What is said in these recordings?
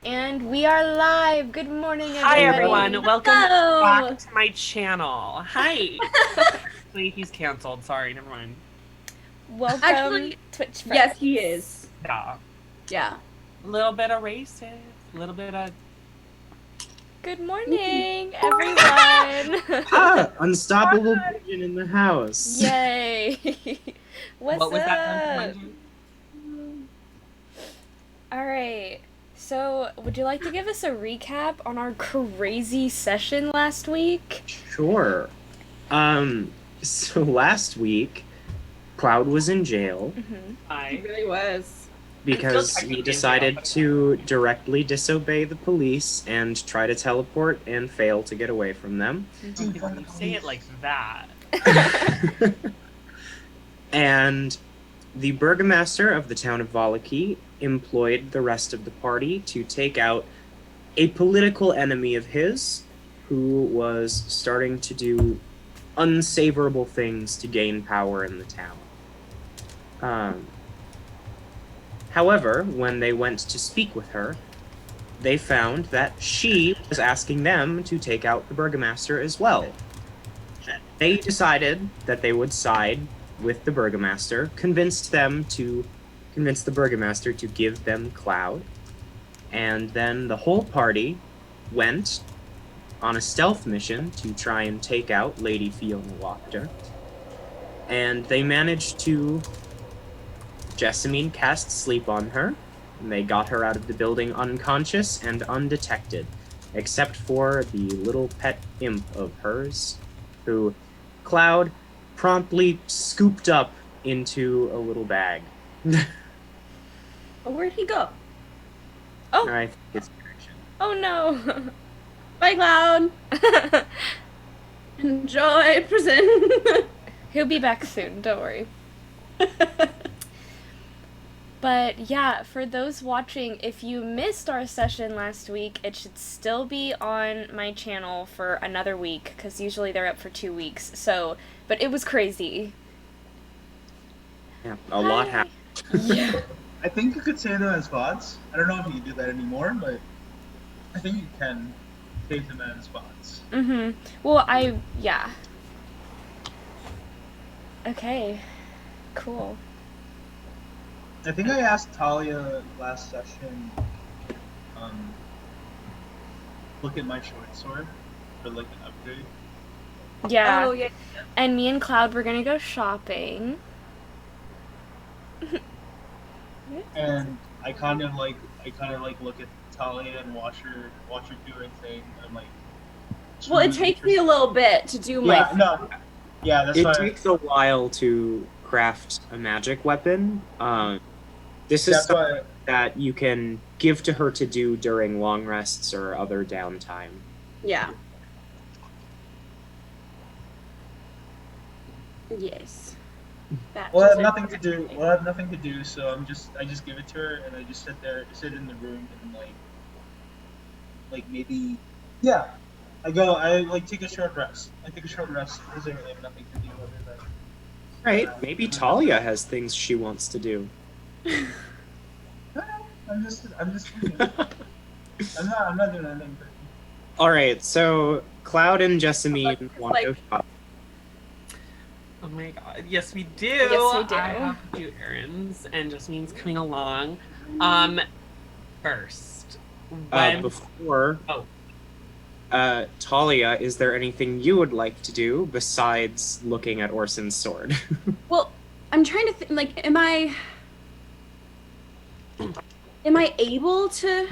And we are live. Good morning, Hi everybody. everyone, welcome back Oh, to my channel. Hi. Actually, he's canceled. Sorry, never mind. Welcome, actually, Twitch yes, friends. he is. Yeah, Yeah. a little bit of racist, a little bit of. Good morning, everyone. Unstoppable pigeon in the house. Yay. What's What was that, Duncan up? Munson? All right. So, would you like to give us a recap on our crazy session last week? Sure. So last week, Cloud was in jail Mm-hmm. He Hi. really was. because technically he in decided jail. to directly disobey the police and try to teleport and fail to get away from them. Okay, when you say it like that. And the burgomaster of the town of Valaki employed the rest of the party to take out a political enemy of his who was starting to do unsavorable things to gain power in the town. However, when they went to speak with her, they found that she was asking them to take out the burgomaster as well. They decided that they would side with the burgomaster, convinced the burgomaster to give them Cloud, and then the whole party went on a stealth mission to try and take out Lady Fiona Wachter. And they managed to. Jessamine cast sleep on her, and they got her out of the building unconscious and undetected, except for the little pet imp of hers, who Cloud promptly scooped up into a little bag. Oh, where'd he go? Oh, I think it's direction. oh no. Bye, Cloud. Enjoy prison. He'll be back soon, don't worry. But yeah, for those watching, if you missed our session last week, it should still be on my channel for another week, because usually they're up for 2 weeks. So, but it was crazy. Yeah, a lot Hi. happened. Yeah. I think you could say them as bots. I don't know if you can do that anymore, but I think you can take them as bots. Well, yeah. Okay. Cool. I think I asked Talia last session, um, look at my short sword for like an upgrade. Yeah. Oh, yeah. And me and Cloud were gonna go shopping. And I kind of like look at Talia and watch her do her thing. And I'm like, Well, it takes me a little bit to do my. yeah, no, yeah, that's It why. takes a while to craft a magic weapon. This is That's why. that you can give to her to do during long rests or other downtime. Yeah. Yes. That We'll have just- nothing to do. We'll have nothing to do. So I just give it to her, and I just sit in the room, and like maybe, yeah. I like take a short rest. I take a short rest because I have nothing to do other than. Right, maybe Talia has things she wants to do. No, I'm just thinking. I'm not doing anything. All right, so Cloud and Jessamine want to go shop. Oh my god, yes we do. Yes, we do. I have to do errands, and just means coming along. First, when Before, Oh. Talia, is there anything you would like to do besides looking at Orson's sword? Well, I'm trying to think. Like, am I able to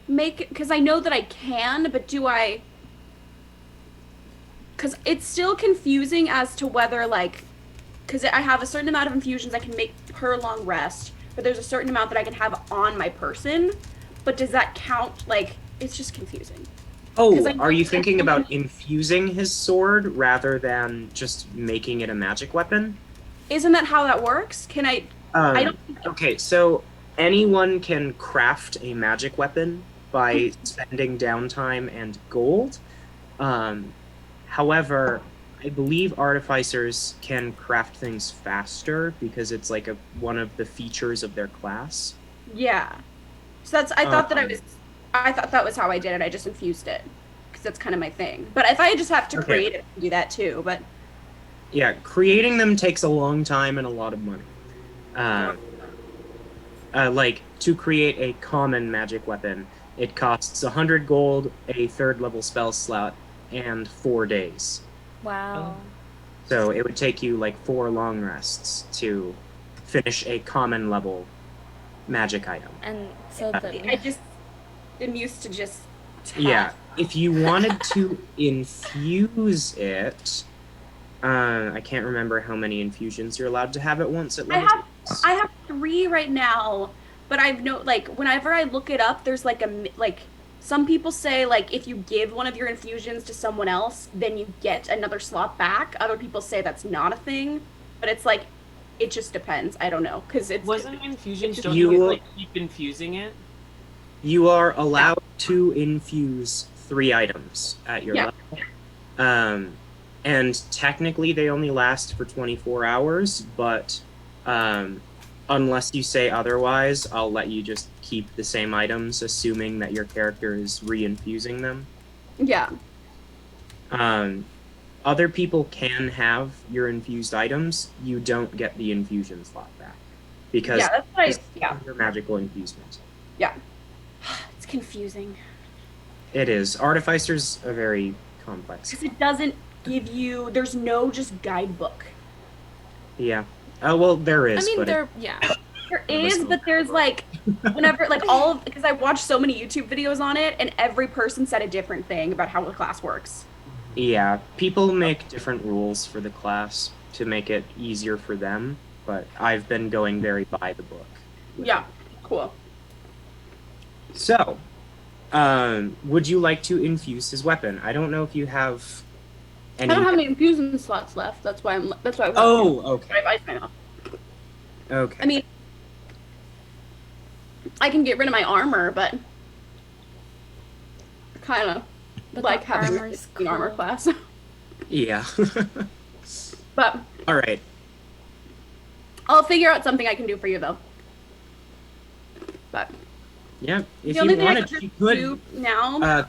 make it? Because I know that I can, but do I? Because it's still confusing as to whether, like, because I have a certain amount of infusions I can make per long rest, but there's a certain amount that I can have on my person. But does that count? Like, it's just confusing. Oh, I know are you that thinking about someone- infusing his sword rather than just making it a magic weapon? Isn't that how that works? Can I? I don't. Okay, so anyone can craft a magic weapon by spending downtime and gold. However, I believe artificers can craft things faster because it's like one of the features of their class. Yeah. So that's. I thought that I was I thought that was how I did it. I just infused it because that's kind of my thing. But if I just have to Okay. create it, I can do that too. But Yeah, creating them takes a long time and a lot of money. Like, to create a common magic weapon, it costs 100 gold, a 3rd level spell slot, and 4 days. Wow. So it would take you like 4 long rests to finish a common level magic item. And so I just am used to just. Yeah, if you wanted to infuse it, I can't remember how many infusions you're allowed to have at once at level six. I have 3 right now, but I've whenever I look it up, there's some people say like if you give one of your infusions to someone else, then you get another slot back. Other people say that's not a thing, but it's like it just depends. I don't know because it's Wasn't infusions? Don't You- you like keep infusing it? You are allowed to infuse 3 items at your level. And technically they only last for 24 hours, but unless you say otherwise, I'll let you just keep the same items, assuming that your character is re-infusing them. yeah. Other people can have your infused items. You don't get the infusion slot back because Yeah, that's what it's yeah. your magical infusement. Yeah. It's confusing. It is. Artificers are very complex. Because it doesn't give you, there's no just guidebook. Yeah. Oh well, there is. I mean, but yeah. There is, but there's like, whenever, like because I watched so many YouTube videos on it, and every person said a different thing about how the class works. Yeah, people make different rules for the class to make it easier for them, but I've been going very by the book. Yeah, cool. So, would you like to infuse his weapon? I don't know if you have any. I don't have any infusion slots left. That's why I'm. Oh, okay. I know. Okay. I mean, I can get rid of my armor, but kind of like the having armor's an armor cool. class. Yeah. But All right. I'll figure out something I can do for you, though. But Yeah. If the only you thing I wanted, can you could. do now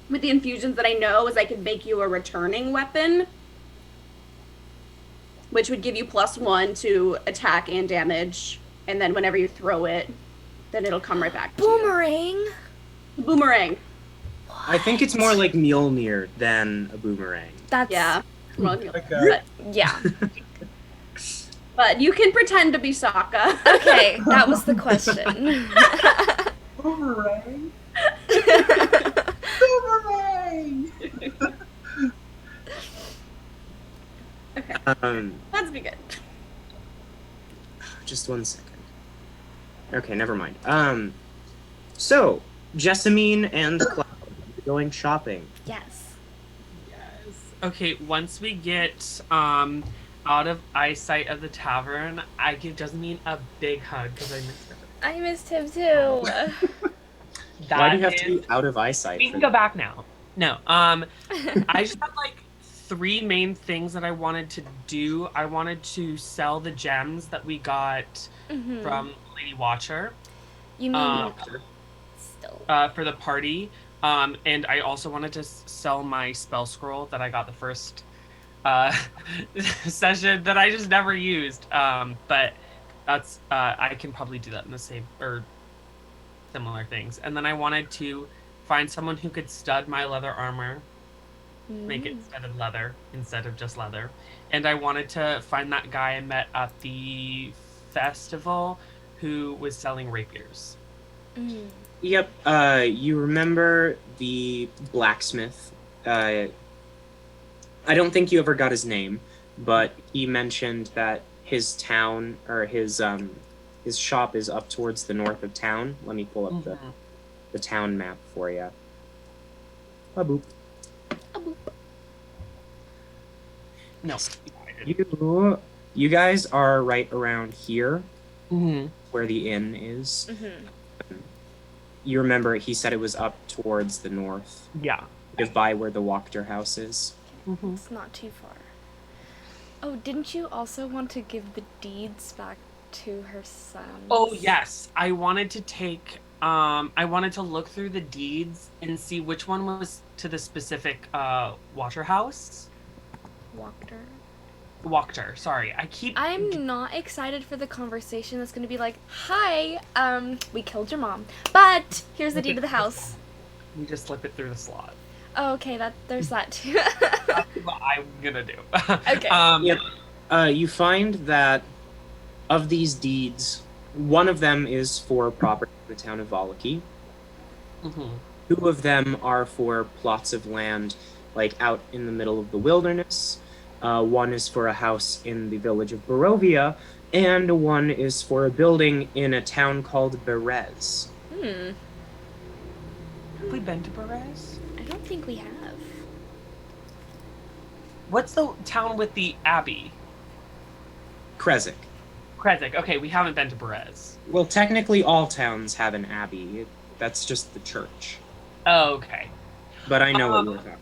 with the infusions that I know is I could make you a returning weapon, which would give you +1 to attack and damage, and then whenever you throw it, then it'll come right back to Boomerang. you. Boomerang. I think it's more like Mjolnir than a boomerang. That's Yeah. Well, Okay. Yeah. but you can pretend to be Sokka. Okay, that was the question. Boomerang. Boomerang. Okay. Let's be good. Just 1 second. Okay, never mind. So Jessamine and Cloud are going shopping. Yes. Yes. Okay, once we get out of eyesight of the tavern, I give Jasmine a big hug because I missed her. I missed him too. Why do you have to be out of eyesight? We for can that? go back now. No. I just had like 3 main things that I wanted to do. I wanted to sell the gems that we got Mhm. from Lady Watcher. You mean still? For the party. And I also wanted to sell my spell scroll that I got the first session that I just never used. But that's I can probably do that in the same or similar things. And then I wanted to find someone who could stud my leather armor, make it studded leather instead of just leather. And I wanted to find that guy I met at the festival who was selling rapiers. Mm. Yep. You remember the blacksmith? I don't think you ever got his name, but he mentioned that his town or his shop is up towards the north of town. Let me pull up the town map for you. A boop. No. You guys are right around here, Mm-hmm. where the inn is. Mm-hmm. You remember he said it was up towards the north, Yeah. by where the Wachter house is. Mm-hmm. It's not too far. Oh, didn't you also want to give the deeds back to her son? Oh yes, I wanted to take I wanted to look through the deeds and see which one was to the specific water house. Wachter. Sorry, I'm not excited for the conversation that's going to be like, "Hi, we killed your mom, but here's the deed to the house." We just slip it through the slot. Oh, okay, there's that too. That's what I'm gonna do. Okay. You find that of these deeds, one of them is for property in the town of Valaki. Mm-hmm. Two of them are for plots of land, like out in the middle of the wilderness. One is for a house in the village of Barovia, and one is for a building in a town called Berez. Hmm. Have we been to Perez? I don't think we have. What's the town with the abbey? Krezik. Krezik. Okay, we haven't been to Perez. Well, technically all towns have an abbey. That's just the church. Oh, okay. But I know what you're talking.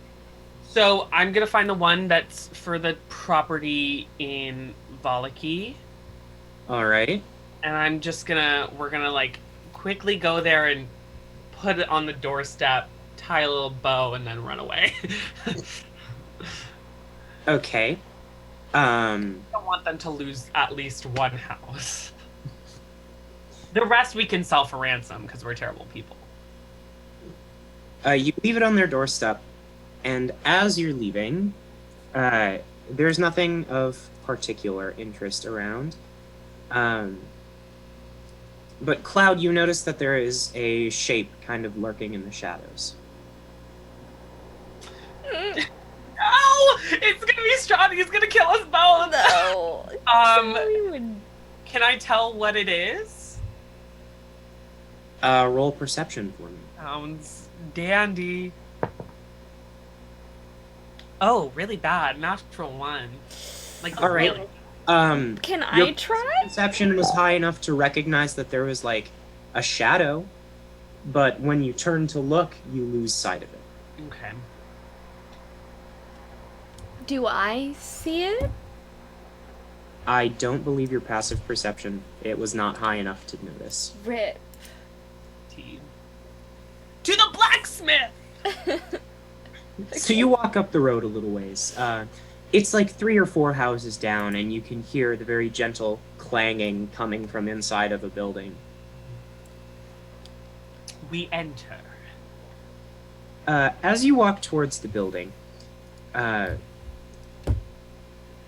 So I'm gonna find the one that's for the property in Valaki. All right. And we're gonna like quickly go there and put it on the doorstep, tie a little bow, and then run away. Okay. I don't want them to lose at least one house. The rest we can sell for ransom because we're terrible people. You leave it on their doorstep, and as you're leaving, there's nothing of particular interest around. But Cloud, you notice that there is a shape kind of lurking in the shadows. Oh, it's gonna be Strahd. He's gonna kill us both. No. Can I tell what it is? Roll perception for me. Sounds dandy. Oh, really bad. Natural one. Like, all right. Really. Can I try? Perception was high enough to recognize that there was like a shadow, but when you turn to look, you lose sight of it. Okay. Do I see it? I don't believe your passive perception. It was not high enough to notice. Rip. To the blacksmith! So you walk up the road a little ways. It's like 3 or 4 houses down, and you can hear the very gentle clanging coming from inside of a building. We enter. As you walk towards the building,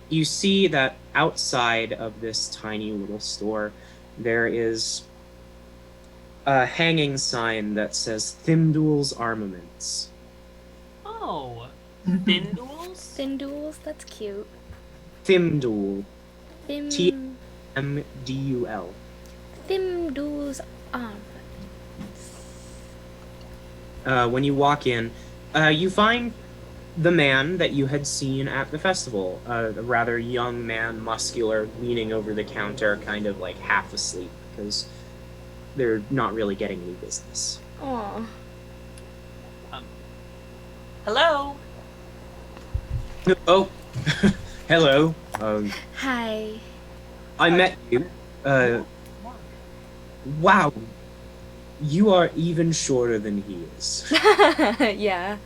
you see that outside of this tiny little store, there is a hanging sign that says Thimdul's Armaments. Oh. Thimdul's? Thimdul's? That's cute. Thimdul. Thim... Thimdul. Thimdul's When you walk in, you find the man that you had seen at the festival. A rather young man, muscular, leaning over the counter, kind of like half asleep, because they're not really getting any business. Aw. Hello? Oh, hello. Hi. I met you. Wow. You are even shorter than he is. Yeah.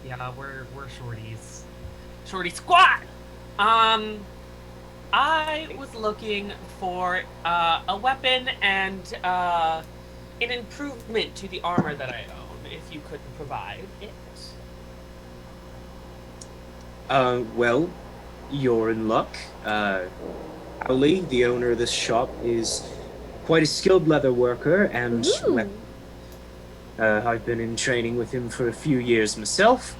Yeah, we're shorties. Shorty squat! I was looking for a weapon and an improvement to the armor that I own, if you could provide it. Well, you're in luck. Ali, the owner of this shop, is quite a skilled leather worker, and I've been in training with him for a few years myself.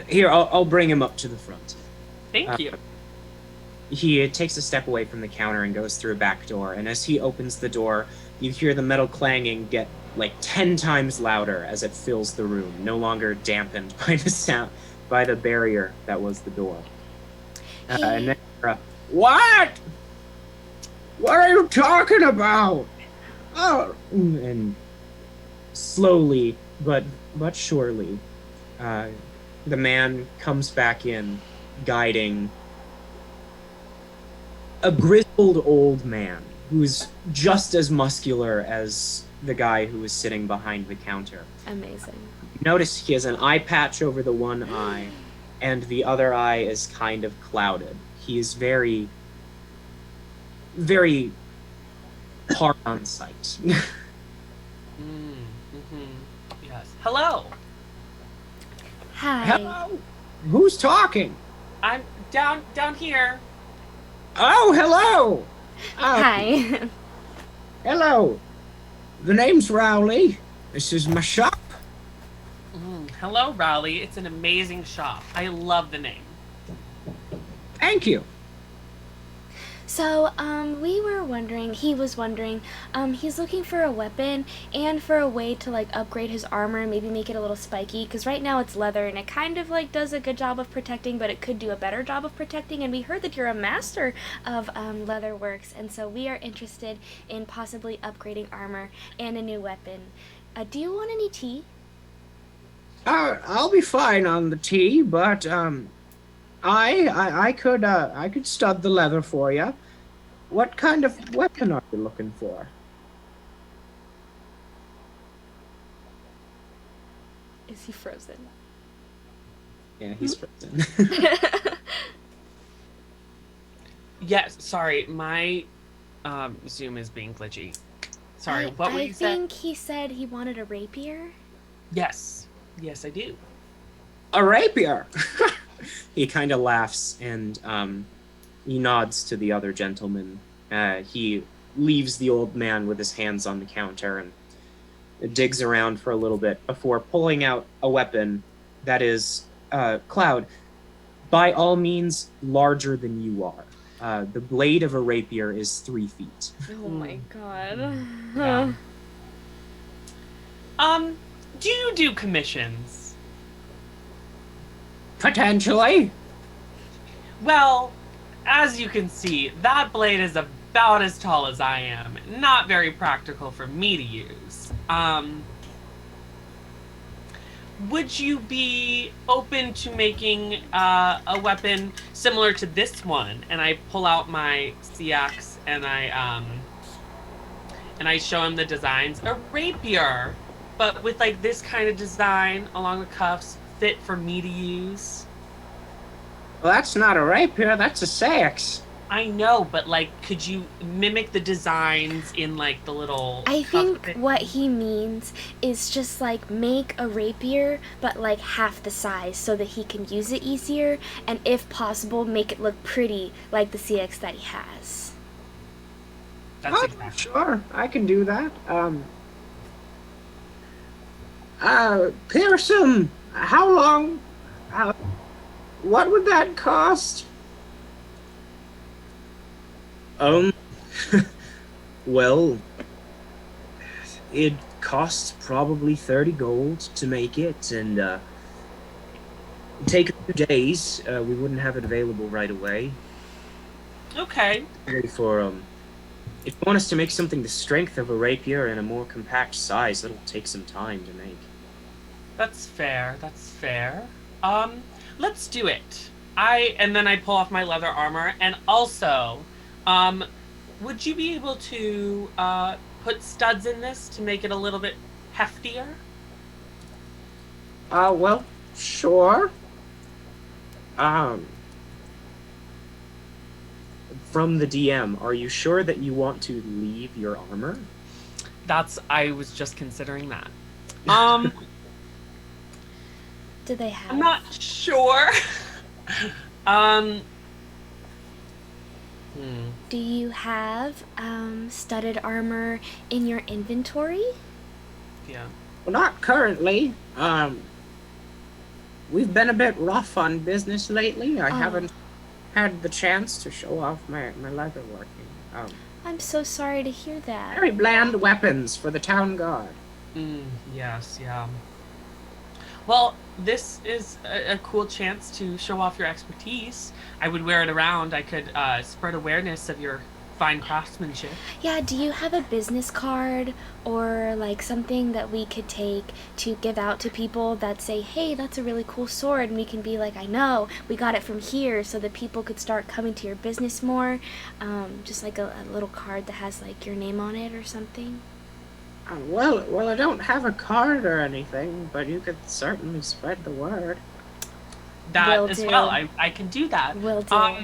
Here, I'll bring him up to the front. Thank you. He takes a step away from the counter and goes through a back door, and as he opens the door, you hear the metal clanging get like 10 times louder as it fills the room, no longer dampened by the sound, by the barrier that was the door. And then, what? What are you talking about? Oh, and slowly, but surely, the man comes back in, guiding a grizzled old man who's just as muscular as the guy who was sitting behind the counter. Amazing. Notice he has an eye patch over the one eye, and the other eye is kind of clouded. He is very, very hard on sight. Yes. Hello. Hi. Hello? Who's talking? I'm down here. Oh, hello! Hi. Hello. The name's Rowley. This is my shop. Hello, Rowley. It's an amazing shop. I love the name. Thank you. So, he was wondering, he's looking for a weapon and for a way to, like, upgrade his armor and maybe make it a little spiky, because right now it's leather and it kind of, like, does a good job of protecting, but it could do a better job of protecting, and we heard that you're a master of, leather works, and so we are interested in possibly upgrading armor and a new weapon. Do you want any tea? I'll be fine on the tea, but, I could stud the leather for you. What kind of weapon are you looking for? Is he frozen? Yeah, he's frozen. Yes, sorry, my Zoom is being glitchy. Sorry, what were you saying? I think he said he wanted a rapier. Yes, I do. A rapier! He kind of laughs and he nods to the other gentleman. He leaves the old man with his hands on the counter and digs around for a little bit before pulling out a weapon that is, Cloud, by all means, larger than you are. The blade of a rapier is 3 feet. Oh my god. Yeah. Do you do commissions? Potentially. Well, as you can see, that blade is about as tall as I am. Not very practical for me to use. Would you be open to making a weapon similar to this one? And I pull out my CX and I show him the designs. A rapier, but with like this kind of design along the cuffs, fit for me to use. Well, that's not a rapier, that's a sex. I know, but like, could you mimic the designs in like the little? I think cuff- what he means is just like make a rapier, but like half the size so that he can use it easier, and if possible, make it look pretty like the CX that he has. That's exactly. Sure, I can do that. Pearson, how long? What would that cost? Well, it costs probably 30 gold to make it, and take a few days. We wouldn't have it available right away. Okay. For if you want us to make something the strength of a rapier in a more compact size, it'll take some time to make. That's fair. Let's do it. And then I pull off my leather armor, and also, would you be able to put studs in this to make it a little bit heftier? Well, sure. From the DM, are you sure that you want to leave your armor? I was just considering that. Do they have? I'm not sure. Do you have studded armor in your inventory? Yeah. Well, not currently. We've been a bit rough on business lately. I haven't had the chance to show off my leather working. I'm so sorry to hear that. Very bland weapons for the town guard. Yes, yeah. Well, this is a cool chance to show off your expertise. I would wear it around. I could spread awareness of your fine craftsmanship. Yeah, do you have a business card or like something that we could take to give out to people that say, hey, that's a really cool sword, and we can be like, I know, we got it from here, so that people could start coming to your business more? Just like a little card that has like your name on it or something? Well, I don't have a card or anything, but you could certainly spread the word. That Will as do. well. I can do that. Will do.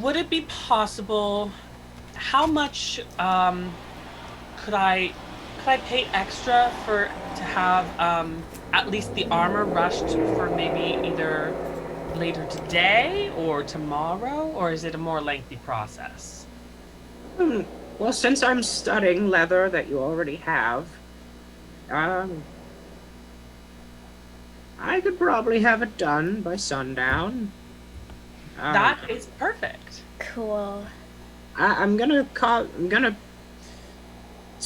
Would it be possible? How much could I pay extra to have at least the armor rushed for maybe either later today or tomorrow, or is it a more lengthy process? Well, since I'm studying leather that you already have, I could probably have it done by sundown. That is perfect. Cool. It's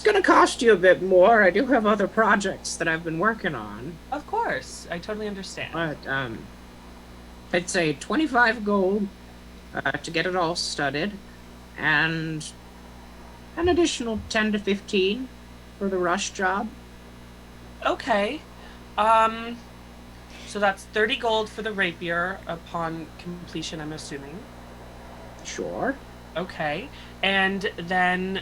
gonna cost you a bit more. I do have other projects that I've been working on. Of course, I totally understand. But, I'd say 25 gold, to get it all studded, and an additional 10 to 15 for the rush job. Okay. So that's 30 gold for the rapier upon completion, I'm assuming. Sure. Okay. And then,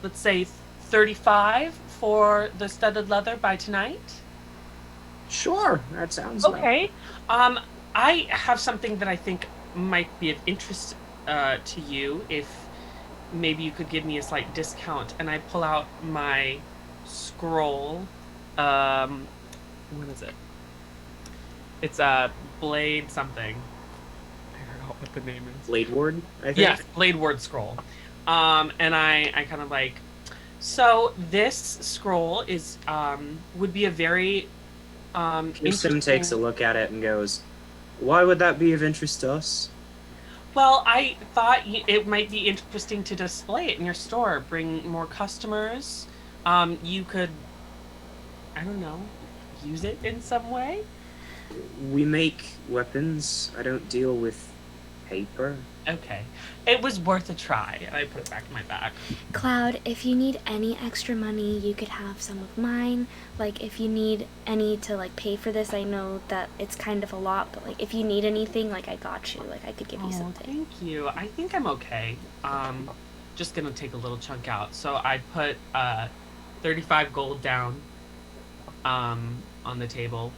let's say 35 for the studded leather by tonight? Sure, that sounds Okay. I have something that I think might be of interest to you, if maybe you could give me a slight discount. And I pull out my scroll. What is it? It's a blade something. I forgot what the name is. Blade Ward, I think. Yes, Blade Ward scroll. And I kind of like, so this scroll is would be a very Kirsten takes a look at it and goes, "Why would that be of interest to us?" Well, I thought it might be interesting to display it in your store, bring more customers. You could, I don't know, use it in some way. We make weapons. I don't deal with paper. Okay. It was worth a try, and I put it back in my bag. Cloud, if you need any extra money, you could have some of mine. Like, if you need any to, like, pay for this, I know that it's kind of a lot, but, like, if you need anything, like, I got you. Like, I could give you something. Thank you. I think I'm okay. Just gonna take a little chunk out. So I put 35 gold down on the table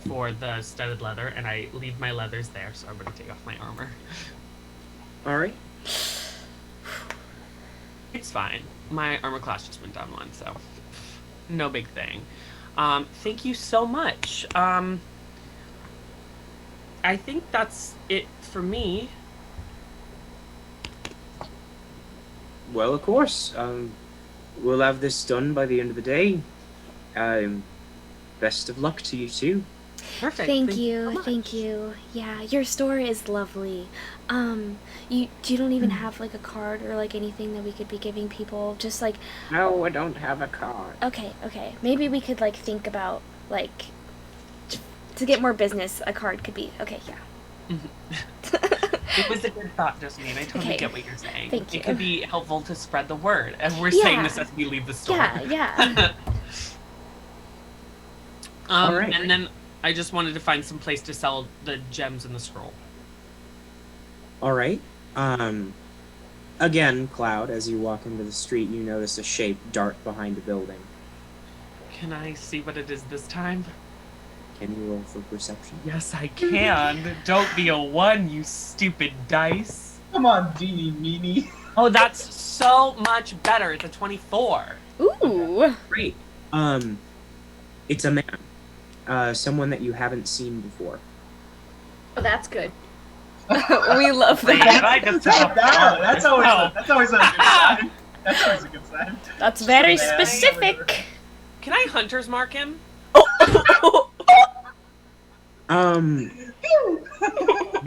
for the studded leather, and I leave my leathers there, so I'm gonna take off my armor. All right. It's fine. My armor class just went down one, so no big thing. Thank you so much. I think that's it for me. Well, of course. We'll have this done by the end of the day. Best of luck to you too. Perfect. Thank you, so much. thank you. Yeah, your store is lovely. You don't even have like a card or like anything that we could be giving people. Just like, No, I don't have a card. okay. Maybe we could like think about like to get more business. A card could be okay. Yeah. It was a good thought, Josephine. I totally Okay. get what you're saying. Thank you. It could be helpful to spread the word, and we're Yeah. saying this as we leave the store. Yeah. All right. And then I just wanted to find some place to sell the gems in the scroll. All right. Again, Cloud, as you walk into the street, you notice a shape dart behind a building. Can I see what it is this time? Can you roll for perception? Yes, I can. Don't be a 1, you stupid dice. Come on, Genie Meanie. Oh, that's so much better. It's a 24. Ooh. Great. It's a man. Someone that you haven't seen before. Oh, that's good. We love Wait, that. did I just That's always Oh. that's always a good sign. That's always a good sign. That's very Yeah. specific. Can I hunter's mark him?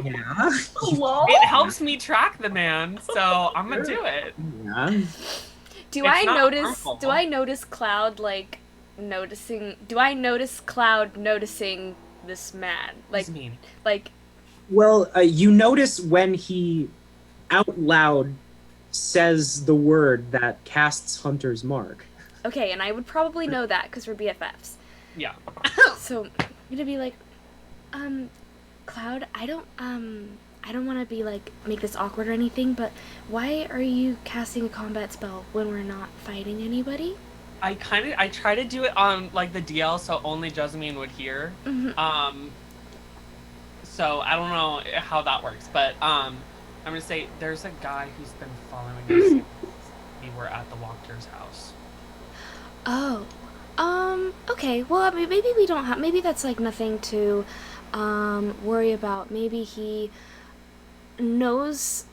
Yeah. It helps me track the man, so I'm gonna do it. Yeah. Do It's I not notice? harmful. Do I notice Cloud like noticing? Do I notice Cloud noticing this man? What Like, does it mean? like Well, you notice when he out loud says the word that casts Hunter's Mark. Okay, and I would probably know that because we're BFFs. Yeah. So I'm gonna be like, Cloud, I don't want to be like make this awkward or anything, but why are you casting a combat spell when we're not fighting anybody? I try to do it on like the DL so only Jessamine would hear. Mm-hmm. So I don't know how that works, but I'm gonna say there's a guy who's been following us. We were at the Walker's house. Oh, okay. Well, I mean, maybe we don't have. Maybe that's like nothing to, worry about. Maybe he knows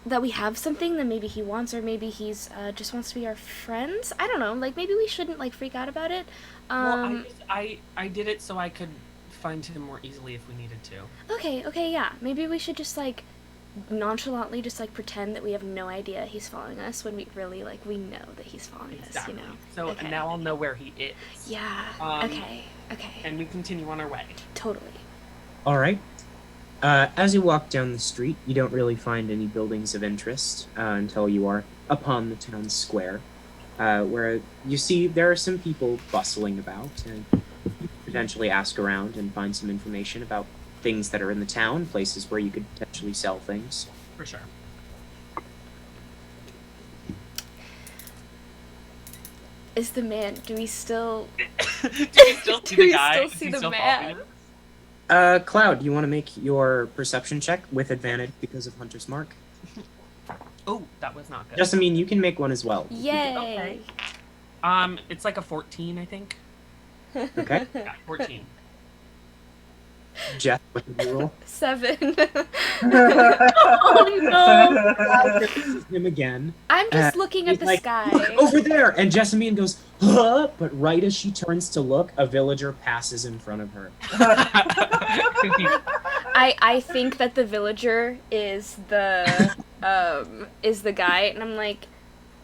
that we have something that maybe he wants, or maybe he's just wants to be our friends. I don't know. Like maybe we shouldn't like freak out about it. Well, I did it so I could find him more easily if we needed to. Okay, yeah. Maybe we should just like nonchalantly just like pretend that we have no idea he's following us when we really like we know that he's following us, you know. So Okay. now I'll know where he is. Yeah. Okay. And we continue on our way. Totally. All right. As you walk down the street, you don't really find any buildings of interest until you are upon the town square, where you see there are some people bustling about, and you could potentially ask around and find some information about things that are in the town, places where you could potentially sell things. For sure. Is the man? Do we still? Do we still see Do we the guy? still Is see he the still man? following us? Cloud, you want to make your perception check with advantage because of Hunter's Mark? Oh, that was not good. Jessamine, you can make one as well. Yay! It's like a 14, I think. Okay. Yeah, 14. Jeff, what did you roll? 7. Oh no! Him again. I'm just looking at He's the like, sky. "Look over there!" And Jessamine goes, huh? But right as she turns to look, a villager passes in front of her. I think that the villager is the guy, and I'm like,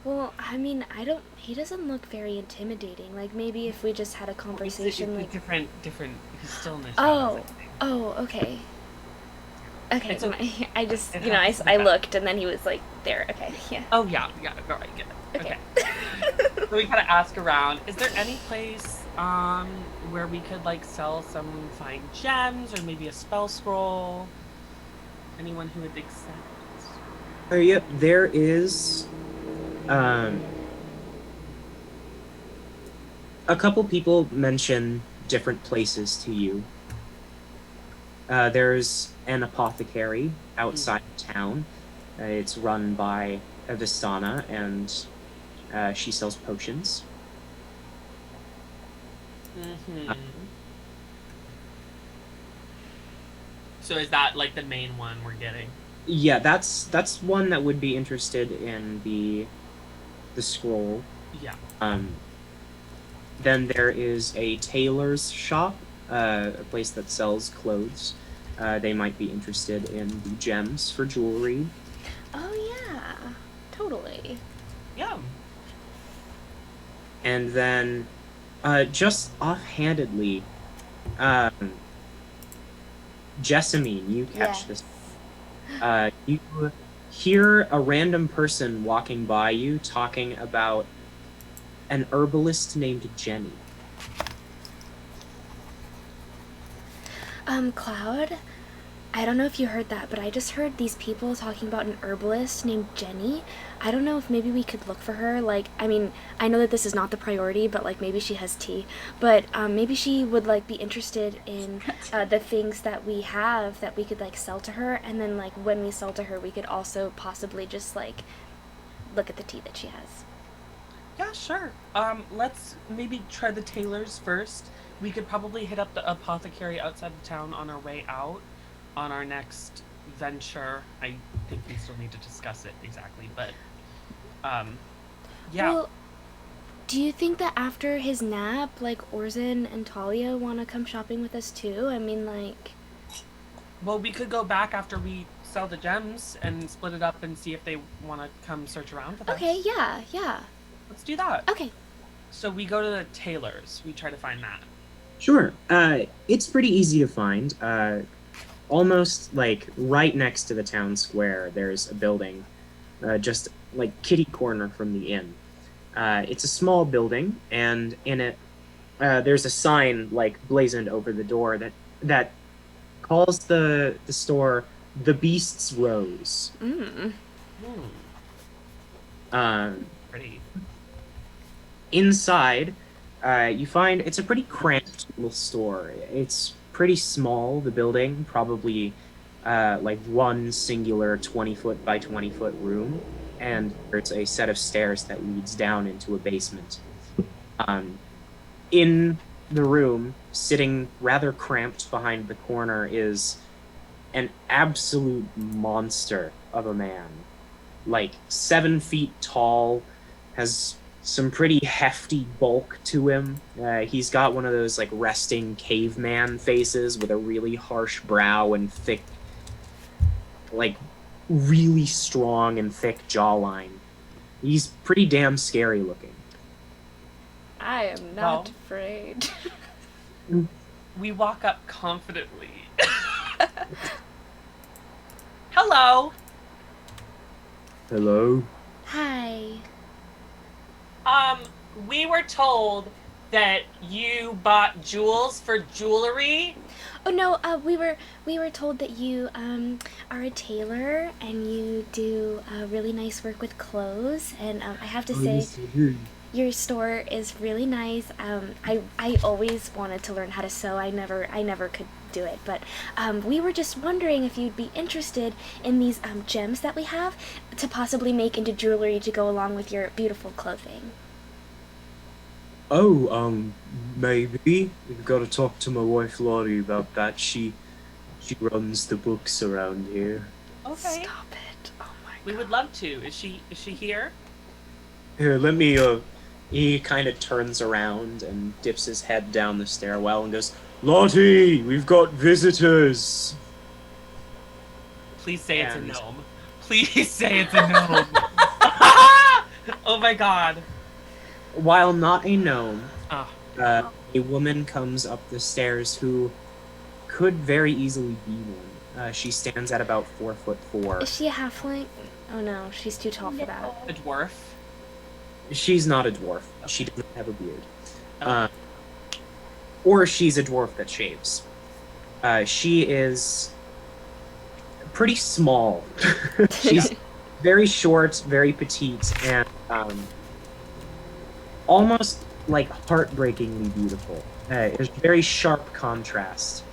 well, I mean, he doesn't look very intimidating. Like maybe if we just had a conversation, like different. He's still in the shadows. oh, I think. oh, okay. Okay, It's okay. I just, It you know, happens to I be looked, and then he was like there. Okay, yeah. Oh yeah, all right, get it. Okay. So we kind of ask around. Is there any place where we could like sell some fine gems or maybe a spell scroll? Anyone who would accept? Yep, there is a couple people mention different places to you. There's an apothecary outside town. It's run by Avistana, and she sells potions. Mm-hmm. So is that like the main one we're getting? Yeah, that's one that would be interested in the scroll. Yeah. Then there is a tailor's shop, a place that sells clothes. They might be interested in the gems for jewelry. Oh yeah, totally. Yeah. And then, just offhandedly, Jessamine, you catch Yes. this. You hear a random person walking by you talking about an herbalist named Jenny. Cloud, I don't know if you heard that, but I just heard these people talking about an herbalist named Jenny. I don't know if maybe we could look for her. Like, I mean, I know that this is not the priority, but like maybe she has tea. But maybe she would like be interested in the things that we have that we could like sell to her, and then like when we sell to her, we could also possibly just like look at the tea that she has. Yeah, sure. Let's maybe try the tailors first. We could probably hit up the apothecary outside the town on our way out on our next venture. I think we still need to discuss it exactly, but yeah. Well, do you think that after his nap, like Orzen and Talia want to come shopping with us too? I mean, like. Well, we could go back after we sell the gems and split it up and see if they want to come search around with us. Okay, yeah. Let's do that. Okay. So we go to the tailors. We try to find that. Sure. It's pretty easy to find. almost like right next to the town square, there's a building, just like kitty corner from the inn. It's a small building, and in it, there's a sign like blazoned over the door that calls the store the Beast's Rose. Mm. Pretty. Inside, you find it's a pretty cramped little store. It's pretty small, the building, probably like one singular 20-foot by 20-foot room, and there's a set of stairs that leads down into a basement. In the room, sitting rather cramped behind the corner, is an absolute monster of a man. Like 7 feet tall, has some pretty hefty bulk to him. He's got one of those like resting caveman faces with a really harsh brow and thick, like really strong and thick jawline. He's pretty damn scary looking. I am not Well. afraid. We walk up confidently. Hello. Hello? Hi. We were told that you bought jewels for jewelry. Oh no, we were told that you are a tailor and you do really nice work with clothes, and I have to say your store is really nice. I always wanted to learn how to sew. I never could do it, but we were just wondering if you'd be interested in these gems that we have to possibly make into jewelry to go along with your beautiful clothing. Oh, maybe. We've got to talk to my wife Lottie about that. She runs the books around here. Okay. Stop it! Oh my We would love to. Is she here? Here, let me, he kind of turns around and dips his head down the stairwell and goes, Lottie, we've got visitors! Please say it's a And- gnome. Please say it's a gnome. Oh my god. While not a gnome, Ah. a woman comes up the stairs who could very easily be one. She stands at about 4'4". Is she a halfling? Oh no, she's too tall for that. A dwarf. She's not a dwarf. She doesn't have a beard. Or she's a dwarf that shaves. She is pretty small. She's very short, very petite, and almost like heartbreakingly beautiful. It's a very sharp contrast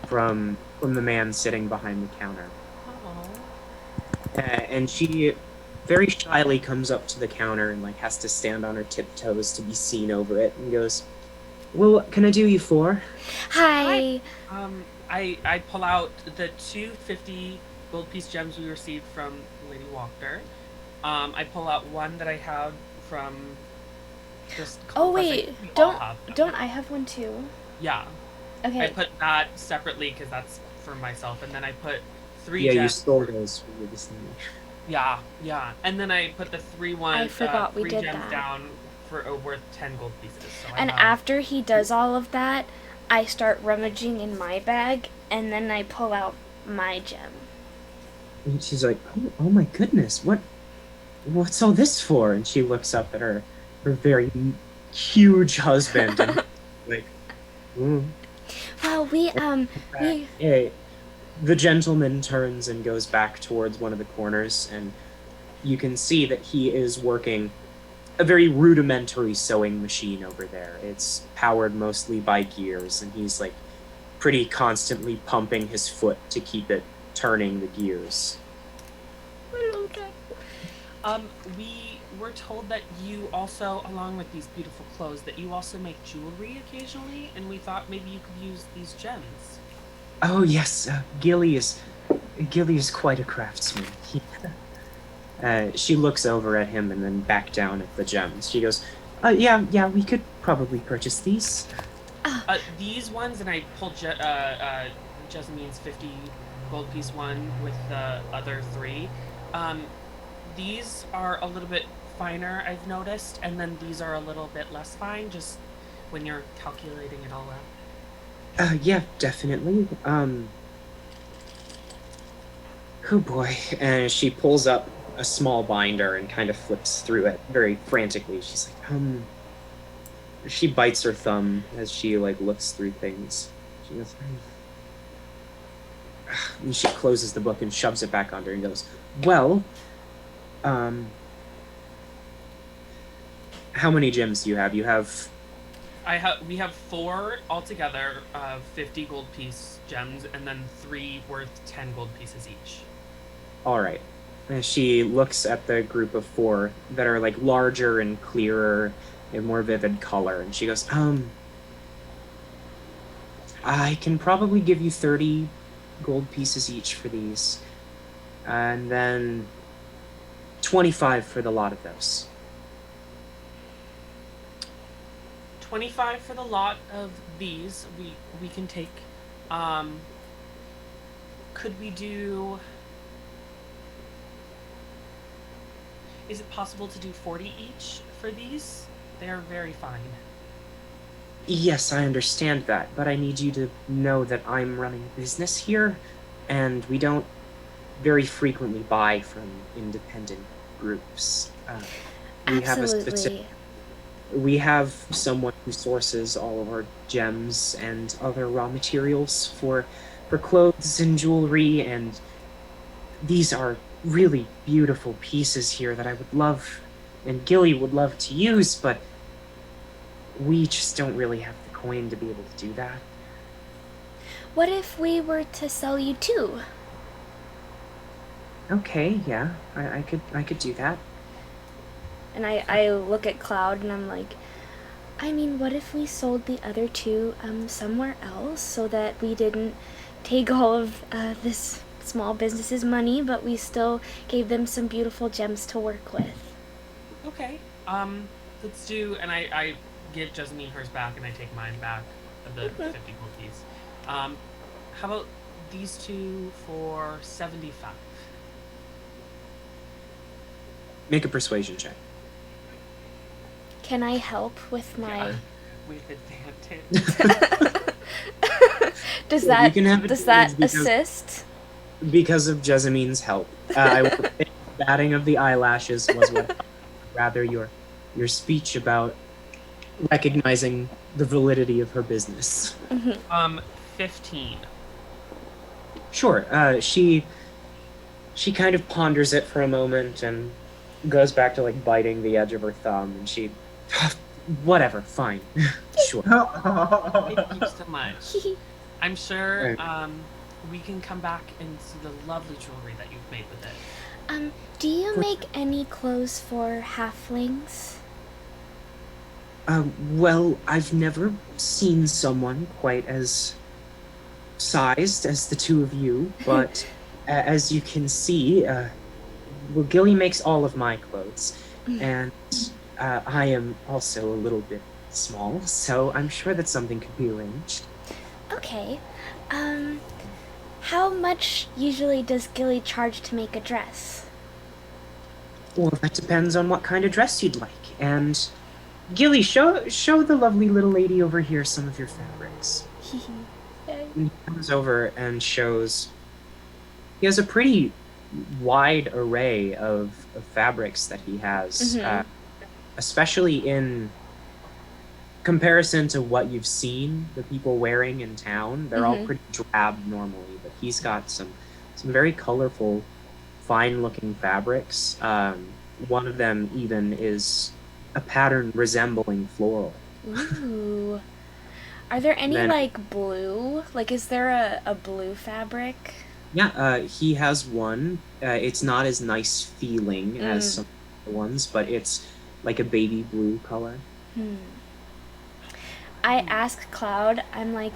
from the man sitting behind the counter. And she very shyly comes up to the counter and like has to stand on her tiptoes to be seen over it and goes, "Well, what can I do you for?" Hi. I pull out the 250 gold piece gems we received from Lady Walker. I pull out one that I have from just. Oh conquest. I wait, think we all have them. don't I have one too? Yeah. Okay. I put that separately because that's for myself, and then I put 3 Yeah, gems. you stole those from your Disney. Yeah, and then I put the 3 ones. I forgot we 3 did gems that. down for worth 10 gold pieces. So And I have, after he does all of that, I start rummaging in my bag, and then I pull out my gem. And she's like, oh my goodness, what's all this for?" And she looks up at her very huge husband and like, Well, we Yeah, the gentleman turns and goes back towards one of the corners, and you can see that he is working a very rudimentary sewing machine over there. It's powered mostly by gears, and he's like pretty constantly pumping his foot to keep it turning the gears. we were told that you also, along with these beautiful clothes, that you also make jewelry occasionally, and we thought maybe you could use these gems. Oh yes, Gilly is quite a craftsman. She looks over at him and then back down at the gems. She goes, yeah, we could probably purchase these. These ones, and I pulled Jasmine's 50 gold piece one with the other 3. These are a little bit finer, I've noticed, and then these are a little bit less fine, just when you're calculating it all out. Yeah, definitely. Oh boy. And she pulls up a small binder and kind of flips through it very frantically. She's like, she bites her thumb as she like looks through things. She goes, and she closes the book and shoves it back under and goes, well, how many gems do you have? You have We have 4 altogether of 50 gold piece gems, and then 3 worth 10 gold pieces each. all right. And she looks at the group of 4 that are like larger and clearer and more vivid color, and she goes, I can probably give you 30 gold pieces each for these, and then 25 for the lot of those. 25 for the lot of these we can take. Could we do... Is it possible to do 40 each for these? They're very fine. Yes, I understand that, but I need you to know that I'm running a business here, and we don't very frequently buy from independent groups. We have a Absolutely. we have someone who sources all of our gems and other raw materials for clothes and jewelry, and these are really beautiful pieces here that I would love and Gilly would love to use, but we just don't really have the coin to be able to do that. What if we were to sell you 2? Okay, yeah, I could do that. And I look at Cloud and I'm like, I mean, what if we sold the other 2 somewhere else so that we didn't take all of this small business's money, but we still gave them some beautiful gems to work with? Okay. Let's do... And I give Jasmine hers back, and I take mine back of the 50 gold piece. How about these 2 for 75? Make a persuasion check. Can I help with my... Yeah, with advantage. Does Well, you that can have because- assist? Because of Jesamine's help. I will say the batting of the eyelashes was what rather your speech about recognizing the validity of her business. 15. Sure. She kind of ponders it for a moment and goes back to like biting the edge of her thumb, and she whatever, fine. Sure. Thank you so much. I'm sure Right. We can come back and see the lovely jewelry that you've made with it. Do you make any clothes for halflings? Well, I've never seen someone quite as sized as the 2 of you, but as you can see, well, Gilly makes all of my clothes, and I am also a little bit small, so I'm sure that something could be arranged. Okay. How much usually does Gilly charge to make a dress? Well, that depends on what kind of dress you'd like. And Gilly, show the lovely little lady over here some of your fabrics. And he comes over and shows. He has a pretty wide array of fabrics that he has, especially in comparison to what you've seen the people wearing in town. They're all pretty drab normally, but he's got some very colorful, fine-looking fabrics. One of them even is a pattern resembling floral. Ooh. Are there any, Then- like, blue? Like, is there a blue fabric? Yeah, he has one. It's not as nice feeling as some other ones, but it's like a baby blue color. I ask Cloud, I'm like,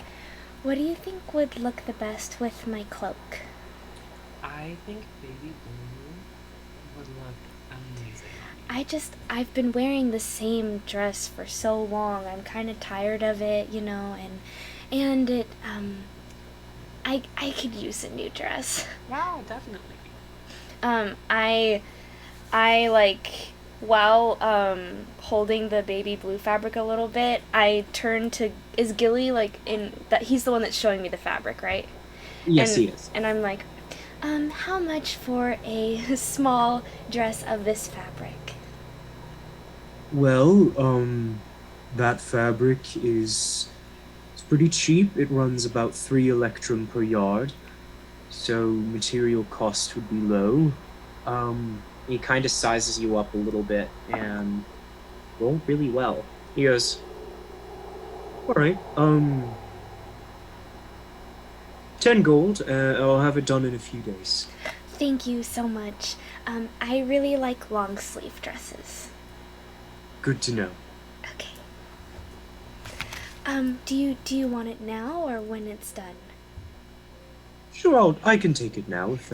what do you think would look the best with my cloak? I think baby blue would look amazing. I've been wearing the same dress for so long. I'm kind of tired of it, you know, and it, I could use a new dress. Yeah, definitely. I like, while, holding the baby blue fabric a little bit, I turn to, is Gilly, like, in, that he's the one that's showing me the fabric, right? Yes, he is. And I'm like, How much for a small dress of this fabric? Well, that fabric is it's pretty cheap. It runs about 3 electrum per yard, so material cost would be low. He kind of sizes you up a little bit and roll really well. He goes, all right, 10 gold. I'll have it done in a few days. Thank you so much. I really like long sleeve dresses. Good to know. Okay. Do you want it now or when it's done? Sure, I can take it now if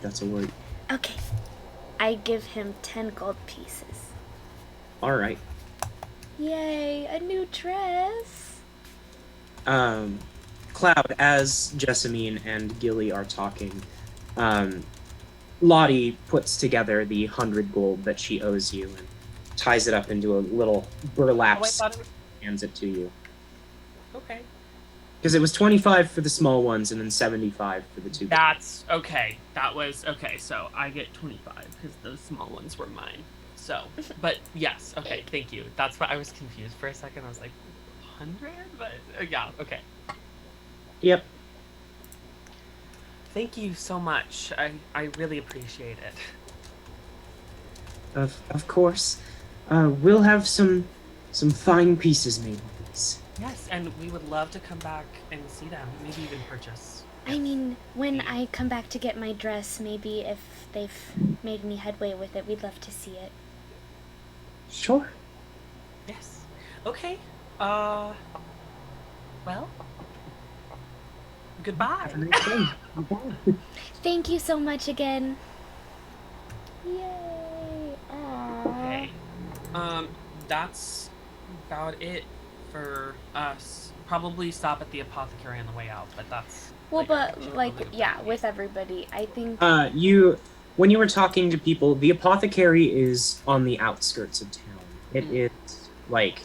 that's all right. Okay. I give him 10 gold pieces. All right. Yay, a new dress. Cloud, as Jessamine and Gilly are talking, Lottie puts together the 100 gold that she owes you and ties it up into a little burlap Oh, I sack thought it and hands it to you. Okay. Because it was 25 for the small ones and then 75 for the two. That's okay. That was okay. So I get 25 because those small ones were mine. So, but yes, okay, thank you. That's what I was confused for a second. I was like, 100? But yeah, okay. Yep. Thank you so much. I really appreciate it. Of course. We'll have some fine pieces made with these. Yes, and we would love to come back and see them. Maybe even purchase. I mean, when I come back to get my dress, maybe if they've made any headway with it, we'd love to see it. Sure. Yes. Okay. Well. Goodbye. Have a nice day. Goodbye. Thank you so much again. Yay! Aww. Okay. That's about it for us. Probably stop at the apothecary on the way out, but that's. Well, later. but like, yeah, with everybody, I think. When you were talking to people, the apothecary is on the outskirts of town. It is like,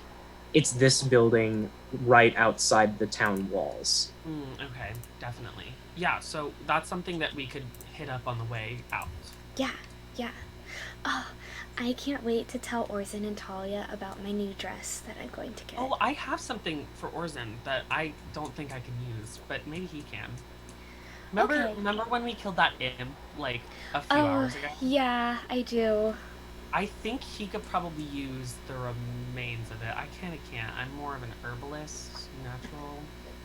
it's this building right outside the town walls. Okay, definitely. Yeah, so that's something that we could hit up on the way out. Yeah. Oh, I can't wait to tell Orson and Talia about my new dress that I'm going to get. Oh, I have something for Orson that I don't think I can use, but maybe he can. Remember when we killed that imp, like, a few hours ago? Yeah, I do. I think he could probably use the remains of it. I kinda can't. I'm more of an herbalist, natural.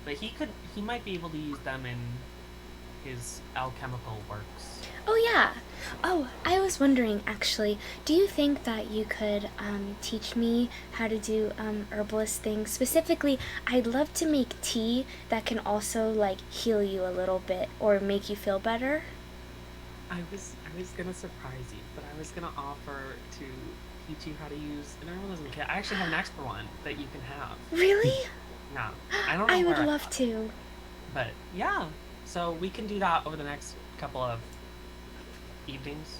But he might be able to use them in his alchemical works. Oh, yeah. Oh, I was wondering, actually, do you think that you could teach me how to do herbalist things? Specifically, I'd love to make tea that can also, like, heal you a little bit or make you feel better. I was gonna surprise you, but I was gonna offer to teach you how to use an herbalism kit. I actually have an extra one that you can have. Really? Yeah. I don't know I would where love got it, to. but yeah. So we can do that over the next couple of evenings.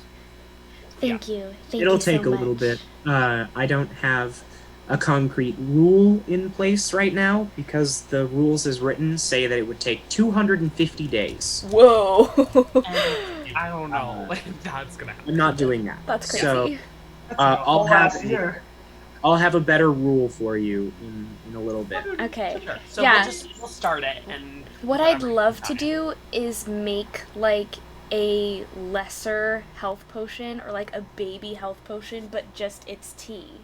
Thank you. Thank It'll you so take a little much. bit. I don't have a concrete rule in place right now because the rules as written say that it would take 250 days. Whoa. And I don't know if that's gonna happen. I'm not doing that. That's crazy. So That's I'll last have year. I'll have a better rule for you in a little bit. Okay. Sure. So Yeah. we'll start it and What I'd whatever love to happens. do is make like a lesser health potion or like a baby health potion, but just it's tea.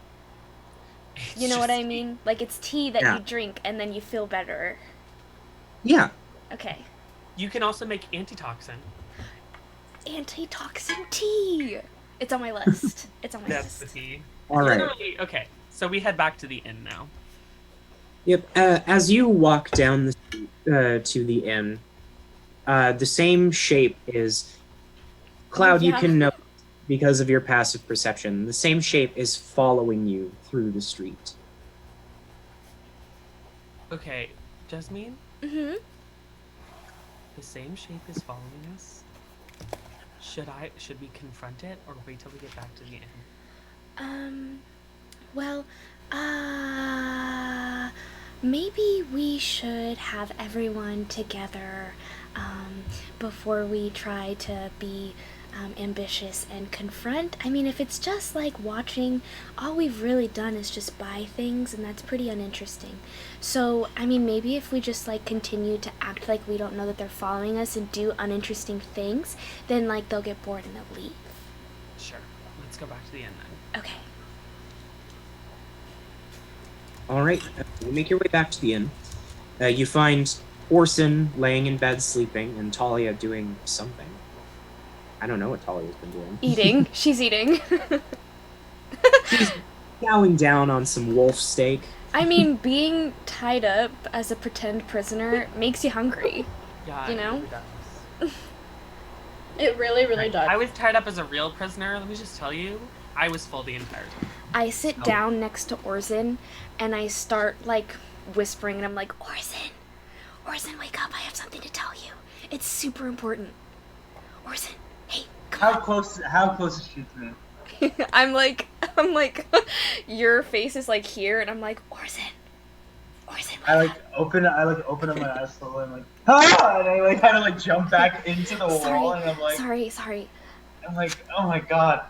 It's You know what just- I mean? Like it's tea that Yeah. you drink and then you feel better. Yeah. Okay. You can also make antitoxin. Antitoxin tea. It's on my list. It's on my That's list. the tea. All right. Literally, okay, so we head back to the inn now. Yep. As you walk down the street to the inn, the same shape is Cloud. You yeah. can note because of your passive perception. The same shape is following you through the street. Okay, Jasmine, Mm-hmm. the same shape is following us. Should we confront it or wait till we get back to the inn? Well, maybe we should have everyone together, before we try to be ambitious and confront. I mean, if it's just like watching, all we've really done is just buy things, and that's pretty uninteresting. So, I mean, maybe if we just like continue to act like we don't know that they're following us and do uninteresting things, then like they'll get bored and they'll leave. Sure. Let's go back to the end then. Okay. All right, you make your way back to the inn. You find Orson laying in bed sleeping, and Talia doing something. I don't know what Talia's been doing. Eating. She's eating. She's chowing down on some wolf steak. I mean, being tied up as a pretend prisoner makes you hungry. Yeah, You know? it really does. It really does. I was tied up as a real prisoner. Let me just tell you, I was full the entire time. I sit down next to Orson, and I start, like, whispering, and I'm like, Orson, wake up, I have something to tell you. It's super important. Orson, hey, come How close is she to me? on. I'm like, your face is, like, here, and I'm like, Orson, wake up. Open up my eyes slowly. I'm like, ah! And I like kind of like jump back into the wall, and I'm like, Sorry. I'm like, oh my god,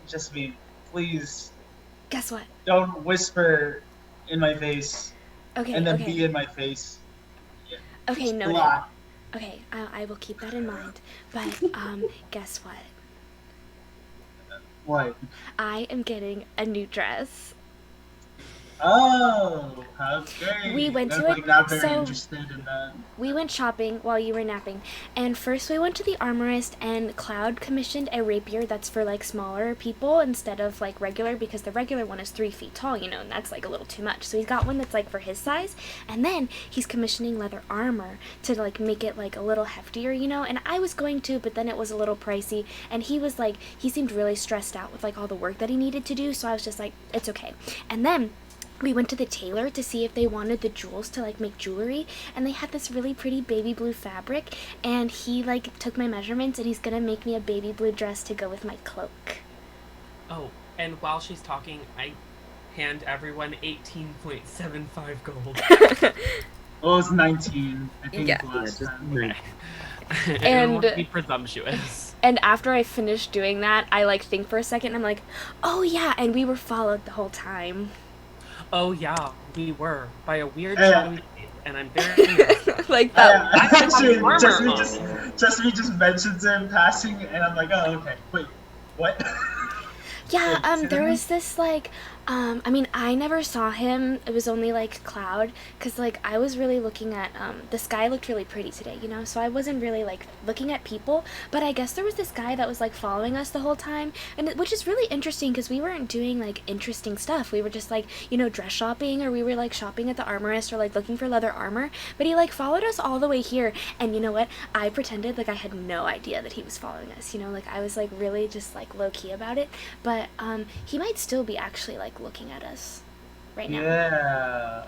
just me, please Guess what? don't whisper in my face, Okay, and then okay. be in my face. Okay, noted. Blah. Okay, I will keep that in mind. But, guess what? What? I am getting a new dress. Oh, how great! We went I'm to like not very so- interested in that. We went shopping while you were napping, and first we went to the armorist, and Cloud commissioned a rapier that's for like smaller people instead of like regular, because the regular one is 3 feet tall, you know, and that's like a little too much. So he's got one that's like for his size, and then he's commissioning leather armor to like make it like a little heftier, you know. And I was going to, but then it was a little pricey, and he was like, he seemed really stressed out with like all the work that he needed to do, so I was just like, it's okay. And then we went to the tailor to see if they wanted the jewels to like make jewelry, and they had this really pretty baby blue fabric, and he like took my measurements, and he's gonna make me a baby blue dress to go with my cloak. Oh, and while she's talking, I hand everyone 18.75 gold. Oh, it was 19. I think Yeah. last time. Right. And And- won't be presumptuous. And after I finished doing that, I like think for a second, and I'm like, oh yeah, and we were followed the whole time. Oh yeah, we were by a weird Yeah. shadowy shape, and I'm very nervous. Like that. Actually, armor just me just mentions him passing, and I'm like, oh, okay. Wait, what? Yeah, Wait, there say was this, like, I mean, I never saw him. It was only, like, Cloud, because, like, I was really looking at, the sky looked really pretty today, you know, so I wasn't really, like, looking at people, but I guess there was this guy that was, like, following us the whole time, and which is really interesting, because we weren't doing, like, interesting stuff. We were just, like, you know, dress shopping, or we were, like, shopping at the armorist, or, like, looking for leather armor, but he, like, followed us all the way here, and you know what? I pretended like I had no idea that he was following us, you know, like, I was, like, really just, like, low-key about it, but he might still be actually like looking at us right now. Yeah.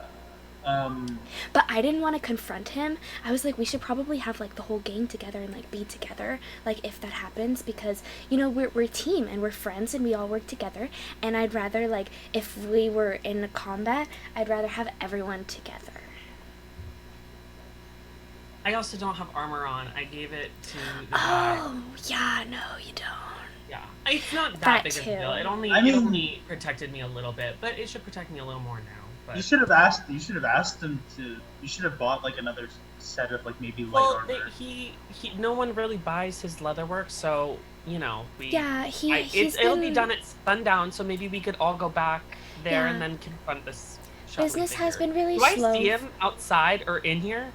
But I didn't want to confront him. I was like, we should probably have like the whole gang together and like be together, like if that happens, because you know we're a team and we're friends and we all work together. And I'd rather like if we were in a combat, I'd rather have everyone together. I also don't have armor on. I gave it to the guy. Oh yeah, no, you don't. Yeah, it's not that That big of too. a deal. It only I mean- it only protected me a little bit, but it should protect me a little more now. But You should have asked him to. You should have bought like another set of like maybe light well, armor. he no one really buys his leather work, so you know we. Yeah, It'll be done at sundown, so maybe we could all go back there Yeah. and then confront this. shadowy Business has figure. been really Do slow. I see him outside or in here?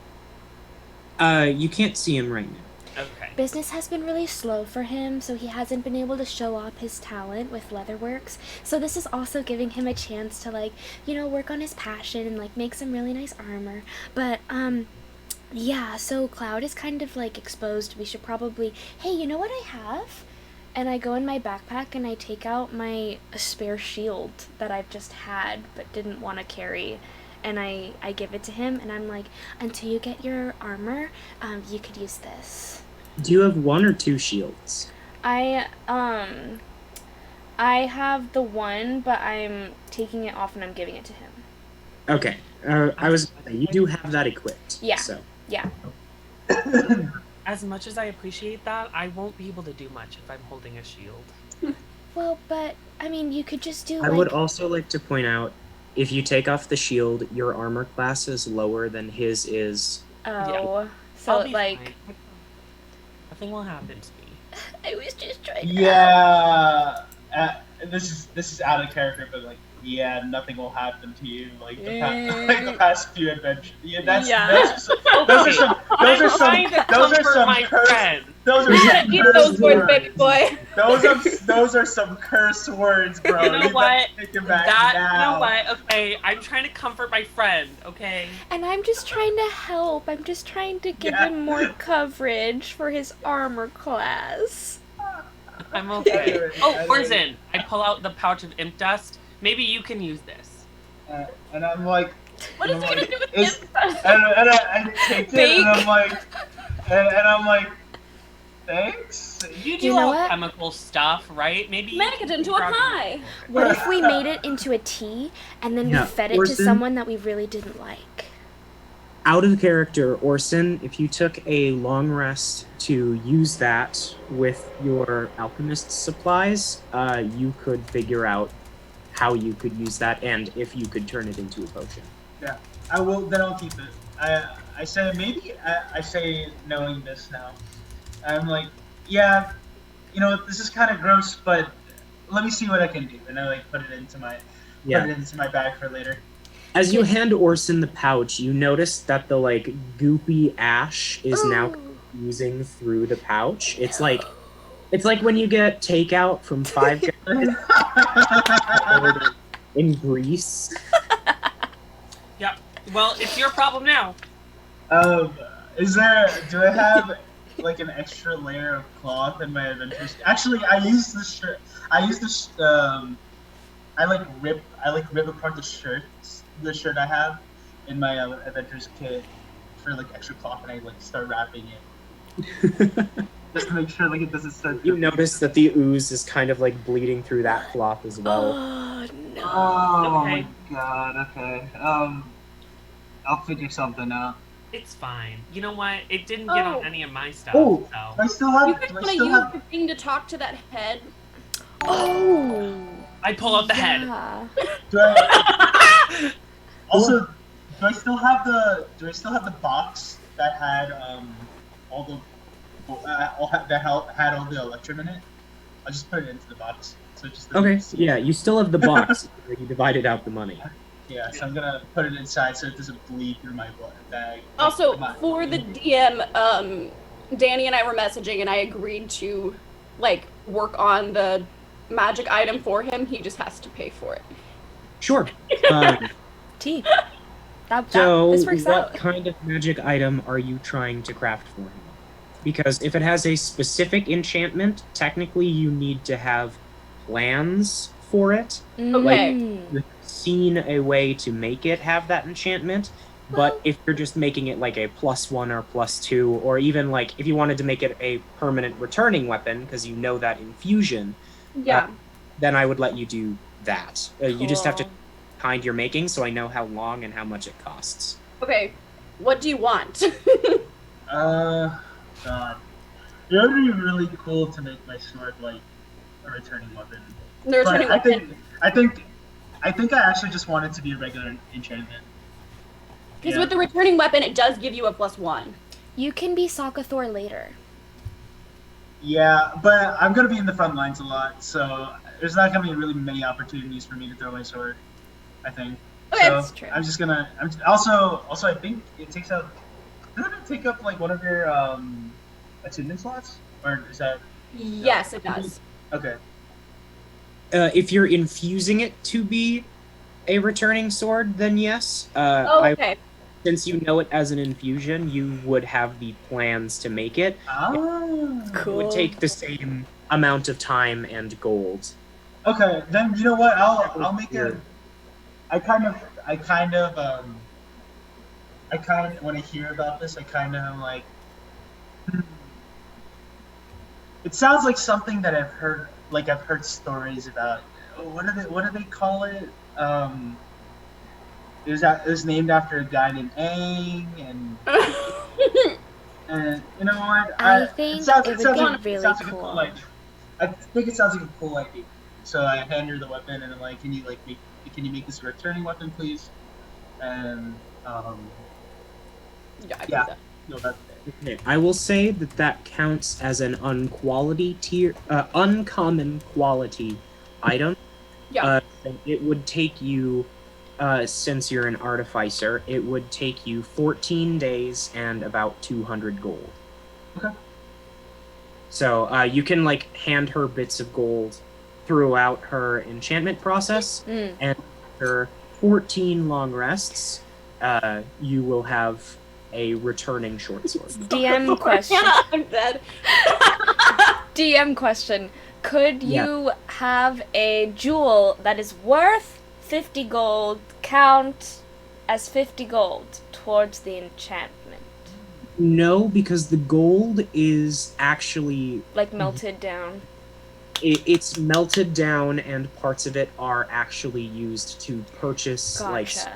You can't see him right now. Okay. Business has been really slow for him, so he hasn't been able to show off his talent with leatherworks. So this is also giving him a chance to like, you know, work on his passion and like make some really nice armor. But yeah, so Cloud is kind of like exposed. We should probably, hey, you know what I have? And I go in my backpack and I take out my spare shield that I've just had but didn't want to carry. And I give it to him and I'm like, until you get your armor, you could use this. Do you have one or two shields? I have the one, but I'm taking it off and I'm giving it to him. Okay. I was gonna say, you do have that equipped. Yeah. So Yeah. As much as I appreciate that, I won't be able to do much if I'm holding a shield. Well, but I mean, you could just do I would also like to point out, if you take off the shield, your armor class is lower than his is. Oh, so I'll be like fine. Nothing will happen to me. I was just trying. Yeah, this is out of character, but like, yeah, nothing will happen to you. Like the past few adventures. Yeah, those are some trying to comfort my curse. friend. Those are some Eat curse those words, baby words. boy. Those are some curse words, bro. You know what? Take them back You now. know what? Okay, I'm trying to comfort my friend. Okay. And I'm just trying to help. I'm just trying to give him more coverage for his armor class. I'm okay. Anyway, Oh, Orson, I pull out the pouch of imp dust. Maybe you can use this. And I'm like, What is he gonna do with it's- this? and I take it, and I'm like, thanks. You do You know all what? chemical stuff, right? Maybe you Make can it into a grab- pie. What if we made it into a tea and then we Yeah, fed it to Orson? someone that we really didn't like? Out of character, Orson, if you took a long rest to use that with your alchemist supplies, you could figure out how you could use that and if you could turn it into a potion. Yeah, I will. Then I'll keep it. I say maybe. I say knowing this now. I'm like, yeah, you know, this is kind of gross, but let me see what I can do, and I like put it into my bag for later. As you hand Orson the pouch, you notice that the like goopy ash is now oozing through the pouch. It's like when you get takeout from Five Guys in Greece. Yeah. Well, it's your problem now. Do I have like an extra layer of cloth in my adventures? Actually, I use this shirt. I rip apart the shirt I have in my adventures kit for like extra cloth, and I like start wrapping it just to make sure like it doesn't start. You notice that the ooze is kind of like bleeding through that cloth as well. Oh no. Oh Okay. my god. Okay. I'll figure something out. It's fine. You know what? It didn't get Oh. on any of my stuff. Oh, So. I still have. You guys do I want to still use have? the thing to talk to that head? Oh. I pull out the head. Yeah. Do I also? Do I still have the box that had all the that had all the electrum in it? I'll just put it into the box. So it just doesn't Okay, see. yeah, you still have the box where you divided out the money. Yeah, so I'm gonna put it inside so it doesn't bleed through my bag. Also, My- for the DM, Danny and I were messaging, and I agreed to like work on the magic item for him. He just has to pay for it. Sure. Um, Tea. That, so, this works what out. kind of magic item are you trying to craft for him? Because if it has a specific enchantment, technically you need to have plans for it. Okay. Mm. Seen a way to make it have that enchantment, but if you're just making it like a +1 or +2, or even like if you wanted to make it a permanent returning weapon because you know that infusion, Yeah. then I would let you do that. You just have to Cool. kind you're making, so I know how long and how much it costs. Okay. What do you want? God. It would be really cool to make my sword like a returning weapon. The returning But weapon. I think I actually just want it to be a regular enchantment. Because Yeah. with the returning weapon, it does give you a +1. You can be Sakathor later. Yeah, but I'm gonna be in the front lines a lot, so there's not gonna be really many opportunities for me to throw my sword. I think. Okay, So that's true. I'm just gonna. Also, I think it takes up. Doesn't it take up like one of your attunement slots, or is that Yes, it does. okay? If you're infusing it to be a returning sword, then yes. Oh, okay. Since you know it as an infusion, you would have the plans to make it. Ah. It would take the same amount of time and gold. Okay, then you know what? I'll make it. Weird. I kind of when I hear about this, I kind of am like, it sounds like something that I've heard. Like I've heard stories about. What do they call it? It was named after a guy named Aang, and And you know what? I think it would be like, really sounds like a cool. like. I think it sounds like a cool idea. So I hand her the weapon and I'm like, can you make this a returning weapon, please? And Yeah, I do yeah, that. no, that's Okay, I will say that counts as an uncommon quality item. Yeah. It would take you, since you're an artificer, it would take you 14 days and about 200 gold. Okay. So you can like hand her bits of gold throughout her enchantment process, and after 14 long rests, you will have a returning short sword. DM question. I'm dead. DM question. Could you have a jewel that is worth 50 gold count as 50 gold towards the enchantment? No, because the gold is actually Like melted down. it's melted down, and parts of it are actually used to purchase like Gotcha.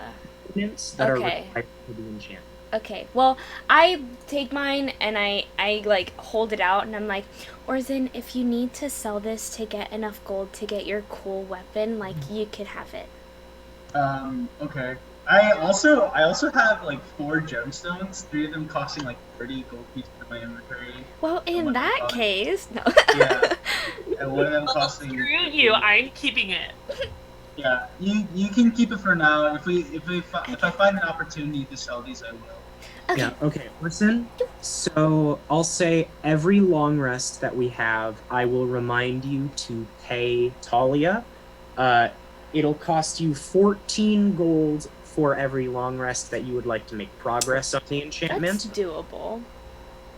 supplements that are Okay. required for the enchantment. Okay, well, I take mine and I like hold it out and I'm like, Orzen, if you need to sell this to get enough gold to get your cool weapon, like you could have it. Okay. I also have like 4 gemstones, 3 of them costing like 30 gold pieces in my inventory. Well, in what that about- case, no. Yeah. And one of them Oh, costing. screw you! I'm keeping it. Yeah, you can keep it for now. If I find an opportunity to sell these, I will. Okay. Yeah, okay, listen. So I'll say every long rest that we have, I will remind you to pay Talia. It'll cost you 14 gold for every long rest that you would like to make progress on the enchantment. That's doable.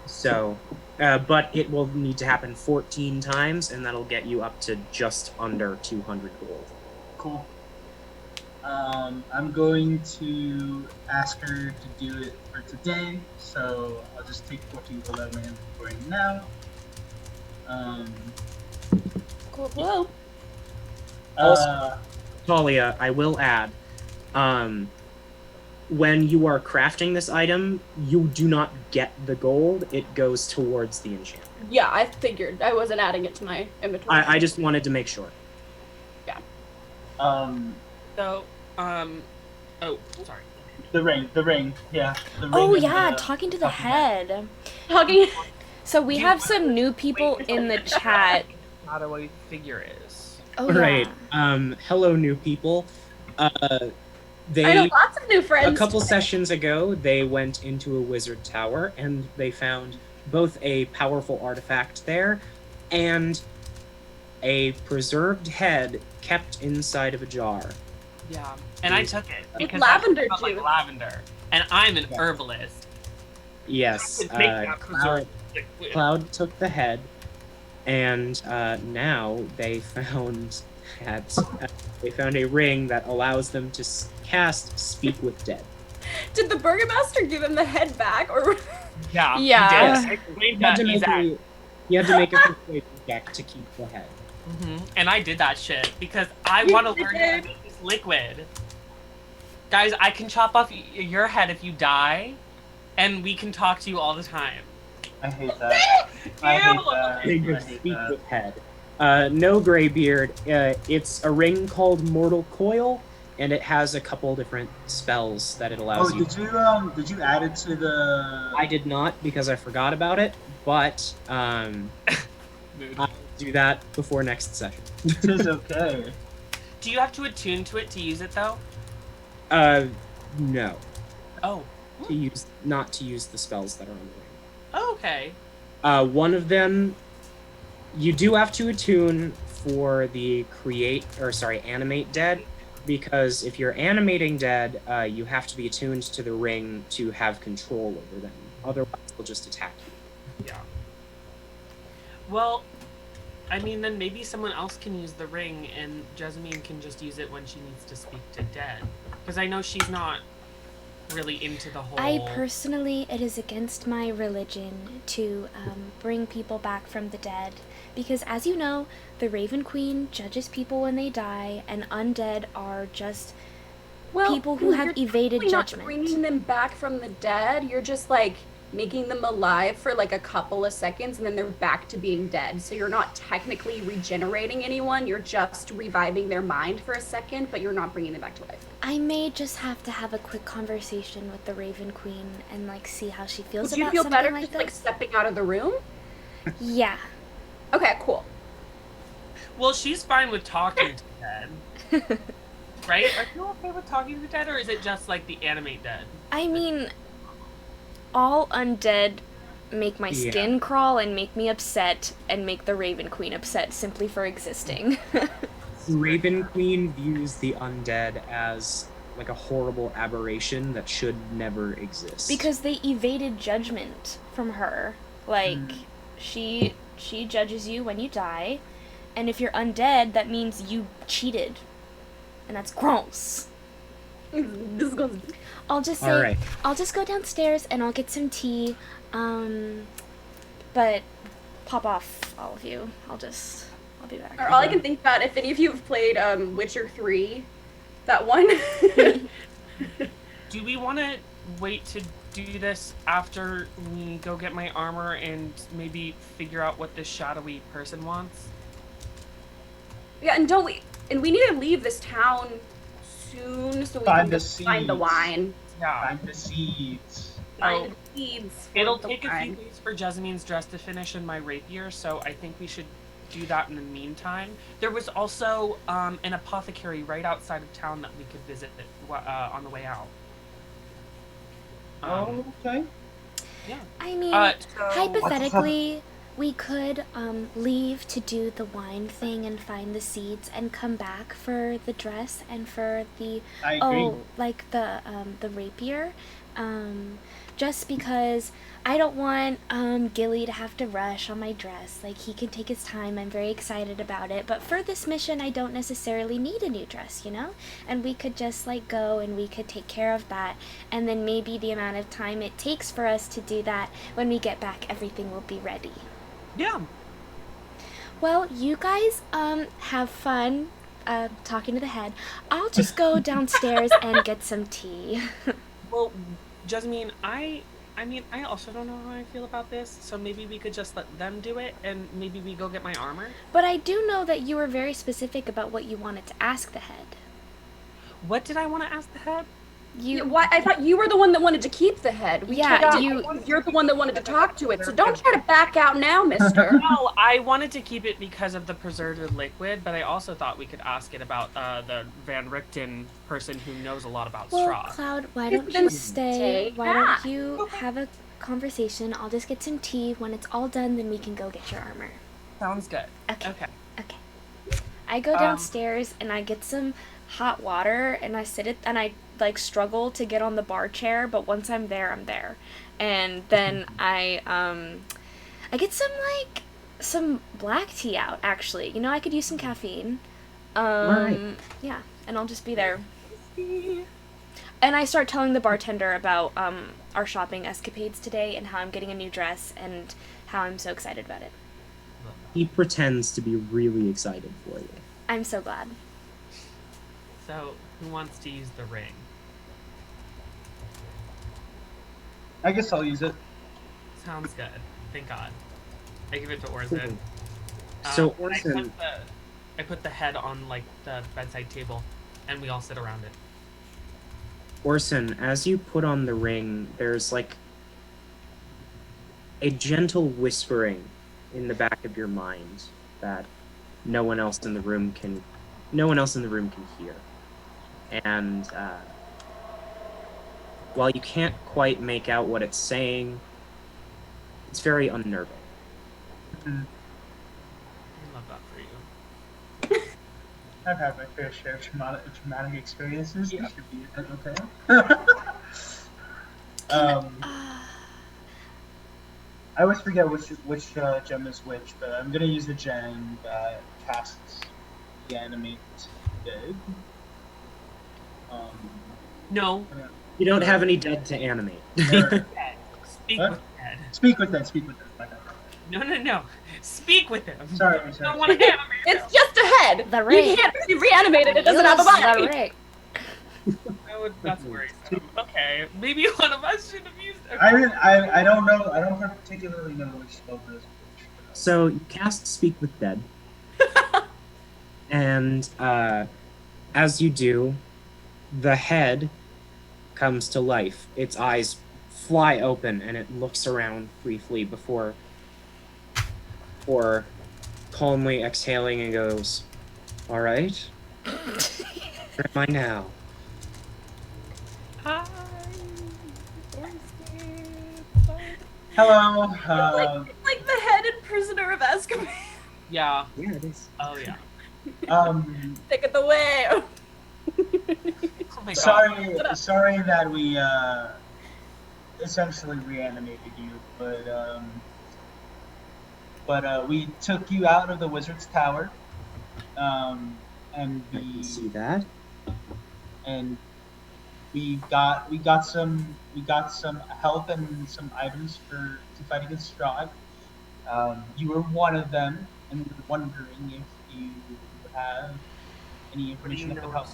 So, but it will need to happen 14 times, and that'll get you up to just under 200 gold. Cool. I'm going to ask her to do it for today, so I'll just take 14 gold out of my inventory now. Cool. Talia, I will add, when you are crafting this item, you do not get the gold, it goes towards the enchantment. Yeah, I figured. I wasn't adding it to my inventory. I just wanted to make sure. So, oh, sorry. The ring, yeah. The ring Oh and yeah, the talking to the fucking head. head. Talking. So we have some new people in the chat. How do I figure is? Oh All right. yeah. Hello, new people. I know They lots of new friends. a couple sessions ago, they went into a wizard tower and they found both a powerful artifact there and a preserved head kept inside of a jar. Yeah, and I took it because lavender it smelled like juice. lavender, and I'm an herbalist. Yes, I can make that preserved liquid. Cloud took the head, and now they found a ring that allows them to cast Speak with Dead. Did the burgomaster give him the head back, or? Yeah. Yeah. He did. I explained You had that to he's make at. you had to make a persuasion check to keep the head. And I did that shit because I You want to learn how did. to make this liquid. Guys, I can chop off your head if you die, and we can talk to you all the time. I hate that. I hate that. Ring I of hate Speak that. with Head. No Greybeard. It's a ring called Mortal Coil, and it has a couple different spells that it allows Oh, you. did you add it to the? I did not because I forgot about it, but I'll do that before next session. It is okay. Do you have to attune to it to use it though? No. Oh. Not to use the spells that are on the ring. Oh, okay. One of them, you do have to attune for the animate dead, because if you're animating dead, you have to be attuned to the ring to have control over them. Otherwise, they'll just attack you. Yeah. Well, I mean, then maybe someone else can use the ring, and Jasmine can just use it when she needs to speak to dead. Because I know she's not really into the whole... It is against my religion to bring people back from the dead. Because as you know, the Raven Queen judges people when they die, and undead are just people who have you're evaded technically judgment. Not bringing them back from the dead. You're just like making them alive for like a couple of seconds and then they're back to being dead. So you're not technically regenerating anyone, you're just reviving their mind for a second, but you're not bringing them back to life. I may just have to have a quick conversation with the Raven Queen and like see how she feels Would you about feel something better like just this. like stepping out of the room? Yeah. Okay, cool. Well, she's fine with talking to the dead. Right? Are you okay with talking to the dead, or is it just like the animate dead? I mean, all undead make my skin crawl and make me upset and make the Raven Queen upset simply for existing. Raven Queen views the undead as like a horrible aberration that should never exist. Because they evaded judgment from her. Like, she judges you when you die, and if you're undead, that means you cheated. And that's gross. I'll just say, Alright. I'll just go downstairs and I'll get some tea. But pop off, all of you. I'll be back. All I can think about, if any of you have played Witcher 3, that one. Do we want to wait to do this after we go get my armor and maybe figure out what this shadowy person wants? Yeah, and we need to leave this town soon so we Find can the just find the seeds. wine. Yeah. Find the seeds. Find the seeds. for It'll the take a few wine. days for Jessamines dress to finish and my rapier, so I think we should do that in the meantime. There was also an apothecary right outside of town that we could visit on the way out. Okay. Yeah. I mean, So- hypothetically, we could leave to do the wine thing and find the seeds and come back for the dress and for the I agree. like the rapier. Just because I don't want Gilly to have to rush on my dress. Like, he can take his time. I'm very excited about it. But for this mission, I don't necessarily need a new dress, you know? And we could just, like, go and we could take care of that. And then maybe the amount of time it takes for us to do that, when we get back, everything will be ready. Yeah. Well, you guys have fun talking to the head. I'll just go downstairs and get some tea. Well, Jasmine, I mean, I also don't know how I feel about this, so maybe we could just let them do it, and maybe we go get my armor. But I do know that you were very specific about what you wanted to ask the head. What did I want to ask the head? Why? I thought you were the one that wanted to keep the head. Yeah, You're the one that wanted to talk to it, so don't try to back out now, mister. No, I wanted to keep it because of the preservative liquid, but I also thought we could ask it about the Van Richten person who knows a lot about Well, Strahd. Cloud, why You don't can you stay? stay Why back. don't you have a conversation? I'll just get some tea. When it's all done, then we can go get your armor. Sounds good. Okay. Okay. Okay. I go downstairs and I get some hot water and I sit it and I like struggle to get on the bar chair, but once I'm there, I'm there. And then I get some black tea out actually. You know, I could use some caffeine. Right. Yeah, and I'll just be there. And I start telling the bartender about our shopping escapades today and how I'm getting a new dress and how I'm so excited about it. He pretends to be really excited for you. I'm so glad. So, who wants to use the ring? I guess I'll use it. Sounds good. Thank God. I give it to Orson. So, I Orson, put the head on like the bedside table, and we all sit around it. Orson, as you put on the ring, there's like a gentle whispering in the back of your mind that no one else in the room can hear. And while you can't quite make out what it's saying, it's very unnerving. I love that for you. I've had my fair share of traumatic experiences. Yeah. This should be okay. I always forget which gem is which, but I'm gonna use the gem that casts the animate dead. No. You don't have any dead to animate. Speak What? with Ed. Speak with them. Speak with them. My bad. No. Speak with him. Sorry. I don't want to animate him. It's just a head. The ring. You can't be reanimated. It doesn't have a Use the body. ring. I That's worrisome. Okay, maybe one of us should have used. Okay. I don't know. I don't particularly know which spell does which. So you cast Speak with Dead, and as you do, the head comes to life. Its eyes fly open, and it looks around briefly before calmly exhaling and goes, "All right, where am I now?" Hi. Hello. Like the head and prisoner of Azkaban. Yeah. Yeah, it is. Oh yeah. Take it away. Oh my god. Sorry that we essentially reanimated you, but we took you out of the wizard's tower, and I can see that. we got some help and some items to fight against Strahd. You were one of them, and we were wondering if you have any What do you information that know could of help.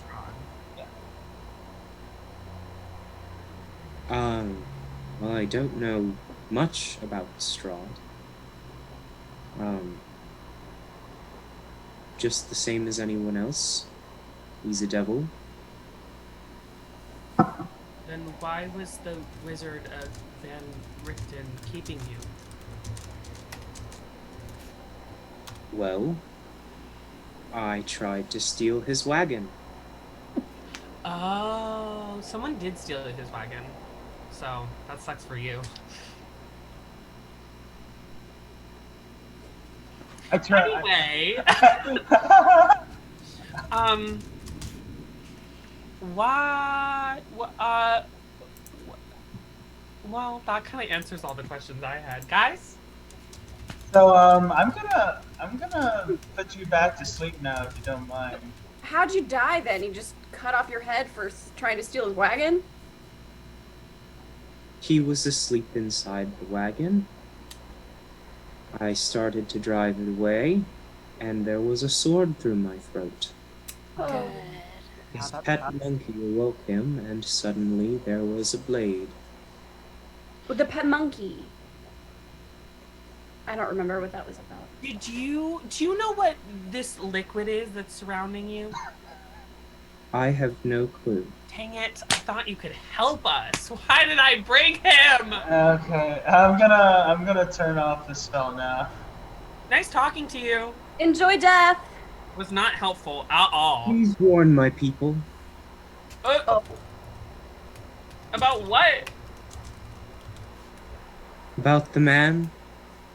Strahd? Well, I don't know much about Strahd. Just the same as anyone else. He's a devil. Then why was the wizard of Van Richten keeping you? Well, I tried to steal his wagon. Oh, someone did steal his wagon. So that sucks for you. I tried. Anyway, what? Well, that kind of answers all the questions I had, guys. So I'm gonna put you back to sleep now if you don't mind. How'd you die then? You just cut off your head for trying to steal his wagon? He was asleep inside the wagon. I started to drive it away, and there was a sword through my throat. Oh. His Yeah, pet monkey awoke him, and suddenly there was a blade. With the pet monkey. I don't remember what that was about. Do you know what this liquid is that's surrounding you? I have no clue. Dang it! I thought you could help us. Why did I bring him? Okay, I'm gonna turn off the spell now. Nice talking to you. Enjoy death! Was not helpful at all. Please warn my people. Oh. About what? About the man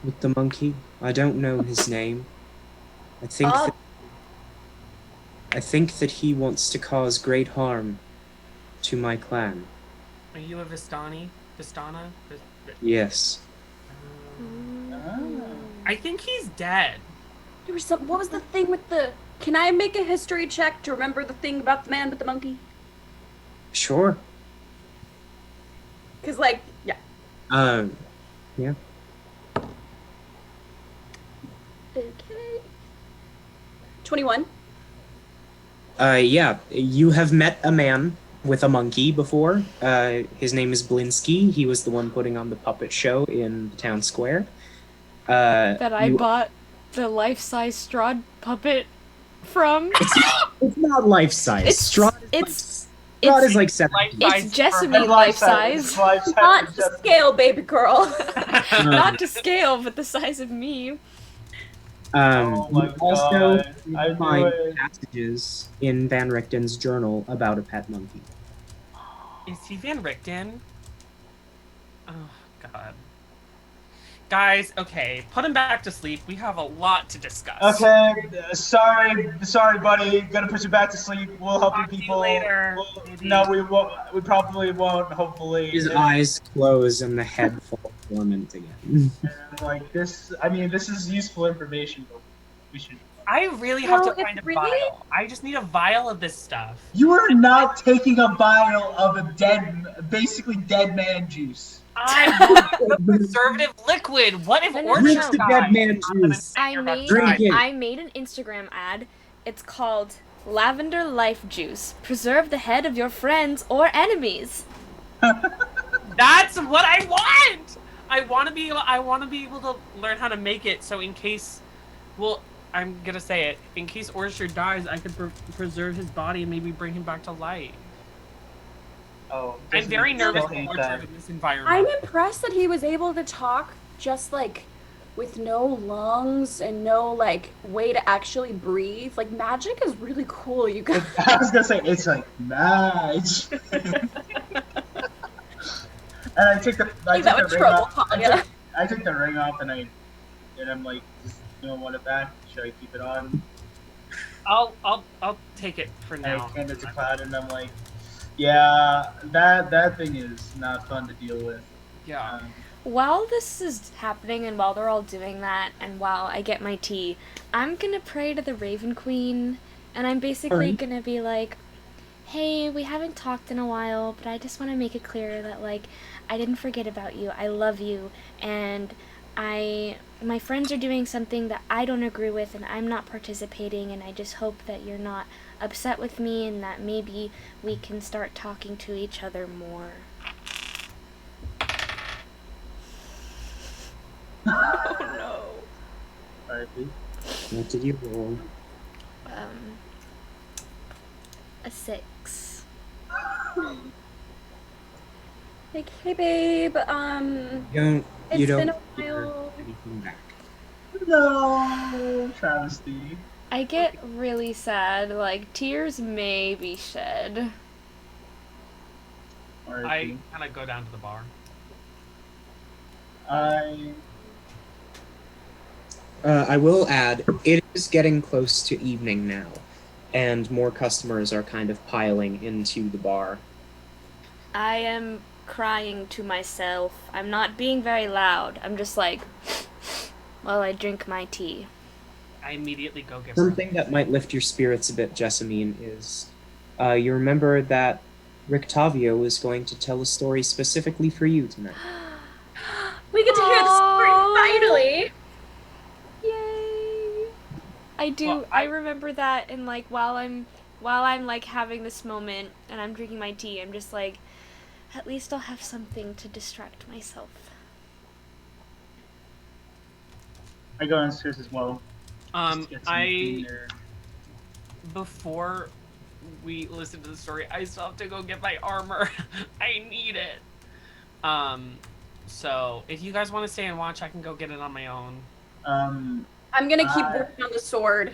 with the monkey. I don't know his name. I think that he wants to cause great harm to my clan. Are you a Vistani? Vistana? Yes. I think he's dead. There was what was the thing with the... Can I make a history check to remember the thing about the man with the monkey? Sure. Because, like, yeah. Yeah. Okay. 21. Yeah. You have met a man with a monkey before. His name is Blinsky. He was the one putting on the puppet show in the town square. That I bought the life-size Strahd puppet from. It's not life-size. Strahd is like 7. It's Jessamy life-size. Not to scale, baby girl. Not to scale, but the size of me. Oh my You also God. I knew find it. passages in Van Richten's journal about a pet monkey. Is he Van Richten? Oh, God. Guys, okay, put him back to sleep. We have a lot to discuss. Okay, sorry, buddy. Gonna put you back to sleep. We'll help you Talk to you people. later, We'll- maybe. no, we won't. We probably won't. Hopefully. His eyes close and the head falls dormant again. Like this. I mean, this is useful information, but we should. I really have No, to find a it's really- vial. I just need a vial of this stuff. You are not taking a vial of basically dead man juice. I want the preservative liquid. What if No, no, Orange no. The dead man juice. I made Drink it. I made an Instagram ad. It's called Lavender life juice. Preserve the head of your friends or enemies. That's what I want. I want to be able to learn how to make it. So in case, well, I'm gonna say it. In case Orchard dies, I could preserve his body and maybe bring him back to life. Oh, I'm very nervous hate for that. Orchard in this environment. I'm impressed that he was able to talk just like with no lungs and no like way to actually breathe. Like magic is really cool, you guys. I was gonna say it's like match. And I take the Leave that with ring trouble, off. Talia. I take the ring off and I'm like, you don't want it back? Should I keep it on? I'll take it for And now. I hand it to Cloud and I'm like, yeah, that thing is not fun to deal with. Yeah. While this is happening and while they're all doing that and while I get my tea, I'm gonna pray to the Raven Queen and I'm basically Alright. gonna be like, hey, we haven't talked in a while, but I just want to make it clear that, like, I didn't forget about you. I love you, and my friends are doing something that I don't agree with, and I'm not participating, and I just hope that you're not upset with me, and that maybe we can start talking to each other more. Oh no. Alright, please. What did you roll? A 6. Like, hey babe, You it's don't been a hear while. anything back. No, travesty. I get really sad, like, tears may be shed. Alright, I kind of go down to the bar. I will add, it is getting close to evening now, and more customers are kind of piling into the bar. I am crying to myself. I'm not being very loud. I'm just like, while I drink my tea. I immediately go get Something that might lift your spirits a bit, Jessamine, is you remember that Rictavio is going to tell a story specifically for you tonight. We get to hear the story finally. Yay! I do. Well, I remember that, and like while I'm like having this moment and I'm drinking my tea, I'm just like, at least I'll have something to distract myself. I go downstairs as well. Just to get some dinner. Before we listen to the story, I still have to go get my armor. I need it. So if you guys want to stay and watch, I can go get it on my own. I'm gonna keep working on the sword.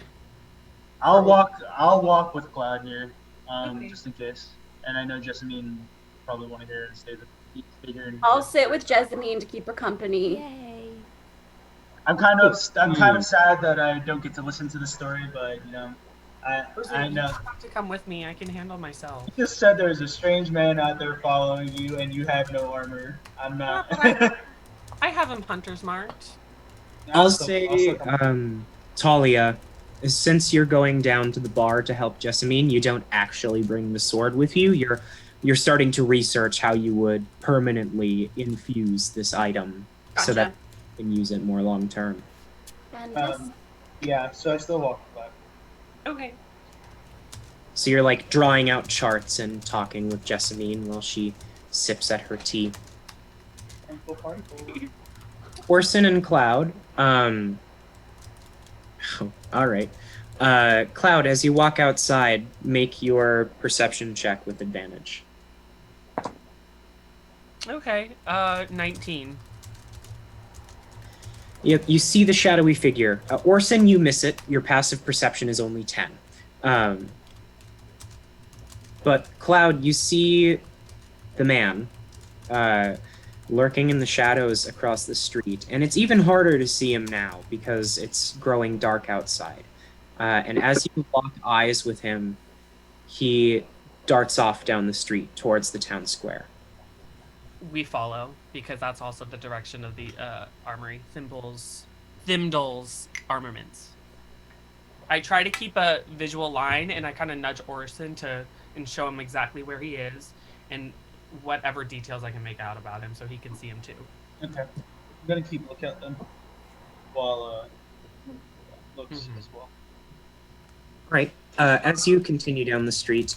I'll walk with Cloud here, Okay. just in case. And I know Jessamine probably want to hear it and stay here. And I'll sit with Jessamine to keep her company. Yay! I'm kind of sad that I don't get to listen to the story, but you know, I You know. don't have to come with me. I can handle myself. You just said there's a strange man out there following you, and you have no armor. I'm not. I have him hunter's marked. I'll say, Talia, since you're going down to the bar to help Jessamine, you don't actually bring the sword with you. You're starting to research how you would permanently infuse this item so that you can use it more long term. Yeah, so I still walk back. Okay. So you're like drawing out charts and talking with Jessamine while she sips at her tea. Orson and Cloud. Oh, all right. Cloud, as you walk outside, make your perception check with advantage. Okay. 19. You see the shadowy figure. Orson, you miss it. Your passive perception is only 10. But Cloud, you see the man lurking in the shadows across the street. And it's even harder to see him now because it's growing dark outside. And as you lock eyes with him, he darts off down the street towards the town square. We follow because that's also the direction of the armory. Thimdall's armaments. I try to keep a visual line, and I kind of nudge Orson and show him exactly where he is and whatever details I can make out about him so he can see him too. Okay. I'm gonna keep looking at them while looks as well. Right. As you continue down the street,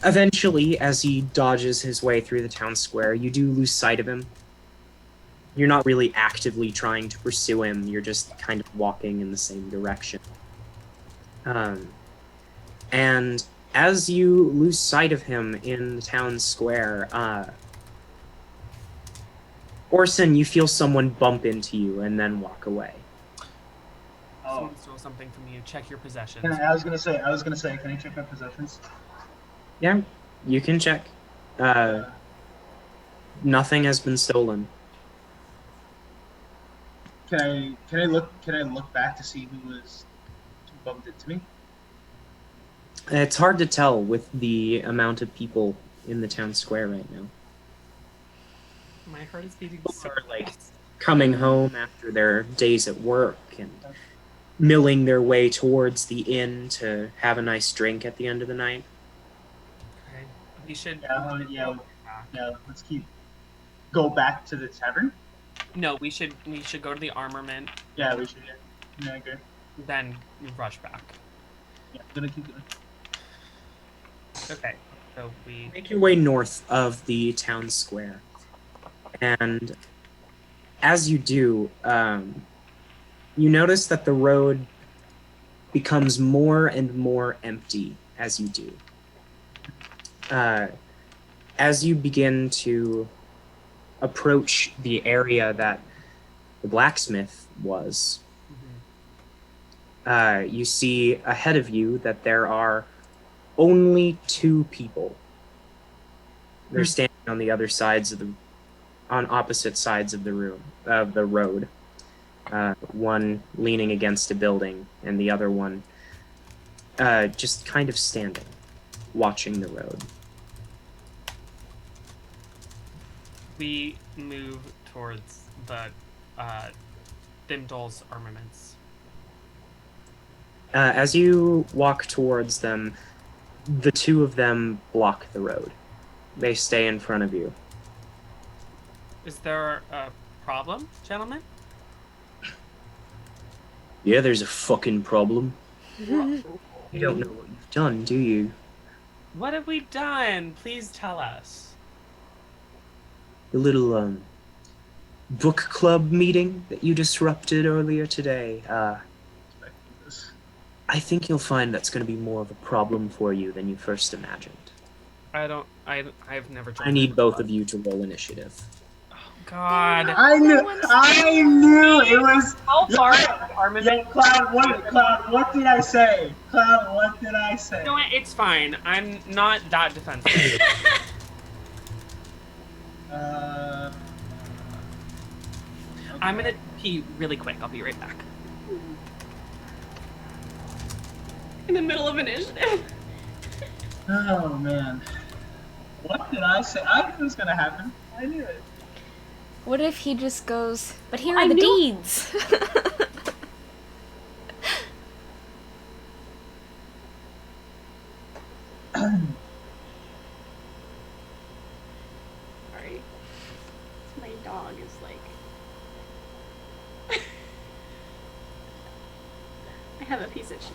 eventually, as he dodges his way through the town square, you do lose sight of him. You're not really actively trying to pursue him, you're just kind of walking in the same direction. And as you lose sight of him in the town square, Orson, you feel someone bump into you and then walk away. Oh, Someone stole something from you. Check your possessions. I was gonna say, can I check my possessions? Yeah, you can check. Nothing has been stolen. Can I look back to see who bumped into me? It's hard to tell with the amount of people in the town square right now. My heart is beating People so are like fast. coming home after their days at work and milling their way towards the inn to have a nice drink at the end of the night. Okay. We should. Yeah. Let's go back to the tavern. No, we should go to the armament. Yeah, we should. Yeah, I agree. Then rush back. Yeah, I'm gonna keep going. Okay. So we Make your way north of the town square. And as you do, you notice that the road becomes more and more empty as you do. As you begin to approach the area that the blacksmith was, you see ahead of you that there are only 2 people. They're standing on the other sides of on opposite sides of the road. One leaning against a building, and the other one just kind of standing, watching the road. we move towards the Thimdall's armaments. As you walk towards them, the 2 of them block the road. They stay in front of you. Is there a problem, gentlemen? Yeah, there's a fucking problem. You don't know what you've done, do you? What have we done? Please tell us. The little, book club meeting that you disrupted earlier today. I think you'll find that's going to be more of a problem for you than you first imagined. I've never I need both of you to roll initiative. Oh, God. I knew it was. How far is the armament? Yeah, Cloud, what did I say? Cloud, what did I say? You know what? It's fine. I'm not that defensive. I'm gonna pee really quick. I'll be right back. In the middle of initiative. Oh man. What did I say? I knew it was gonna happen. I knew it. What if he just goes, but here I are the knew- deeds? Sorry. My dog is like. I have a piece of cheese.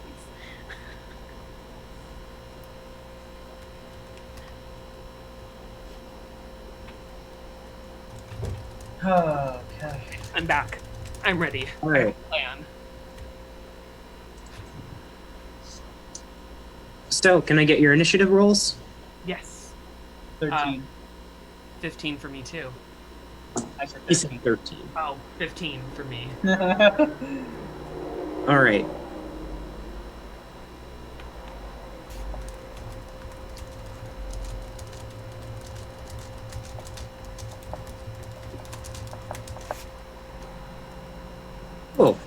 Okay. I'm back. I'm ready. All right. Plan. So, can I get your initiative rolls? Yes. 13. 15 for me too. I said He said 13. 13. Oh, 15 for me. All right. Cool.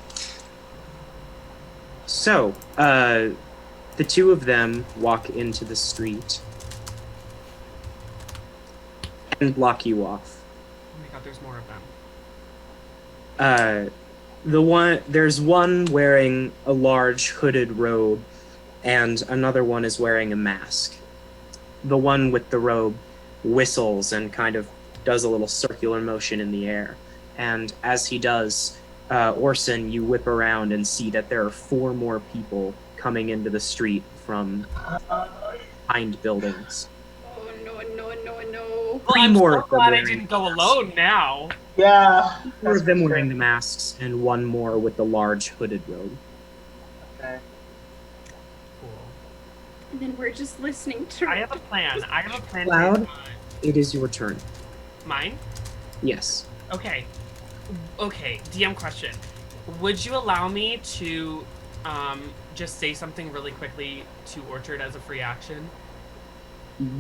So, the 2 of them walk into the street and block you off. Oh my god, there's more of them. There's one wearing a large hooded robe, and another one is wearing a mask. The one with the robe whistles and kind of does a little circular motion in the air, and as he does, Orson, you whip around and see that there are 4 more people coming into the street from behind buildings. Oh no, no, no, no. Well, 3 I'm more so of them glad I wearing didn't go masks. alone now. Yeah. 4 of for them sure. wearing the masks, and 1 more with the large hooded robe. Okay. Cool. And then we're just listening to. I have a plan. Cloud, it is your turn. Mine? Yes. Okay. Okay, DM question. Would you allow me to just say something really quickly to Orchard as a free action?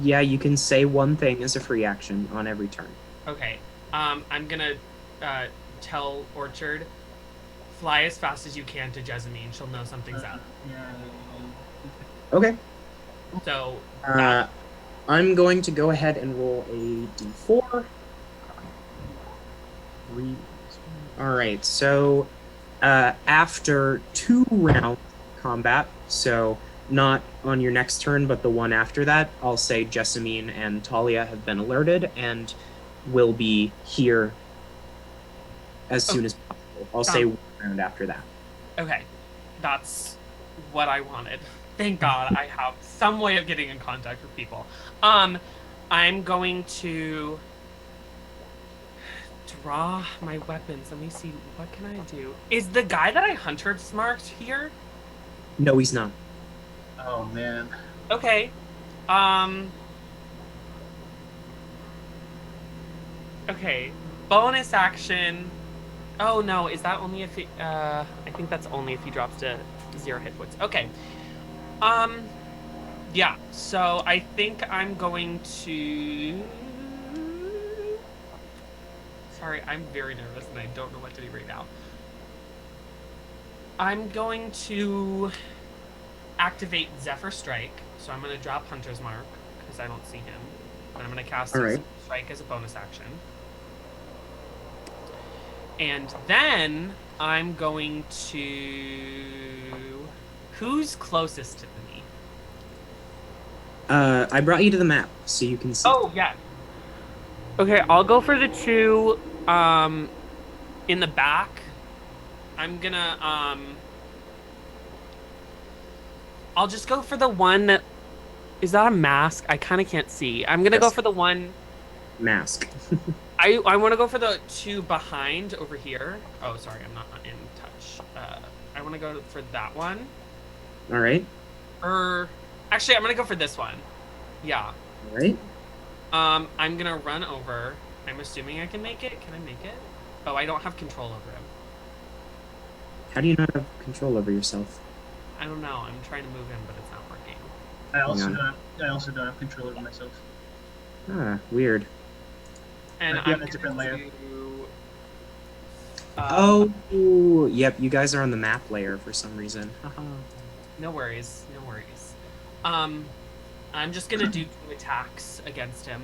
Yeah, you can say 1 thing as a free action on every turn. Okay. I'm gonna tell Orchard, fly as fast as you can to Jessamine. She'll know something's up. Yeah. Okay. So I'm going to go ahead and roll a d4. Alright, so after 2 rounds of combat, so not on your next turn, but the one after that, I'll say Jessamine and Talia have been alerted and will be here as soon as possible. I'll say 1 round after that. okay, that's what I wanted. Thank God I have some way of getting in contact with people. I'm going to draw my weapons. Let me see. What can I do? Is the guy that I hunter's marked here? No, he's not. Oh man. Okay. Okay. Bonus action. Oh no, is that only if he, I think that's only if he drops to 0 hit points. Okay. Yeah, so I think I'm going to... Sorry, I'm very nervous and I don't know what to do right now. I'm going to activate Zephyr Strike, so I'm going to drop Hunter's Mark, because I don't see him. And I'm going to cast All right. Zephyr Strike as a bonus action. And then I'm going to... Who's closest to me? I brought you to the map, so you can see. Oh, yeah. Okay, I'll go for the 2 in the back. I'm gonna I'll just go for the one that... Is that a mask? I kind of can't see. I'm gonna go Yes. for the one... Mask. I want to go for the 2 behind over here. Oh, sorry, I'm not in touch. I want to go for that one. All right. Actually, I'm gonna go for this one. Yeah. All right. I'm gonna run over. I'm assuming I can make it. Can I make it? Oh, I don't have control over him. How do you not have control over yourself? I don't know. I'm trying to move him, but it's not working. I also Yeah. don't have control over myself. Ah, weird. And Might be on I'm a different gonna layer. do, Oh, yep. You guys are on the map layer for some reason. Haha. no worries. No worries. I'm just gonna do 2 attacks against him.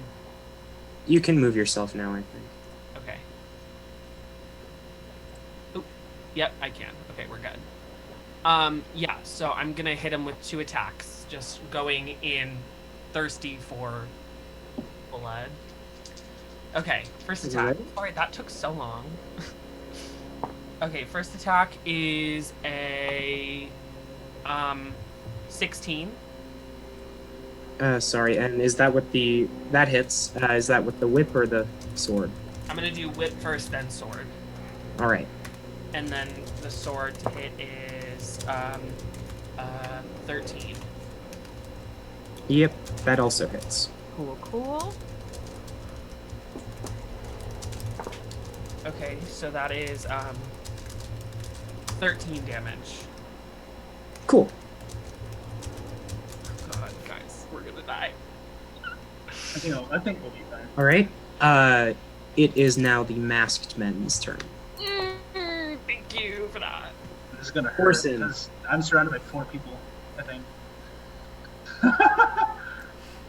You can move yourself now, I think. Okay. Oop. Yep, I can. Okay, we're good. Yeah, so I'm gonna hit him with 2 attacks, just going in thirsty for blood. Okay, first Is it attack. ready? Sorry, that took so long. Okay, first attack is a 16. Sorry, and is that with the... That hits. Is that with the whip or the sword? I'm gonna do whip first, then sword. All right. And then the sword to hit is 13. Yep, that also hits. Cool, cool. Okay, so that is 13 damage. Cool. God, guys, we're gonna die. I think we'll be fine. All right. It is now the masked men's turn. Thank you for that. This is gonna hurt Orson. because I'm surrounded by 4 people. I think.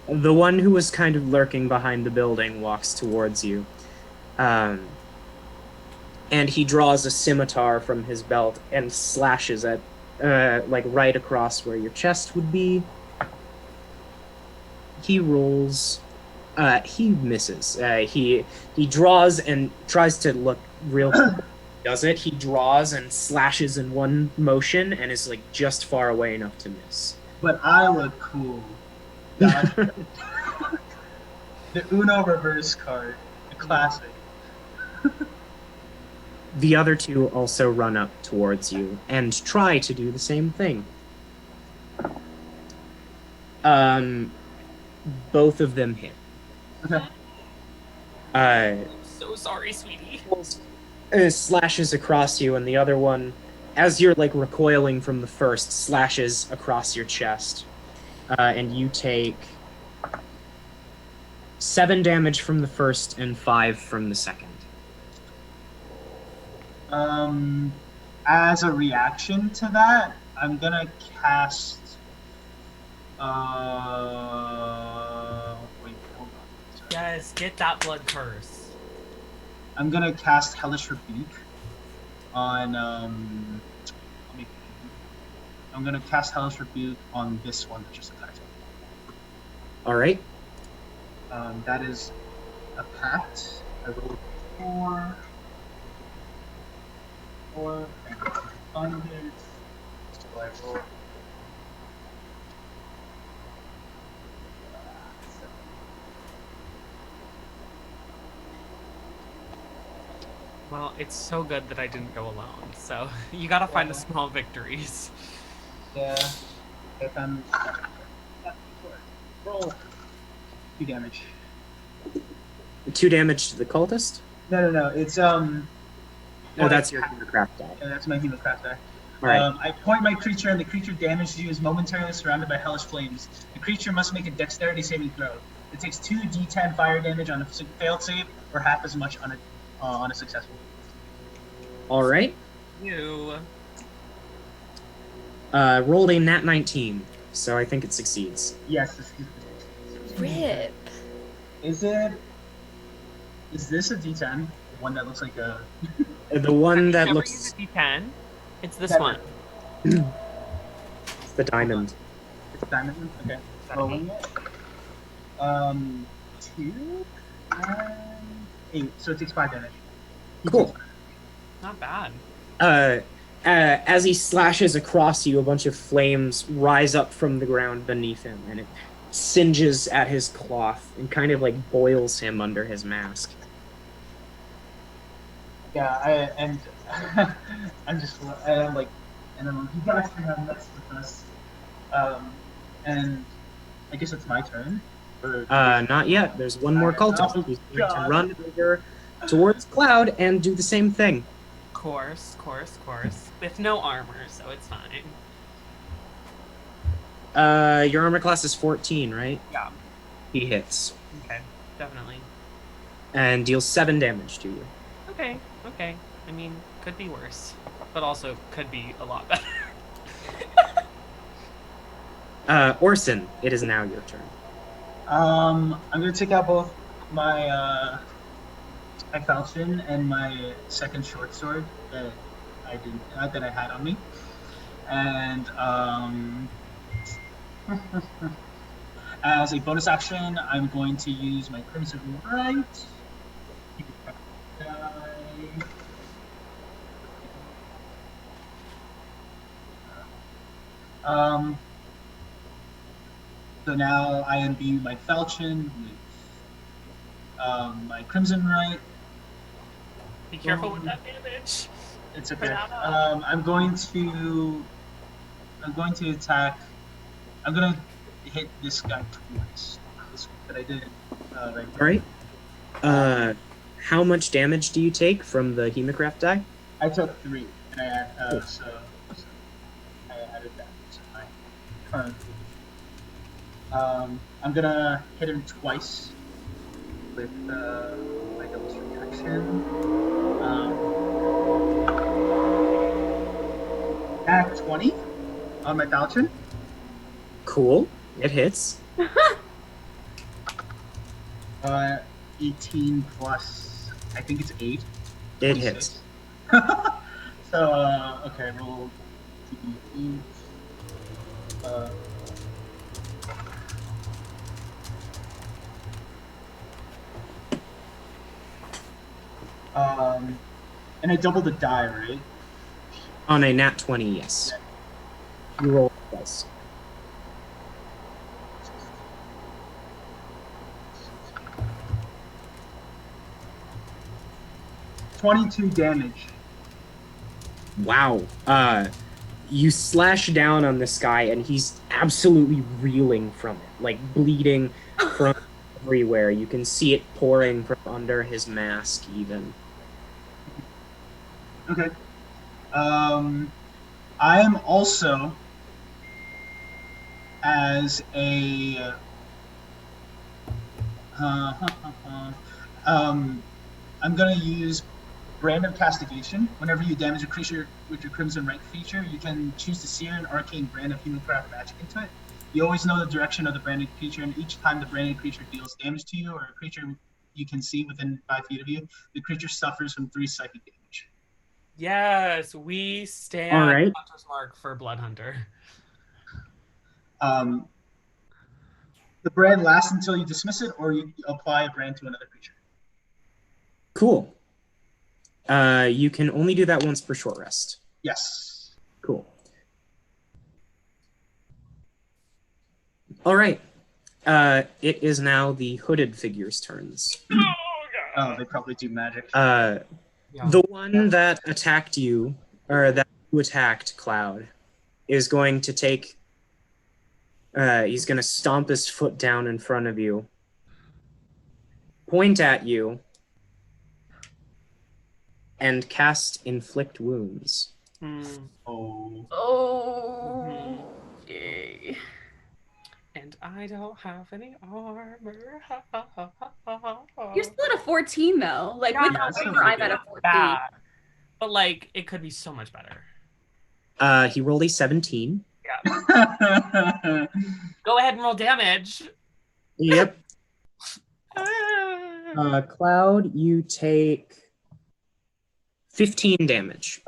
The one who was kind of lurking behind the building walks towards you. And he draws a scimitar from his belt and slashes at, like, right across where your chest would be. He rolls... he misses. He draws and tries to look real does it. He draws and slashes in one motion and is like just far away enough to miss. But I look cool. Dodge. The Uno reverse card, the classic. The other two also run up towards you and try to do the same thing. Both of them hit. Okay. I'm so sorry, sweetie. Slashes across you, and the other one, as you're like recoiling from the first, slashes across your chest. And you take 7 damage from the first and 5 from the second. As a reaction to that, I'm gonna cast. Wait, hold on. Sorry. Yes, get that blood curse. I'm gonna cast Hellish Rebuke on. I'm gonna cast Hellish Rebuke on this one that just attacked me. All right. That is a pact. I rolled 4. 4. Thunder. So I roll. Well, it's so good that I didn't go alone. So you gotta find the small victories. Yeah. If I'm. Roll. 2 damage. 2 damage to the cultist? No. It's Oh, that's your craft die. Yeah, that's my human craft die. All right. I point my creature, and the creature damaged you is momentarily surrounded by hellish flames. The creature must make a dexterity saving throw. It takes 2d10 fire damage on a failed save, or half as much on a successful. All right. You. Rolled a nat 19, so I think it succeeds. Yes. Rip. Is this a d10? The one that looks like a. The one that Never looks use a D10. It's this Never. one. it's the diamond. It's a diamond? Okay. Rolling it. 2 and 8, so it takes 5 damage. Cool. Not bad. As he slashes across you, a bunch of flames rise up from the ground beneath him, and it singes at his cloth and kind of like boils him under his mask. Yeah, I'm like, and I'm like, you guys can have next with us. And I guess it's my turn. Or Not yet. There's one more cultist who's going to run over towards Cloud and do the same thing. Course. With no armor, so it's fine. Your armor class is 14, right? Yeah. He hits Okay. Definitely. and deals 7 damage to you. Okay. I mean, could be worse, but also could be a lot better. Orson, it is now your turn. I'm gonna take out both my falchion and my second short sword that I had on me, and as a bonus action, I'm going to use my Crimson Right. So now I imbue my falchion with my Crimson Right. Be careful with that damage. It's okay. Banana. I'm going to attack. I'm gonna hit this guy twice. This one that I did right here. All right. How much damage do you take from the Hemocraft die? I took 3, and I added that to my current. I'm gonna hit him twice with my devil's reaction. At 20 on my falchion. Cool. It hits. 18 plus, I think it's 8. It 26. hits. So, okay, roll 2d8. And I doubled the die, right? On a nat 20, yes. You roll twice. $22 damage. Wow. You slash down on this guy, and he's absolutely reeling from it, like bleeding from everywhere. You can see it pouring from under his mask, even. Okay. I am also as a I'm gonna use Brand of Castigation. Whenever you damage a creature with your Crimson Rank feature, you can choose to sear an arcane brand of Humancraft magic into it. You always know the direction of the branded creature, and each time the branded creature deals damage to you or a creature you can see within 5 feet of you, the creature suffers from 3 psychic damage. Yes, we stand All right. Hunter's Mark for Blood Hunter. The brand lasts until you dismiss it, or you apply a brand to another creature. Cool. You can only do that once per short rest. Yes. Cool. All right. It is now the hooded figure's turns. Oh, they probably do magic. The one that attacked you, or that you attacked, Cloud, is going to take... he's going to stomp his foot down in front of you, point at you, and cast Inflict Wounds. Oh. Oh. Yay. And I don't have any armor. You're still at a 14 though. Like Yeah, with that's the not armor, I'm good. at a 14. Bad. But like, it could be so much better. He rolled a 17. Yeah. Go ahead and roll damage. Yep. Cloud, you take 15 damage.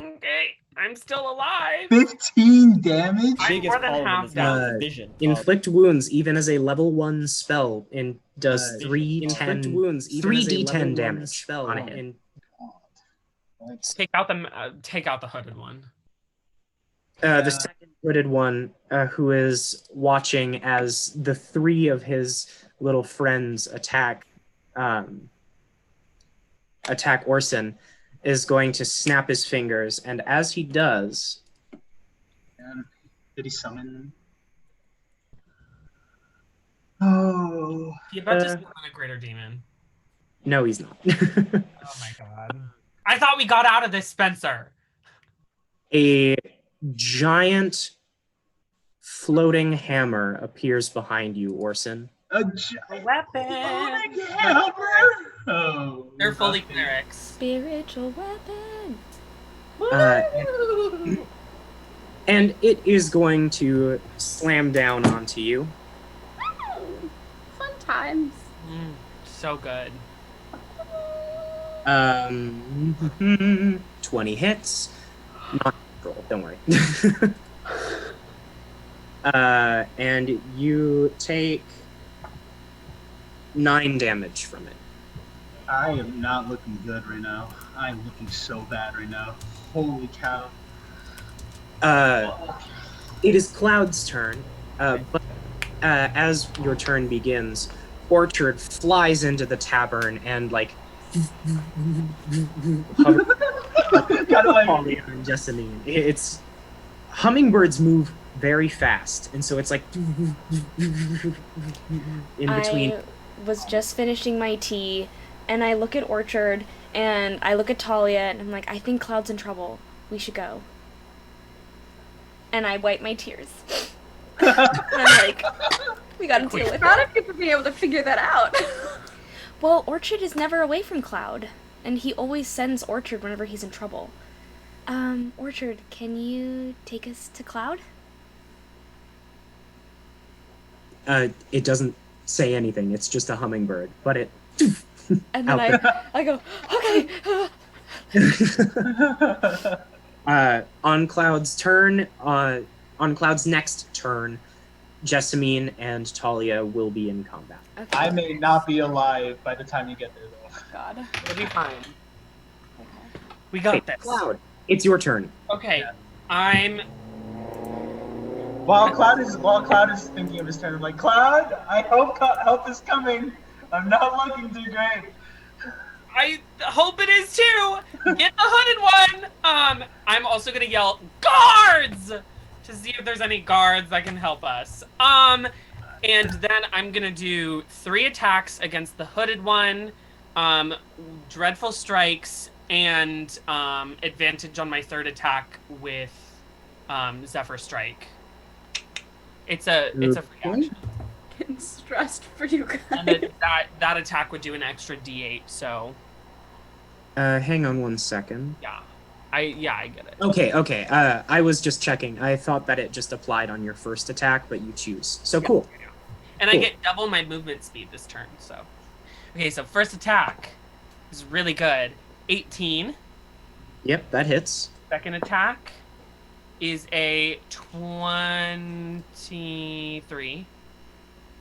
Okay, I'm still alive. 15 damage? I'm Biggest more than problem half is now down. the vision. Inflict wounds, even as a level 1 spell, and does Vision. 3d10 wounds, 3d10 damage on a hit. Take out the hooded one. The second hooded one, who is watching as the 3 of his little friends attack Orson, is going to snap his fingers, and as he does... Did he summon? Oh. He's about to summon a greater demon. No, he's not. Oh my god. I thought we got out of this, Spencer. A giant floating hammer appears behind you, Orson. A weapon. hammer! Oh. They're fully clerics. Spiritual weapon. And it is going to slam down onto you. Fun times. So good. 20 hits. Not roll, don't worry. And you take 9 damage from it. I am not looking good right now. I'm looking so bad right now. Holy cow. It is Cloud's turn, but as your turn begins, Orchard flies into the tavern and, like, Talia and Jessamine. It's hummingbirds move very fast, and so it's like in between. I was just finishing my tea, and I look at Orchard, and I look at Talia, and I'm like, I think Cloud's in trouble. We should go. And I wipe my tears. And I'm like, we gotta deal with Proud it. of you for being able to figure that out. Well, Orchard is never away from Cloud, and he always sends Orchard whenever he's in trouble. Orchard, can you take us to Cloud? It doesn't say anything. It's just a hummingbird, but it. And then I go, okay. On Cloud's turn, on Cloud's next turn, Jessamine and Talia will be in combat. Okay. I may not be alive by the time you get there, though. God. It'll be fine. We got Hey, this. Cloud, it's your turn. Okay, Yeah. I'm. While Cloud is thinking of his turn, I'm like, Cloud, I hope help is coming. I'm not looking too great. I hope it is too. Get the hooded one. I'm also gonna yell guards to see if there's any guards that can help us. And then I'm gonna do 3 attacks against the hooded one, dreadful strikes, and advantage on my 3rd attack with Zephyr Strike. It's a free action. Getting stressed for you guys. And that attack would do an extra D8, so Hang on one second. yeah. I get it. Okay. I was just checking. I thought that it just applied on your first attack, but you choose. So Yeah, cool. yeah. And Cool. I get double my movement speed this turn, so. Okay, so first attack is really good. 18. Yep, that hits. Second attack is a 23.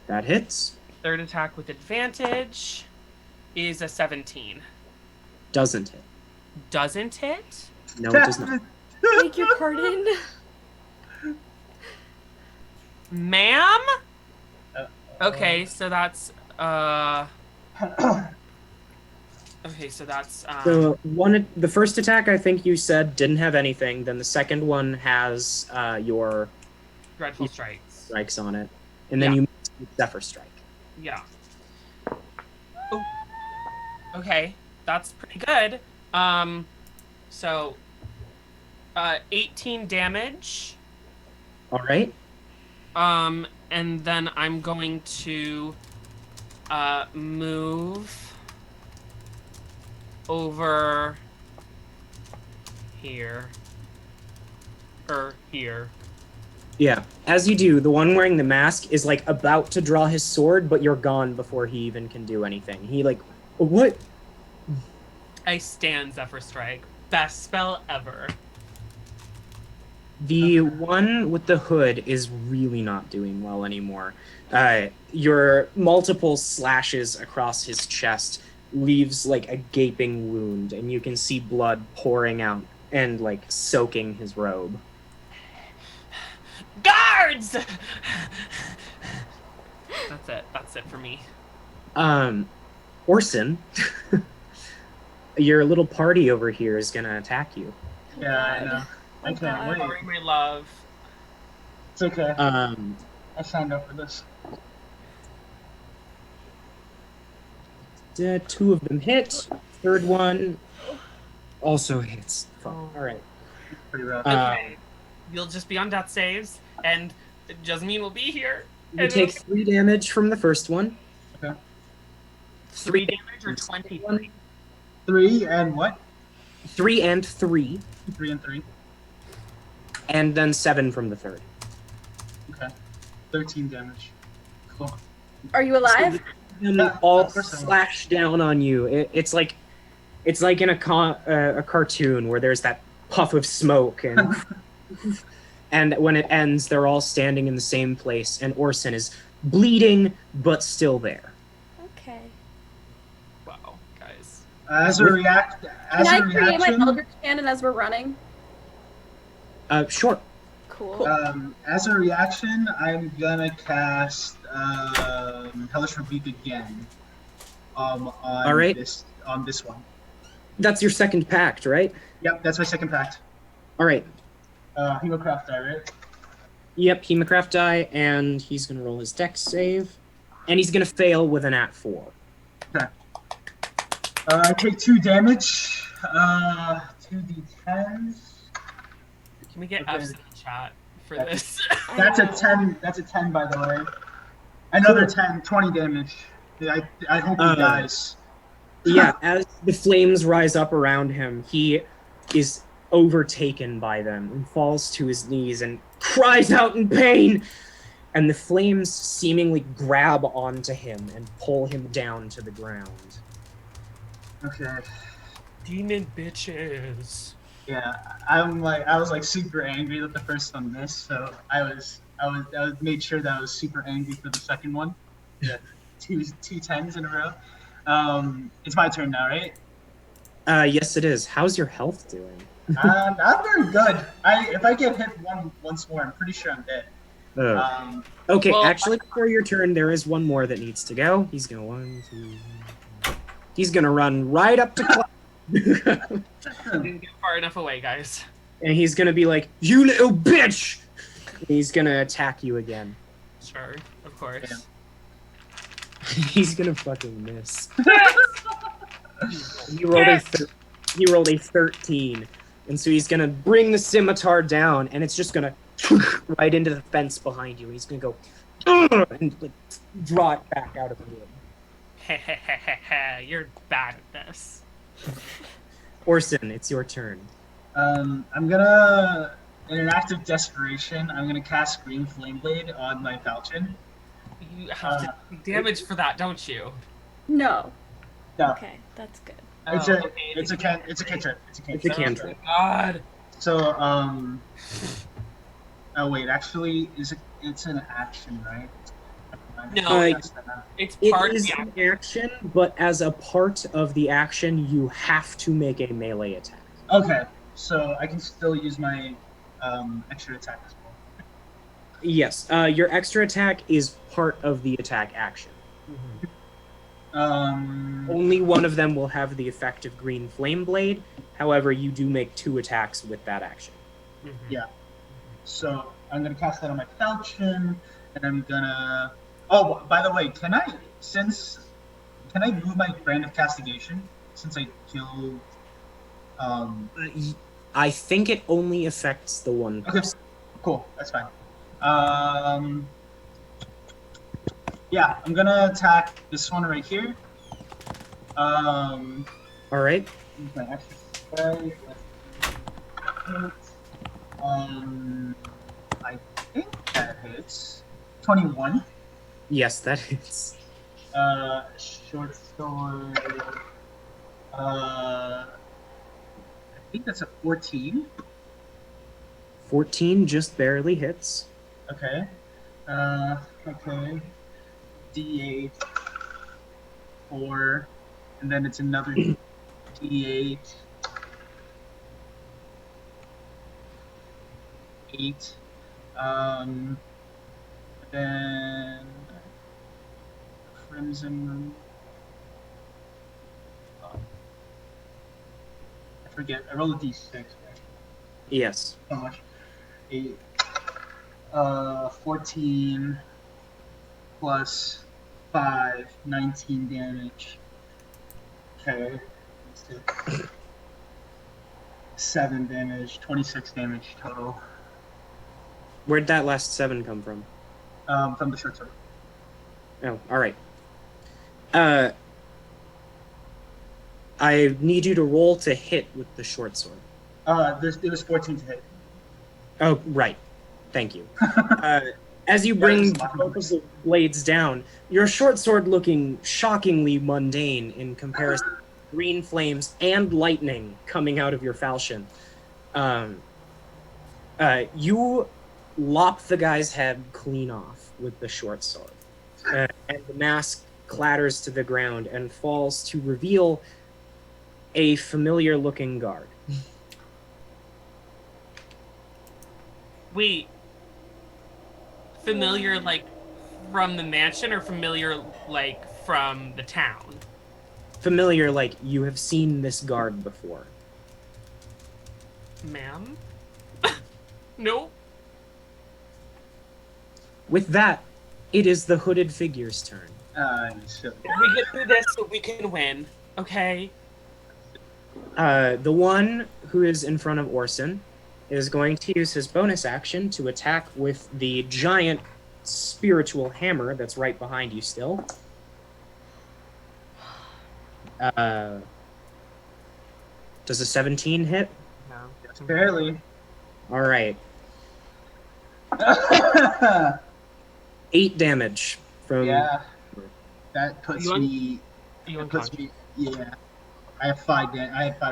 That hits. Third attack with advantage is a 17. Doesn't hit. Doesn't hit? No, it does not. Beg your pardon? Ma'am? Okay, so that's okay, so that's The first attack I think you said didn't have anything. Then the second one has your dreadful strikes. strikes on it, and then Yeah. you Zephyr Strike. Yeah. Oh. Okay, that's pretty good. So 18 damage. All right. And then I'm going to move over here. Or here. Yeah. As you do, the one wearing the mask is like about to draw his sword, but you're gone before he even can do anything. He like, what? I stand Zephyr Strike. Best spell ever. The one with the hood is really not doing well anymore. Your multiple slashes across his chest leaves like a gaping wound, and you can see blood pouring out and like soaking his robe. Guards! That's it for me. Orson, your little party over here is gonna attack you. Yeah, I know. I Oh, can't God. wait. Sorry, my love. It's okay. Uh, I signed up for this. 2 of them hit. Third one also hits. Fuck. All right. Pretty rough. Okay. You'll just be on death saves, and Jasmine will be here. You take 3 damage from the first one. Okay. 3 damage or 23? 3 and what? 3 and 3, 3 and 3. and then 7 from the third. Okay. 13 damage. Cool. Are you alive? Them Yeah, all of course I am. slash down on you. It's like in a cartoon where there's that puff of smoke and and when it ends, they're all standing in the same place, and Orson is bleeding but still there. Okay. Wow, guys. As a Can I create my reaction, Eldritch Cannon as we're running? Sure. Cool. as a reaction, I'm gonna cast Hellish Rebuke again. On All right. this one. That's your second pact, right? Yep, that's my second pact. All right. Hemocraft die, right? Yep, Hemocraft die, and he's gonna roll his dex save, and he's gonna fail with an at 4. Okay. I take 2 damage. 2d10s. Can we get Okay. F's in the chat for Yeah. this? That's a 10. That's a 10, by the way. Another 10, 20 damage. Yeah, I hope he dies. Yeah, as the flames rise up around him, he is overtaken by them and falls to his knees and cries out in pain. And the flames seemingly grab onto him and pull him down to the ground. Okay. Demon bitches. Yeah, I was like super angry that the first one missed, so I made sure that I was super angry for the second one. Yeah, two 10s in a row. It's my turn now, right? Yes, it is. How's your health doing? Not very good. If I get hit once more, I'm pretty sure I'm dead. Oh. Okay, Well, actually, before your turn, there is one more that needs to go. He's gonna He's gonna run right up to Cloud. didn't get far enough away, guys. And he's gonna be like, "You little bitch!" And he's gonna attack you again. Sure, of course. Yeah. He's gonna fucking miss. He rolled a 13, and so he's gonna bring the scimitar down, and it's just gonna right into the fence behind you. And he's gonna go and like draw it back out of the wood. You're bad at this. Orson, it's your turn. I'm gonna, in an act of desperation, I'm gonna cast Green Flame Blade on my falchion. You have to take damage for that, don't you? No. No, Okay, that's good. it's Oh, a okay, it's a cantrip. It's a cantrip. cantrip. God. So oh wait, actually, it's an action, right? No, Yes, it's It part of is the an action, but as a part of the action, you have to make a melee attack. Okay, so I can still use my extra attack as well. Yes, your extra attack is part of the attack action. Only one of them will have the effect of Green Flame Blade. However, you do make 2 attacks with that action. Yeah. So I'm gonna cast that on my falchion, and I'm gonna. Oh, by the way, can I move my brand of castigation since I killed? I think it only affects the one Okay, person. cool. That's fine. Yeah, I'm gonna attack this one right here. All right. Use my extra strike. I think that hits. 21. Yes, that hits. Short sword. I think that's a 14. 14 just barely hits. Okay. Okay. D8. 4. And then it's another D8. 8. Then Crimson Room. I forget. I rolled a D6. Right? Yes. How much? 8. 14 plus 5, 19 damage. Okay. 7 damage, 26 damage total. Where'd that last 7 come from? From the short sword. Oh, all right. I need you to roll to hit with the short sword. It was 14 to hit. Oh, right. Thank you. As you bring both of the blades down, your short sword looking shockingly mundane in comparison to green flames and lightning coming out of your falchion. You lop the guy's head clean off with the short sword. And the mask clatters to the ground and falls to reveal a familiar-looking guard. Wait. Familiar, like, from the mansion, or familiar, like, from the town? Familiar, like you have seen this guard before. Ma'am? No? With that, it is the hooded figure's turn. So, We get through this so we can win, okay? The one who is in front of Orson is going to use his bonus action to attack with the giant spiritual hammer that's right behind you still. Does a 17 hit? No. barely. All right. 8 damage from... Yeah. That puts You un- me. You That puts unconscious. me. Yeah. I have 5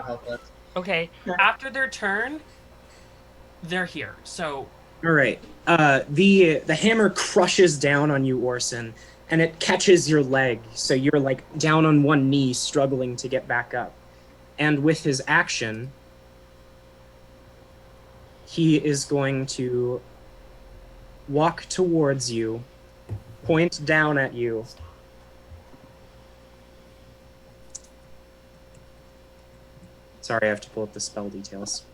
health left. Okay, after their turn, they're here, so... All right. The hammer crushes down on you, Orson, and it catches your leg, so you're like down on one knee, struggling to get back up. And with his action, he is going to walk towards you, point down at you. Sorry, I have to pull up the spell details.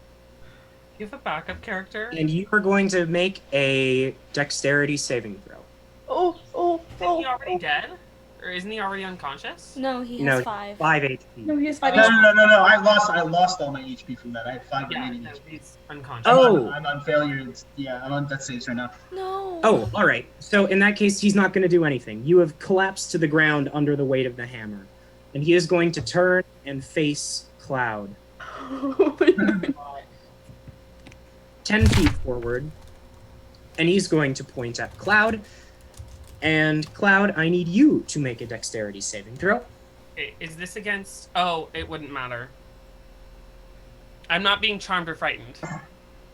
You have a backup character? And you are going to make a dexterity saving throw. Isn't he already dead? Or isn't he already unconscious? No, he has No, 5. 5 HP. No, he has 5 No, HP. no. I lost all my HP from that. I have 5 Yeah, remaining no, HP. he's unconscious. Oh. I'm on failure. I'm on death saves right now. No. Oh, all right. So in that case, he's not going to do anything. You have collapsed to the ground under the weight of the hammer. And he is going to turn and face Cloud. 10 feet forward. And he's going to point at Cloud. And Cloud, I need you to make a dexterity saving throw. Is this against... Oh, it wouldn't matter. I'm not being charmed or frightened.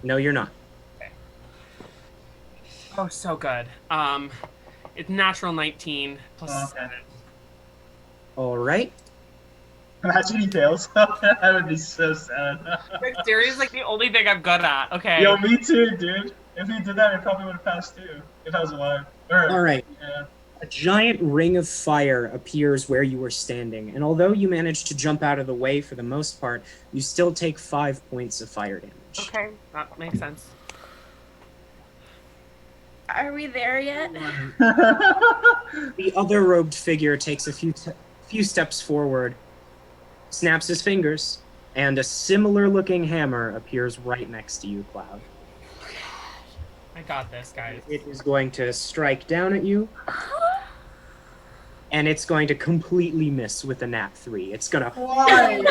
No, you're not. Oh, so good. It's natural 19 plus Oh, okay. 7. All right. Imagine he fails. That would be so sad. Dexterity is like the only thing I'm good at. Okay. Yo, me too, dude. If he did that, I probably would have passed too. If I was alive. All right. Yeah. A giant ring of fire appears where you were standing, and although you manage to jump out of the way for the most part, you still take 5 points of fire damage. Okay, that makes sense. Are we there yet? The other robed figure takes a few steps forward, snaps his fingers, and a similar-looking hammer appears right next to you, Cloud. I got this, guys. It is going to strike down at you, and it's going to completely miss with a nat 3. It's going to Why?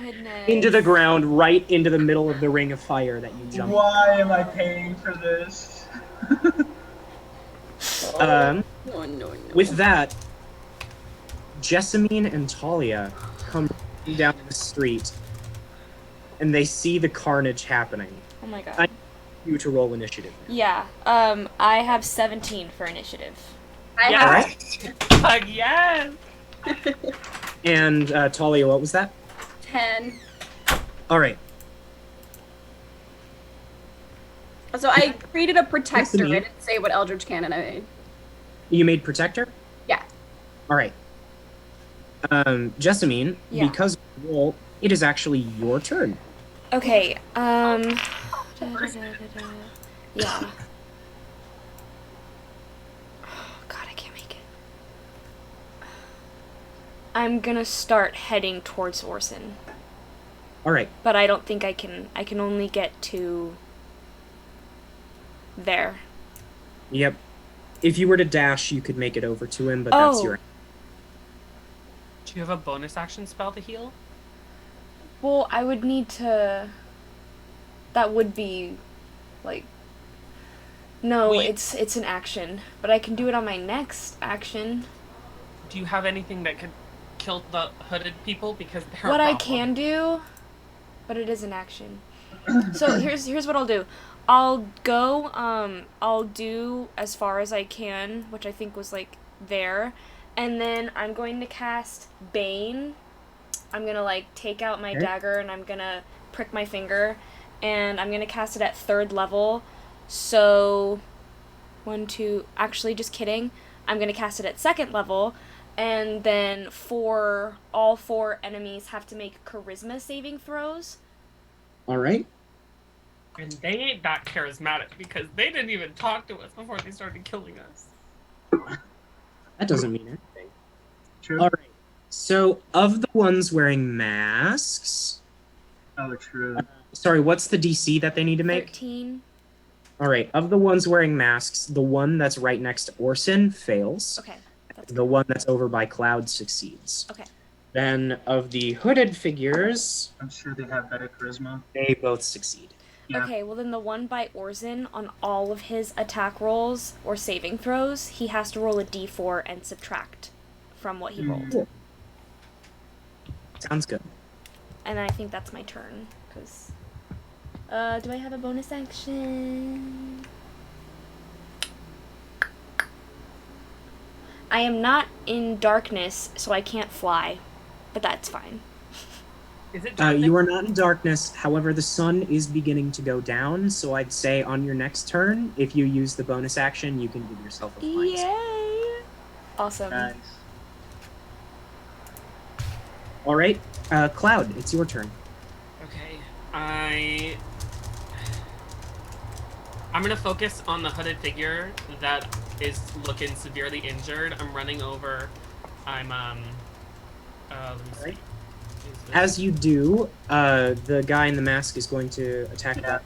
Goodness. into the ground, right into the middle of the ring of fire that you jumped. Why am I paying for this? No. With that, Jessamine and Talia come down the street, and they see the carnage happening. Oh my god. I- You to roll initiative. Yeah. I have 17 for initiative. I Yeah. have Fuck yes! And Talia, what was that? 10. All right. So I created a protector. Jessamine. I didn't say what Eldritch Cannon I made. You made protector? Yeah. All right. Jessamine, Yeah. because of the roll, it is actually your turn. Okay. Yeah. Oh, God, I can't make it. I'm gonna start heading towards Orson, All right. but I don't think I can. I can only get to there. Yep. If you were to dash, you could make it over to him, but that's Oh. your... Do you have a bonus action spell to heal? Well, I would need to. That would be, like. No, Well, you- it's an action, but I can do it on my next action. Do you have anything that could kill the hooded people? Because they're What a I problem. can do, but it is an action. So here's what I'll do. I'll go. I'll do as far as I can, which I think was like there, and then I'm going to cast Bane. I'm gonna like take out my Okay. dagger and I'm gonna prick my finger, and I'm gonna cast it at 3rd level. So, 1, 2. Actually, just kidding. I'm gonna cast it at 2nd level. And then all 4 enemies have to make charisma saving throws. All right. And they ain't that charismatic because they didn't even talk to us before they started killing us. That doesn't mean anything. True. All right. So, of the ones wearing masks... Oh, true. Sorry, what's the DC that they need to make? 13. All right. Of the ones wearing masks, the one that's right next to Orson fails. Okay. That's The one that's over by Cloud succeeds. Okay. Then, of the hooded figures, I'm sure they have better charisma. they both succeed. Yeah. Okay, well then the one by Orson, on all of his attack rolls or saving throws, he has to roll a d4 and subtract from what he rolled. Cool. Sounds good. And I think that's my turn, because... do I have a bonus action? I am not in darkness, so I can't fly, but that's fine. Is it dark? You are not in darkness. However, the sun is beginning to go down. So I'd say on your next turn, if you use the bonus action, you can give yourself a find spell. Yay! Awesome. Nice. All right, Cloud, it's your turn. Okay. I'm gonna focus on the hooded figure that is looking severely injured. I'm running over. I'm let me see. Right. As you do, the guy in the mask is going to attack Yeah.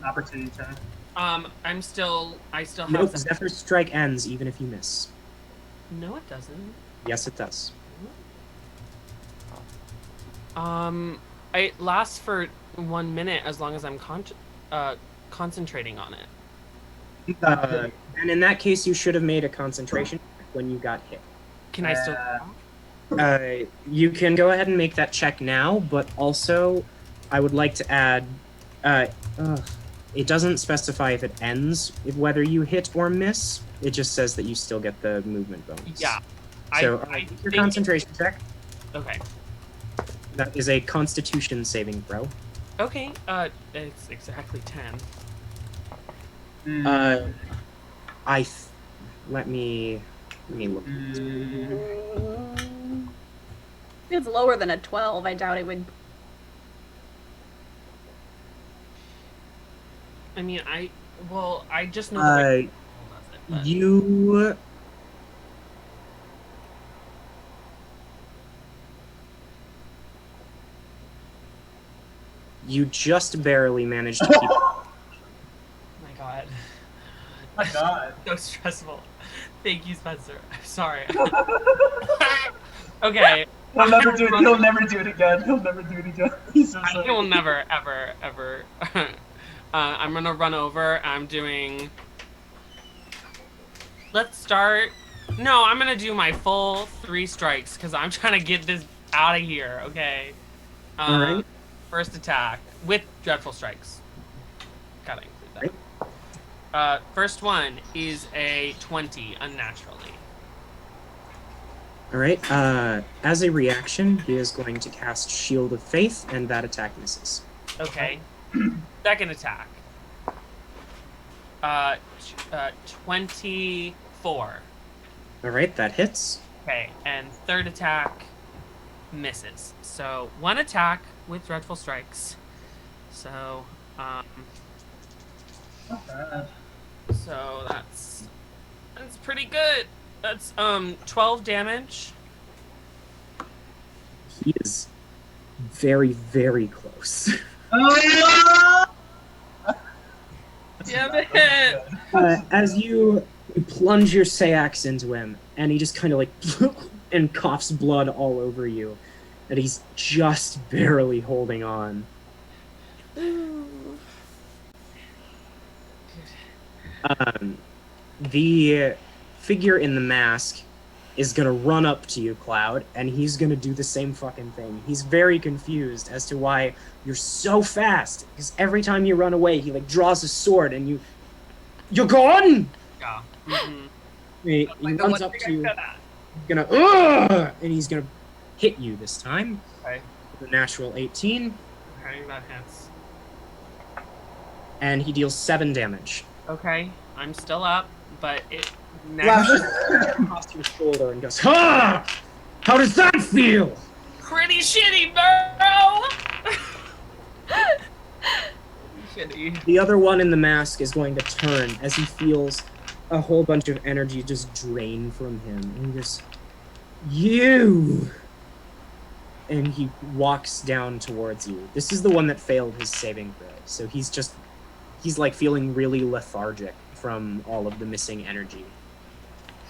Opportunity attack. I still have Nope, some... Zephyr's strike ends even if you miss. No, it doesn't. Yes, it does. It lasts for 1 minute as long as I'm concentrating on it. And in that case, you should have made a concentration check when you got hit. Can I still... You can go ahead and make that check now, but also, I would like to add, it doesn't specify if it ends, whether you hit or miss. It just says that you still get the movement bonus. Yeah. So, I make your think- concentration check. Okay. That is a Constitution saving throw. Okay. It's exactly 10. Let me look. If it's lower than a 12, I doubt it would. I mean, I just know the way does it, but... You just barely managed to keep. Oh my god. My god. So stressful. Thank you, Spencer. I'm sorry. Okay. He'll never do it. He'll never do it again. He'll never do it again. He's so sorry. He will never, ever. I'm gonna run over. I'm doing... Let's start... No, I'm gonna do my full 3 strikes, because I'm trying to get this out of here, okay? Alright. First attack, with Dreadful Strikes. Gotta include that. First one is a 20, unnaturally. Alright, as a reaction, he is going to cast Shield of Faith, and that attack misses. Okay. Second attack. 24. Alright, that hits. Okay, and third attack misses. So, 1 attack with Dreadful Strikes. So, Not bad. so that's pretty good. That's 12 damage. He is very, very close. Damn it! As you plunge your Sayax into him, and he just kind of like and coughs blood all over you, and he's just barely holding on. The figure in the mask is gonna run up to you, Cloud, and he's gonna do the same fucking thing. He's very confused as to why you're so fast, because every time you run away, he like draws a sword and you're gone. Yeah. Mm-hmm. He Like the runs one up thing to I'm you, good at. gonna and he's gonna hit you this time. Okay. With a natural 18, Okay, that hits. and he deals 7 damage. Okay, I'm still up, but it Flashes across your shoulder and goes, "Ha! How does that feel?" pretty shitty, bro. Shitty. The other one in the mask is going to turn as he feels a whole bunch of energy just drain from him. And he goes, "You!" And he walks down towards you. This is the one that failed his saving throw. So he's like feeling really lethargic from all of the missing energy.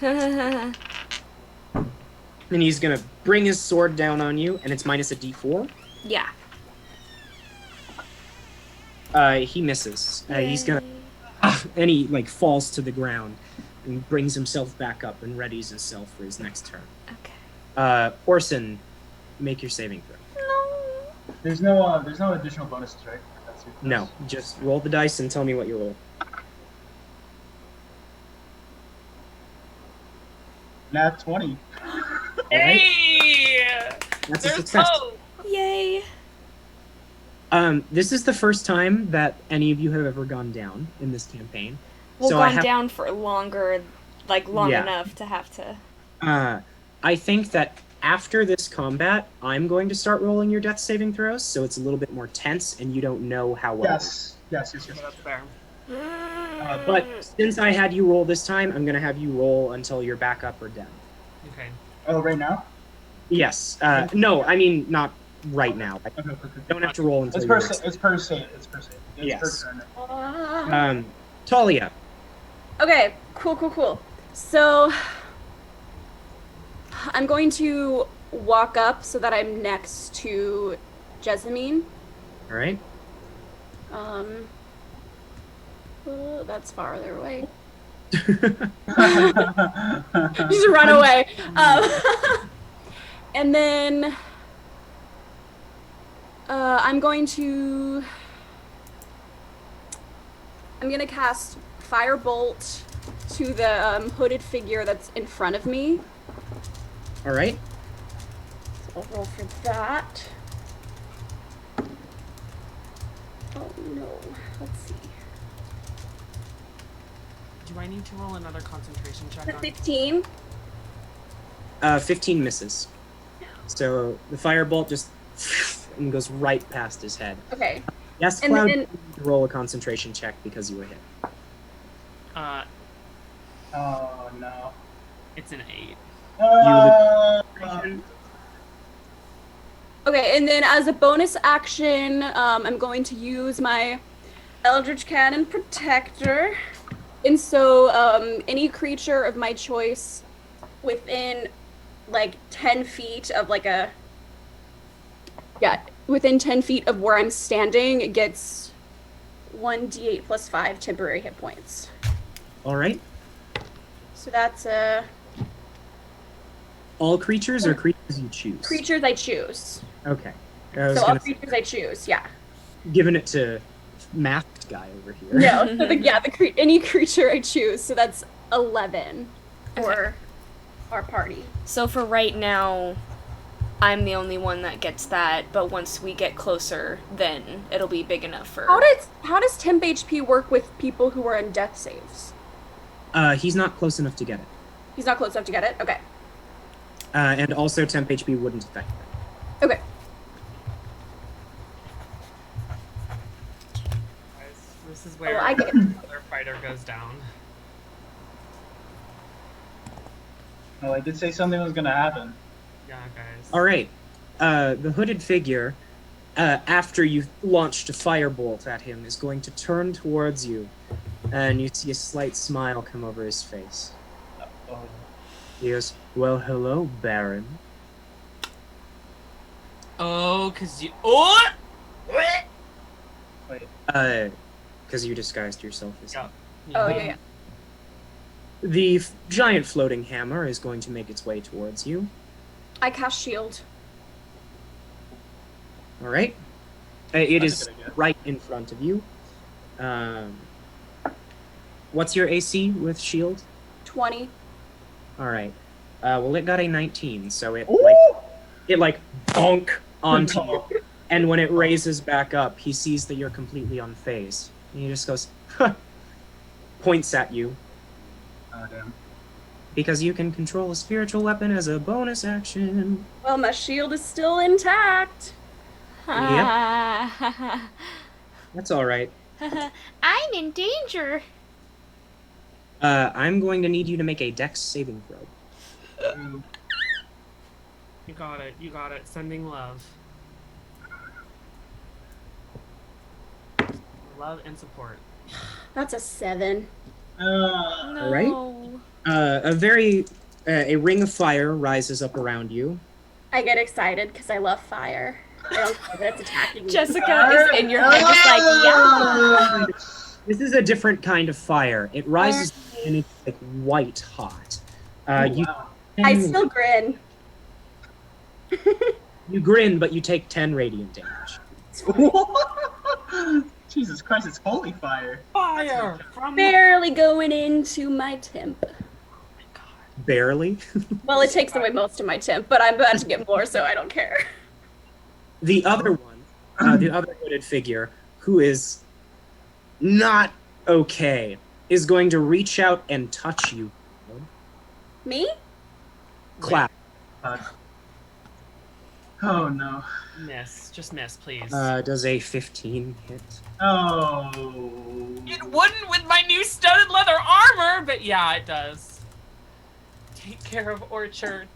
And he's gonna bring his sword down on you, and it's minus a d4. Yeah. He misses. He's gonna, and he like falls to the ground, and brings himself back up and readies himself for his next turn. Okay. Orson, make your saving throw. No. There's no additional bonuses, right? That's it. No, just roll the dice and tell me what you roll. Nat 20. Hey! That's a There's success. hope. Yay. This is the first time that any of you have ever gone down in this campaign. Well, so I gone have, down for longer, like long Yeah. enough to have to. I think that after this combat, I'm going to start rolling your death saving throws, so it's a little bit more tense, and you don't know how well. Yes. That's fair. But since I had you roll this time, I'm going to have you roll until you're back up or down. Okay. Oh, right now? Yes. No, I mean not right now. I Okay. don't have to roll until It's you're per next. it's per save. It's per Yes. turn. Talia. Okay, cool. So I'm going to walk up so that I'm next to Jessamine. All right. That's farther away. Okay. Just run away. And then I'm gonna cast Firebolt to the hooded figure that's in front of me. All right. I'll roll for that. Oh no. Let's see. Do I need to roll another concentration check on? 15. 15 misses. So the firebolt just and goes right past his head. Okay. Yes, And Cloud, then- you need to roll a concentration check because you were hit. Oh no. It's an 8. Okay, and then as a bonus action, I'm going to use my Eldritch Cannon Protector. And so any creature of my choice within like 10 feet of like a... Yeah, within 10 feet of where I'm standing gets 1d8 plus 5 temporary hit points. All right. So that's All creatures or creatures you choose? creatures I choose. Okay. I was So all gonna creatures I choose, yeah. giving it to masked guy over here. No, so any creature I choose. So that's 11 for our party. So for right now, I'm the only one that gets that, but once we get closer, then it'll be big enough for... How does temp HP work with people who are in death saves? He's not close enough to get it. He's not close enough to get it? Okay. And also temp HP wouldn't affect that. Okay. Guys, this is where I get it. another fighter goes down. No, I did say something was gonna happen. Yeah, guys. All right. The hooded figure, after you've launched a firebolt at him, is going to turn towards you, and you see a slight smile come over his face. Oh. He goes, "Well, hello, Baron." Oh, cause you. Oh! Wait. Because you disguised yourself as him. Yeah. Oh, yeah. The giant floating hammer is going to make its way towards you. I cast shield. All right. It That's is a good idea. right in front of you. What's your AC with shield? 20. All right. Well, it got a 19, so it Ooh! like bonk onto you. And when it raises back up, he sees that you're completely unfazed. And he just goes, huh, points at you. Oh damn. Because you can control a spiritual weapon as a bonus action. Well, my shield is still intact. That's all right. I'm in danger. I'm going to need you to make a dex saving throw. Ooh. You got it. You got it. Sending love. Love and support. That's a 7. No. Right? A ring of fire rises up around you. I get excited because I love fire. I don't care that it's attacking me. Jessica is in your head just like, yeah. This is a different kind of fire. It rises and it's like white hot. You Wow. I still grin. you grin, but you take 10 radiant damage. Jesus Christ, it's holy fire. Fire from Barely going into my temp. Barely. Well, it takes away most of my temp, but I'm about to get more, so I don't care. The other one the other hooded figure, who is not okay, is going to reach out and touch you. Me? Clap. Oh no. Miss. Just miss, please. Does a 15 hit? Oh. It wouldn't with my new studded leather armor, but yeah, it does. Take care of Orchard.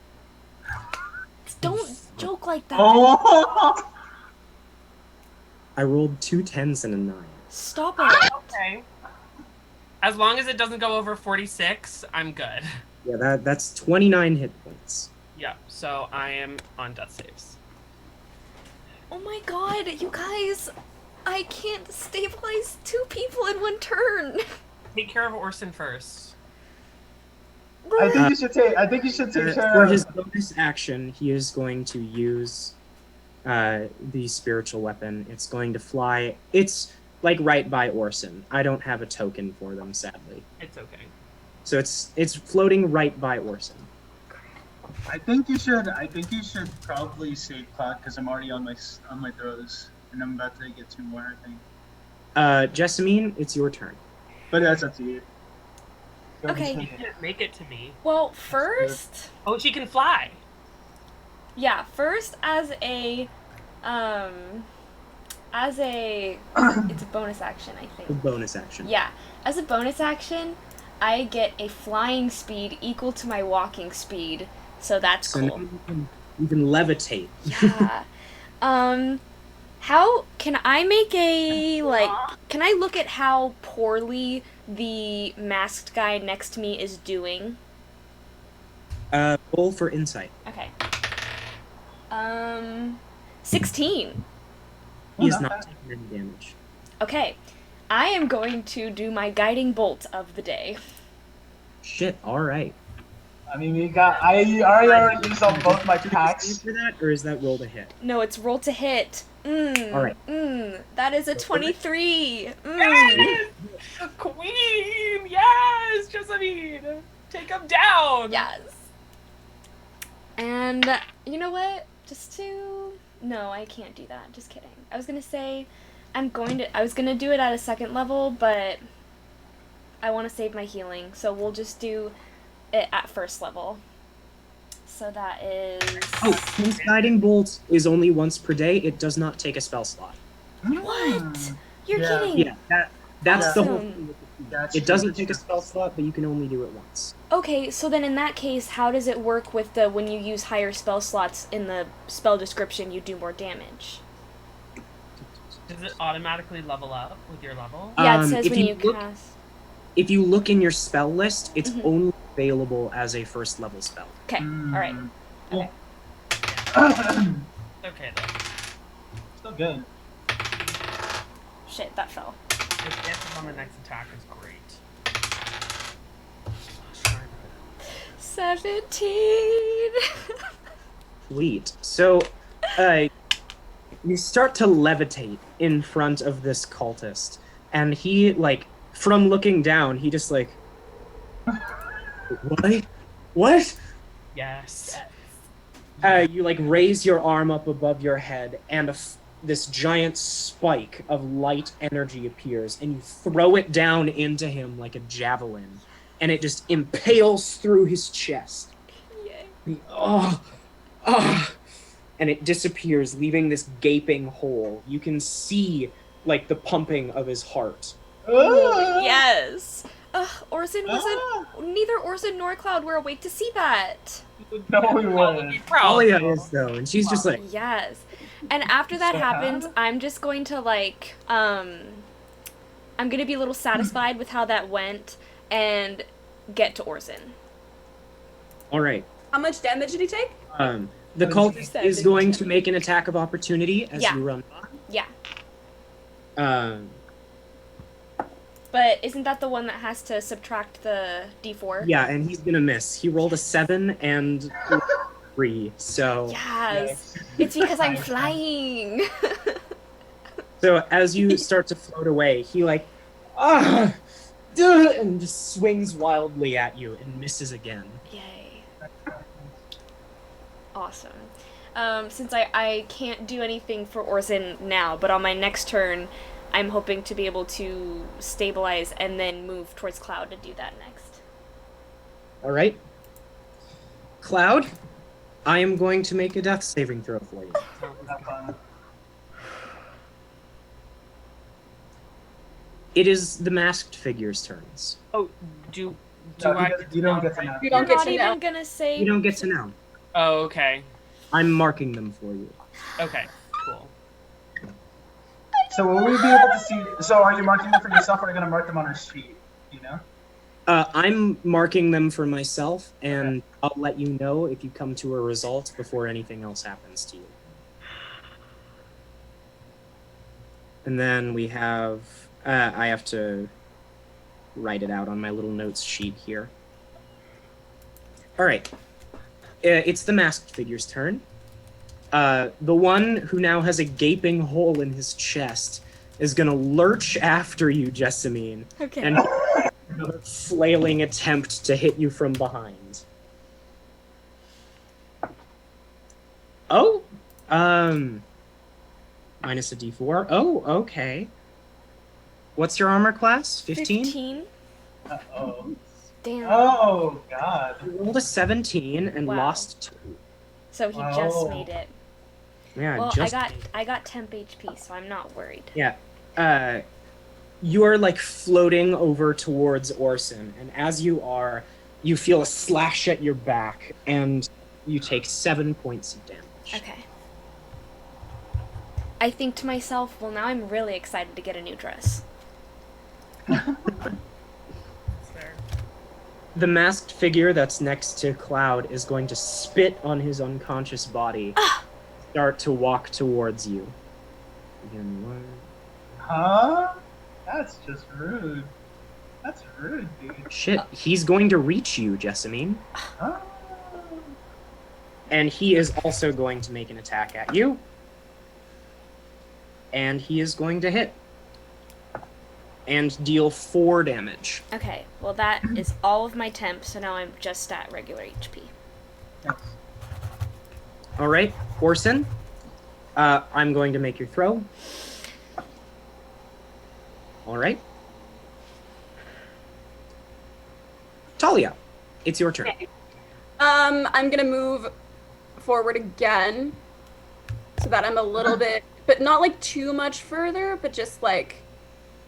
Don't joke like that. Oh. I rolled 2 10s and a 9. Stop it. Okay. As long as it doesn't go over 46, I'm good. Yeah, that's 29 hit points. Yeah, so I am on death saves. Oh my god, you guys. I can't stabilize 2 people in one turn. Take care of Orson first. I think you should take. I think you should take care For of. his bonus action, he is going to use the spiritual weapon. It's going to fly. It's like right by Orson. I don't have a token for them, sadly. It's okay. So it's floating right by Orson. I think you should. I think you should probably save clock because I'm already on my throws, and I'm about to get 2 more. I think. Jessamine, it's your turn. But that's up to you. Go Okay. ahead. You can't make it to me. Well, first, Oh, she can fly. yeah, first as a it's a bonus action, I A think. bonus action. Yeah, as a bonus action, I get a flying speed equal to my walking speed, so that's So cool. now you can levitate. Yeah. How can I make a can I look at how poorly the masked guy next to me is doing? Roll for insight. Okay. 16. He is not not bad. taking any damage. Okay. I am going to do my guiding bolt of the day. Shit, alright. I mean, we got. I already used up both my packs. For that, or is that roll to hit? No, it's roll to hit. Alright. That is a 23. Yes! Queen! Yes! Jessamine! Take him down! Yes. And you know what? No, I can't do that. Just kidding. I was gonna say I was gonna do it at a 2nd level, but I want to save my healing, so we'll just do it at 1st level. So that is Oh, his guiding bolt is only once per day. It does not take a spell slot. What? You're Yeah. kidding. Yeah, that's the whole Awesome. thing with the key. That's It doesn't true. take a spell slot, but you can only do it once. Okay, so then in that case, how does it work with when you use higher spell slots in the spell description, you do more damage? Does it automatically level up with your level? Yeah, it says if when you look, cast. if you look in your spell list, it's Mhm. only available as a 1st level spell. Okay, alright. Cool. Okay, then. Still good. Shit, that fell. If it's on the next attack is great. 17. Sweet. So, you start to levitate in front of this cultist, and he, like, from looking down, he just, like, what? What? Yes. You, like, raise your arm up above your head, and this giant spike of light energy appears, and you throw it down into him like a javelin, and it just impales through his chest. Yay. And it disappears, leaving this gaping hole. You can see, like, the pumping of his heart. Yes. Orson wasn't. Neither Orson nor Cloud were awake to see that. No, we Probably weren't. proud. Talia is, though, and she's just like, Yes. And after that So happens, how? I'm just going to, like, I'm gonna be a little satisfied with how that went and get to Orson. alright. How much damage did he take? The cultist is going to make an attack of opportunity as Yeah. you run Yeah. by. But isn't that the one that has to subtract the d4? Yeah, and he's gonna miss. He rolled a 7 and 3, so... Yes. It's because I'm flying. So as you start to float away, he like, and just swings wildly at you and misses again. Yay. Awesome. since I can't do anything for Orson now, but on my next turn, I'm hoping to be able to stabilize and then move towards Cloud to do that next. All right. Cloud, I am going to make a death saving throw for you. Have fun. It is the masked figure's turns. Oh, do No, I? you don't get to know. You don't You're get not to even know. gonna say. You don't get to know. Oh, okay. I'm marking them for you. Okay, cool. So will we be able to see? So are you marking them for yourself, or are you going to mark them on our sheet? You know? I'm marking them for myself, and I'll let you know if you come to a result before anything else happens to you. And then we have, I have to write it out on my little notes sheet here. All right. It's the masked figure's turn. The one who now has a gaping hole in his chest is going to lurch after you, Jessamine. Okay. And another flailing attempt to hit you from behind. Oh, minus a d4. Oh, okay. What's your armor class? 15? 15? Uh-oh. Damn. Oh, God. You rolled a 17 and Wow. lost 2. So he Wow. just made it. Yeah, Well, just I got temp HP, so I'm not worried. Yeah. You are like floating over towards Orson, and as you are, you feel a slash at your back, and you take 7 points of damage. Okay. I think to myself, well, now I'm really excited to get a new dress. The masked figure that's next to Cloud is going to spit on his unconscious body, start to walk towards you. Again, 1. Huh? That's just rude. That's rude, dude. Shit, he's going to reach you, Jessamine. Huh? And he is also going to make an attack at you. And he is going to hit. And deal 4 damage. Okay, well, that is all of my temp, so now I'm just at regular HP. Yes. Alright, Orson. I'm going to make your throw. Alright. Talia, it's your turn. Okay. I'm gonna move forward again, so that I'm a little bit, but not like too much further, but just like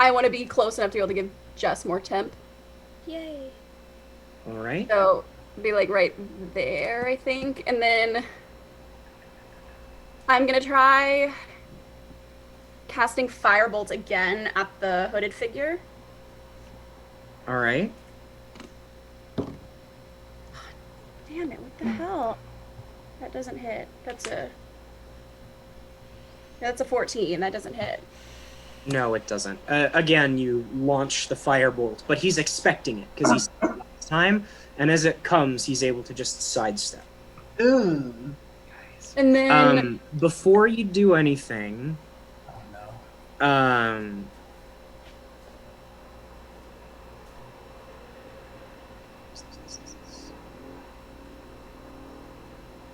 I want to be close enough to be able to give Jess more temp. Yay. Alright. So be like right there, I think, and then I'm gonna try casting Firebolt again at the hooded figure. Alright. Damn it! What the hell? That doesn't hit. That's a 14. That doesn't hit. No, it doesn't. Again, you launch the firebolt, but he's expecting it because he's last time, and as it comes, he's able to just sidestep. Ooh. And then Before you do anything, Oh, no.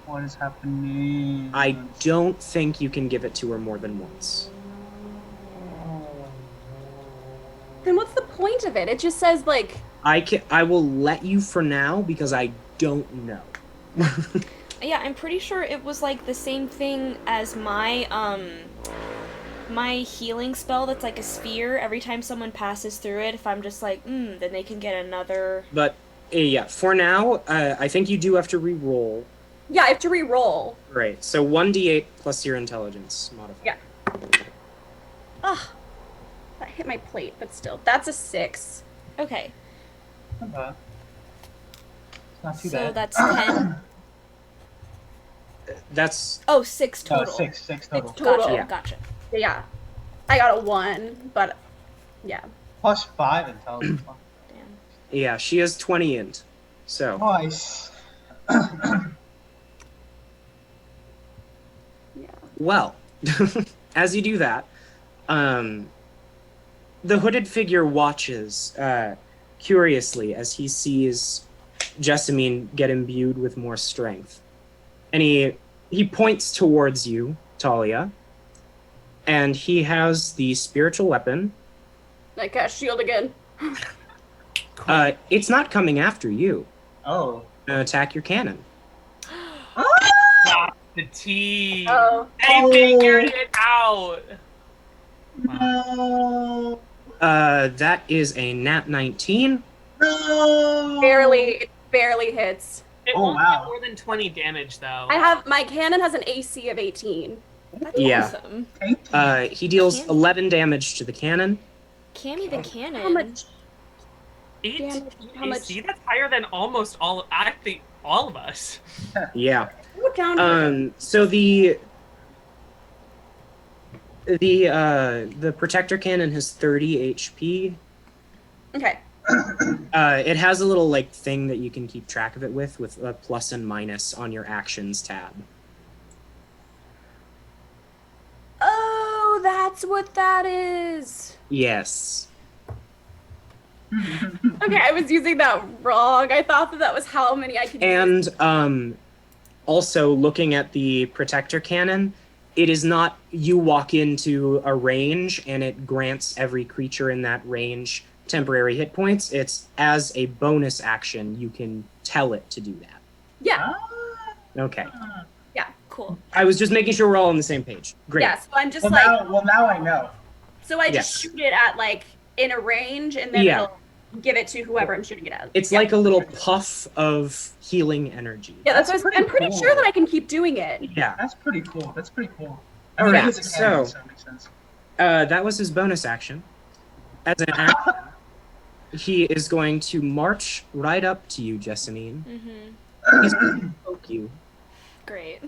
What is happening? I don't think you can give it to her more than once. then what's the point of it? It just says like I will let you for now because I don't know. Yeah, I'm pretty sure it was like the same thing as my my healing spell that's like a sphere. Every time someone passes through it, if I'm just like, then they can get another. But yeah, for now, I think you do have to re-roll. yeah, I have to re-roll. Right, so 1d8 plus your intelligence modifier. Yeah. Ugh. That hit my plate, but still. That's a 6. Okay, Not bad. It's not too so bad. that's 10. That's Oh, 6 No, total. six total. Gotcha, Total. Yeah. gotcha. Yeah. I got a 1, but yeah. Plus 5 intelligence. Damn. yeah, she has 20 int. So Nice. Yeah. well, as you do that, the hooded figure watches curiously as he sees Jessamine get imbued with more strength. And he he points towards you, Talia, and he has the spiritual weapon. I cast shield again. It's not coming after you. Oh. Attack your cannon. Got the tea. Oh. They figured it out. No. That is a nat 19. No. It barely hits. It Oh, won't wow. do more than 20 damage, though. My cannon has an AC of 18. That's Yeah. awesome. Thank you. He deals Cannon. 11 damage to the cannon. Cammy the cannon. How much? 8 damage? How much? AC? That's higher than almost all of us. Yeah. Look down. So the protector cannon has 30 HP. Okay. It has a little like thing that you can keep track of it with a plus and minus on your actions tab. Oh, that's what that is. Yes. Okay, I was using that wrong. I thought that was how many I could use. And also looking at the protector cannon, it is not you walk into a range and it grants every creature in that range temporary hit points. It's as a bonus action you can tell it to do that. Yeah. Okay. Cool. I was just making sure we're all on the same page. Great. Yeah, so I'm just Well, now I know. so I just Yes. shoot it at like in a range and then Yeah. it'll give it to whoever I'm shooting it at. It's like a little puff of healing energy. Yeah, that's That's what I'm pretty pretty sure cool. that I can keep doing it. Yeah. That's pretty cool. That's pretty cool. All I mean, right, it is a cannon, so- so it makes sense. That was his bonus action. As an action, he is going to march right up to you, Jessamine. Mm-hmm. He's going to poke you. Great.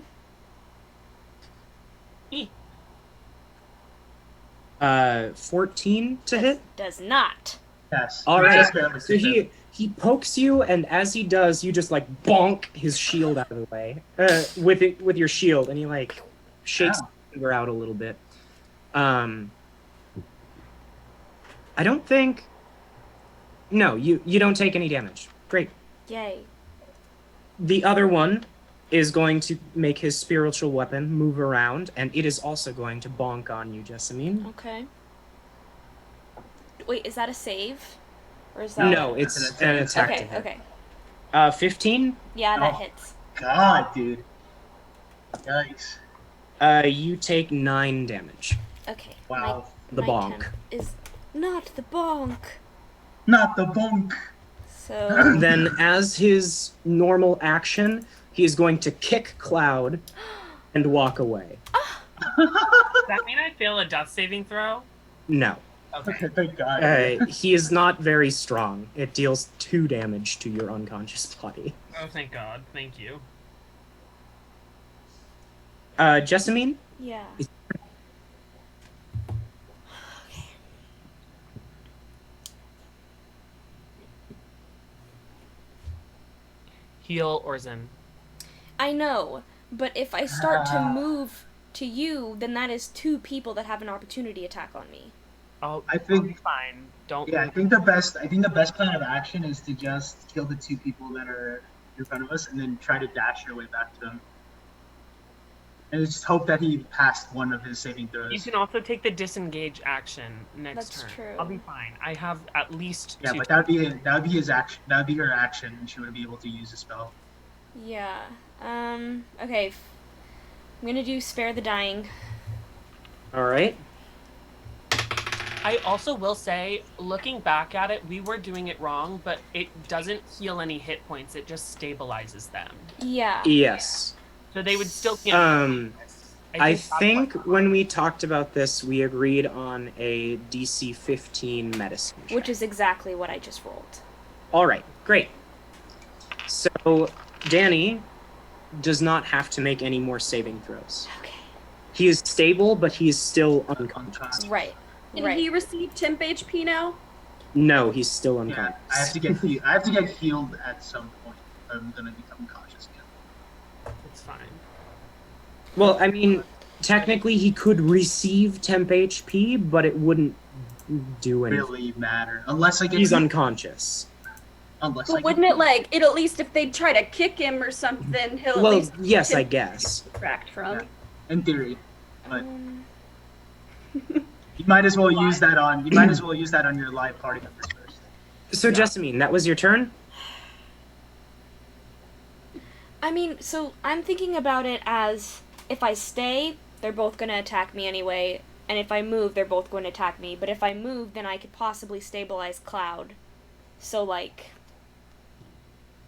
14 to hit. Does not. Yes. All He right. just barely So hit. he pokes you, and as he does, you just like bonk his shield out of the way with your shield, and he like shakes Ow. the finger out a little bit. I don't think. No, you don't take any damage. Great. Yay. The other one is going to make his spiritual weapon move around, and it is also going to bonk on you, Jessamine. Okay. Wait, is that a save? Or is that No, it's an attack to Okay, hit. okay. 15. Yeah, that Oh. hits. God, dude. Yikes. You take 9 damage. Okay. Wow. The my bonk. temp is not the bonk. Not the bonk. So Then, as his normal action, he is going to kick Cloud and walk away. Does that mean I fail a death saving throw? No. Okay. Thank God. He is not very strong. It deals 2 damage to your unconscious body. Oh, thank God. Thank you. Jessamine? yeah. Heal or Zen. I know, but if I start to move to you, then that is 2 people that have an opportunity attack on me. I'll I think- I'll be fine. Don't. Yeah, I think the best plan of action is to just kill the 2 people that are in front of us and then try to dash your way back to them. And just hope that he passed one of his saving throws. You can also take the disengage action next That's turn. true. I'll be fine. I have at least Yeah, 2. but that would be his action. That would be her action, and she wouldn't be able to use a spell. Yeah. Okay. I'm gonna do Spare the Dying. Alright. I also will say, looking back at it, we were doing it wrong, but it doesn't heal any hit points. It just stabilizes them. Yeah. So Yes. they would still get. I just got think one. when we talked about this, we agreed on a DC 15 medicine check. Which is exactly what I just rolled. Alright, great. So, Danny does not have to make any more saving throws. Okay. He is stable, but he is still unconscious. Right. Can Right. he receive temp HP now? No, he's still Yeah, unconscious. I have to get healed at some point. I'm gonna become conscious again. It's fine. Well, I mean, technically he could receive temp HP, but it wouldn't do anything. Really matter unless I get He's unconscious. Unless But wouldn't it it at least if they try to kick him or something, he'll at Well, least yes, I guess. distract from. Yeah. In theory, but Um, you might as well use that on your live party members first. So, Yeah. Jessamine, that was your turn? I mean, so I'm thinking about it as if I stay, they're both going to attack me anyway, and if I move, they're both going to attack me. But if I move, then I could possibly stabilize Cloud. So, like,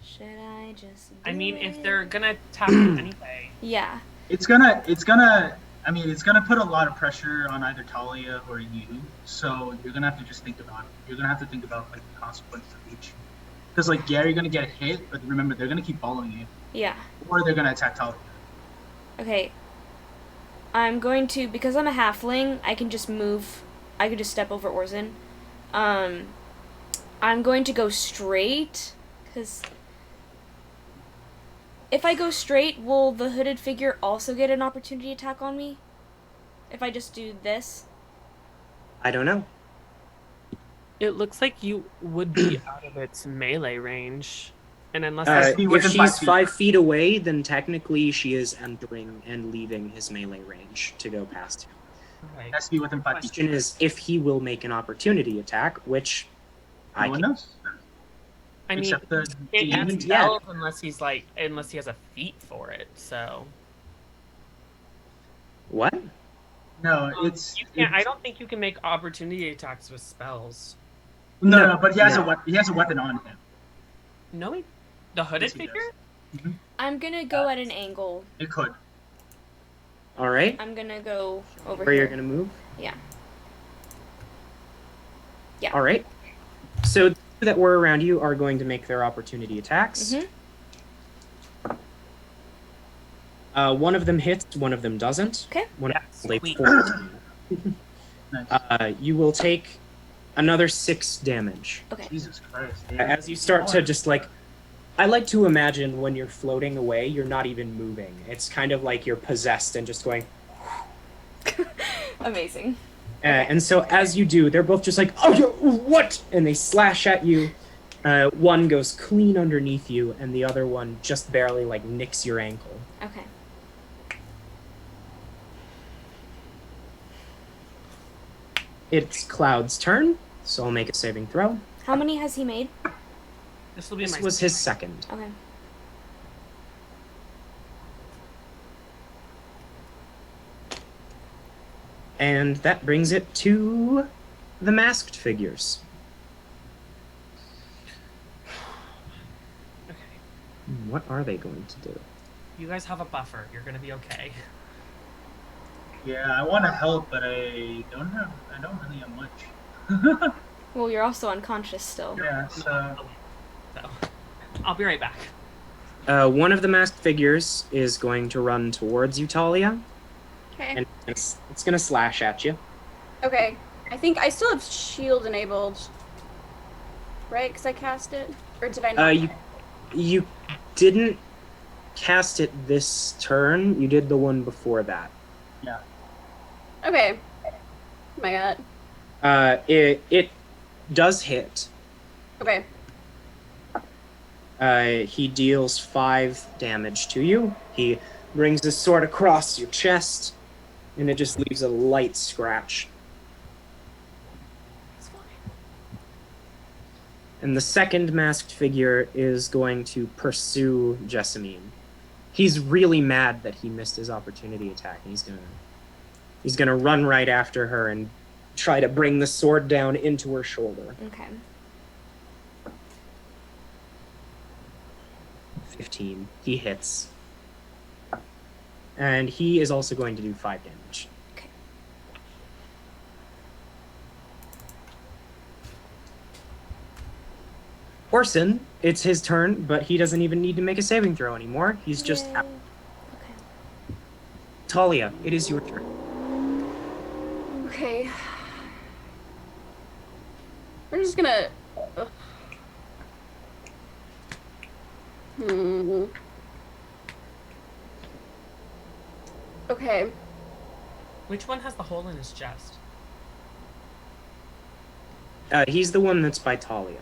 should I just do I mean, if it? they're gonna attack you anyway. Yeah. It's gonna put a lot of pressure on either Talia or you. So you're gonna have to just think about it. You're gonna have to think about like the consequences of each. Because like yeah, you're gonna get hit, but remember they're gonna keep following you, Yeah. or they're gonna attack Talia. Okay. I'm going to, because I'm a halfling, I can just move. I can just step over Orzen. I'm going to go straight, because if I go straight, will the hooded figure also get an opportunity attack on me? If I just do this? I don't know. It looks like you would be out of its melee range, and unless Has to be If within 5 she's feet. 5 feet away, then technically she is entering and leaving his melee range to go past him. okay. It has to be within 5 feet. Question is if he will make an opportunity attack, which I No one can't. knows. I mean, Except the it can't demon. tell unless he has a feat for it. So What? No, it's. you can't. I don't think you can make opportunity attacks with spells. No, but he has no. he has a weapon on him. No, the hooded Yes, he figure. does. I'm gonna go at an angle. It could. All right. I'm gonna go over Where here. you're going to move? Yeah. All right. So the two that were around you are going to make their opportunity attacks. One of them hits, one of them doesn't. Okay. One Yeah, of them sweet. 14. Nice. You will take another 6 damage. Okay. Jesus Christ. As you start to just like, I like to imagine when you're floating away, you're not even moving. It's kind of like you're possessed and just going. Amazing. And so as you do, they're both just like, oh, what? And they slash at you. One goes clean underneath you, and the other one just barely like nicks your ankle. Okay. It's Cloud's turn, so I'll make a saving throw. How many has he made? This will be This my. was his second. Okay. And that brings it to the masked figures. Okay. What are they going to do? You guys have a buffer. You're gonna be okay. Yeah, I want to help, but I don't really have much. Well, you're also unconscious still. Yeah, so So, I'll be right back. One of the masked figures is going to run towards you, Talia, Okay. and it's going to slash at you. Okay. I think I still have shield enabled. Right? Because I cast it? Or did I not? You didn't cast it this turn. You did the one before that. yeah. Okay. Oh my god. It does hit. Okay. He deals 5 damage to you. He brings his sword across your chest, and it just leaves a light scratch. It's fine. And the second masked figure is going to pursue Jessamine. He's really mad that he missed his opportunity attack, and he's gonna run right after her and try to bring the sword down into her shoulder. Okay. 15. He hits. And he is also going to do 5 damage. Okay. Orson, it's his turn, but he doesn't even need to make a saving throw anymore. He's just Yay. out. Okay. Talia, it is your turn. Okay. We're just gonna. Ugh. Okay. Which one has the hole in his chest? He's the one that's by Talia.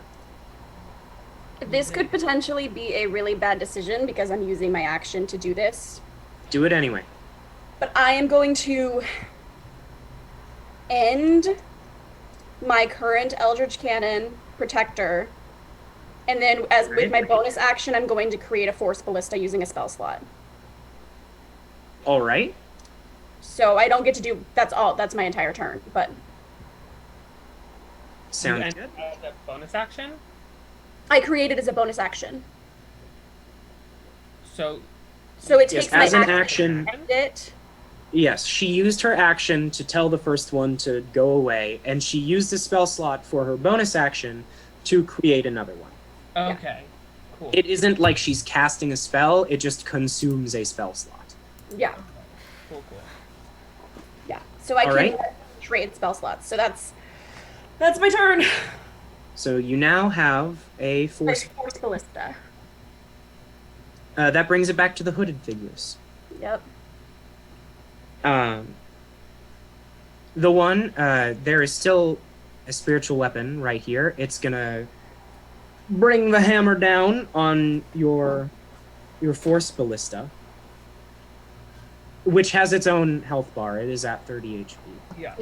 This could potentially be a really bad decision because I'm using my action to do this. Do it anyway. But I am going to end my current Eldritch Cannon Protector. And then as with my bonus action, I'm going to create a Force Ballista using a spell slot. All right. So I don't get to do that's my entire turn, but Sounds And good. as a bonus action. I create it as a bonus action. So So it Yes, takes my as an action action. to end it. Yes, she used her action to tell the first one to go away, and she used the spell slot for her bonus action to create another one. okay, cool. It isn't like she's casting a spell, it just consumes a spell slot. Yeah. Cool. Yeah. So I All can right. trade spell slots. So that's my turn. So you now have a force. Force Ballista. That brings it back to the hooded figures. Yep. The one, there is still a spiritual weapon right here. It's gonna bring the hammer down on your force ballista, which has its own health bar. It is at 30 HP. Yeah.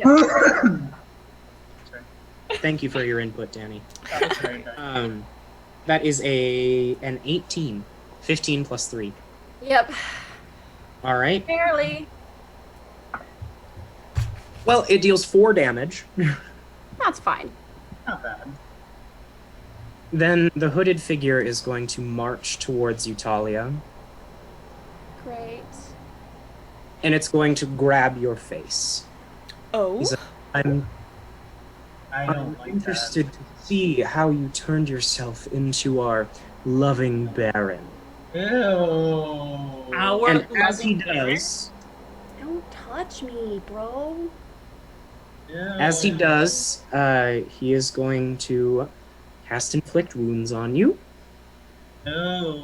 Thank you for your input, Danny. That was very nice. That is an 18. 15 plus 3. Yep. All right. Barely. Well, it deals 4 damage. That's fine. Not bad. Then the hooded figure is going to march towards Eutalia, Great. and it's going to grab your face. Oh. He's like, I'm I don't like interested to see how you turned yourself into our loving baron. that. Ew. Our And as he loving baron? does, Don't touch me, bro. Ew. as he does, he is going to cast inflict wounds on you, Ew.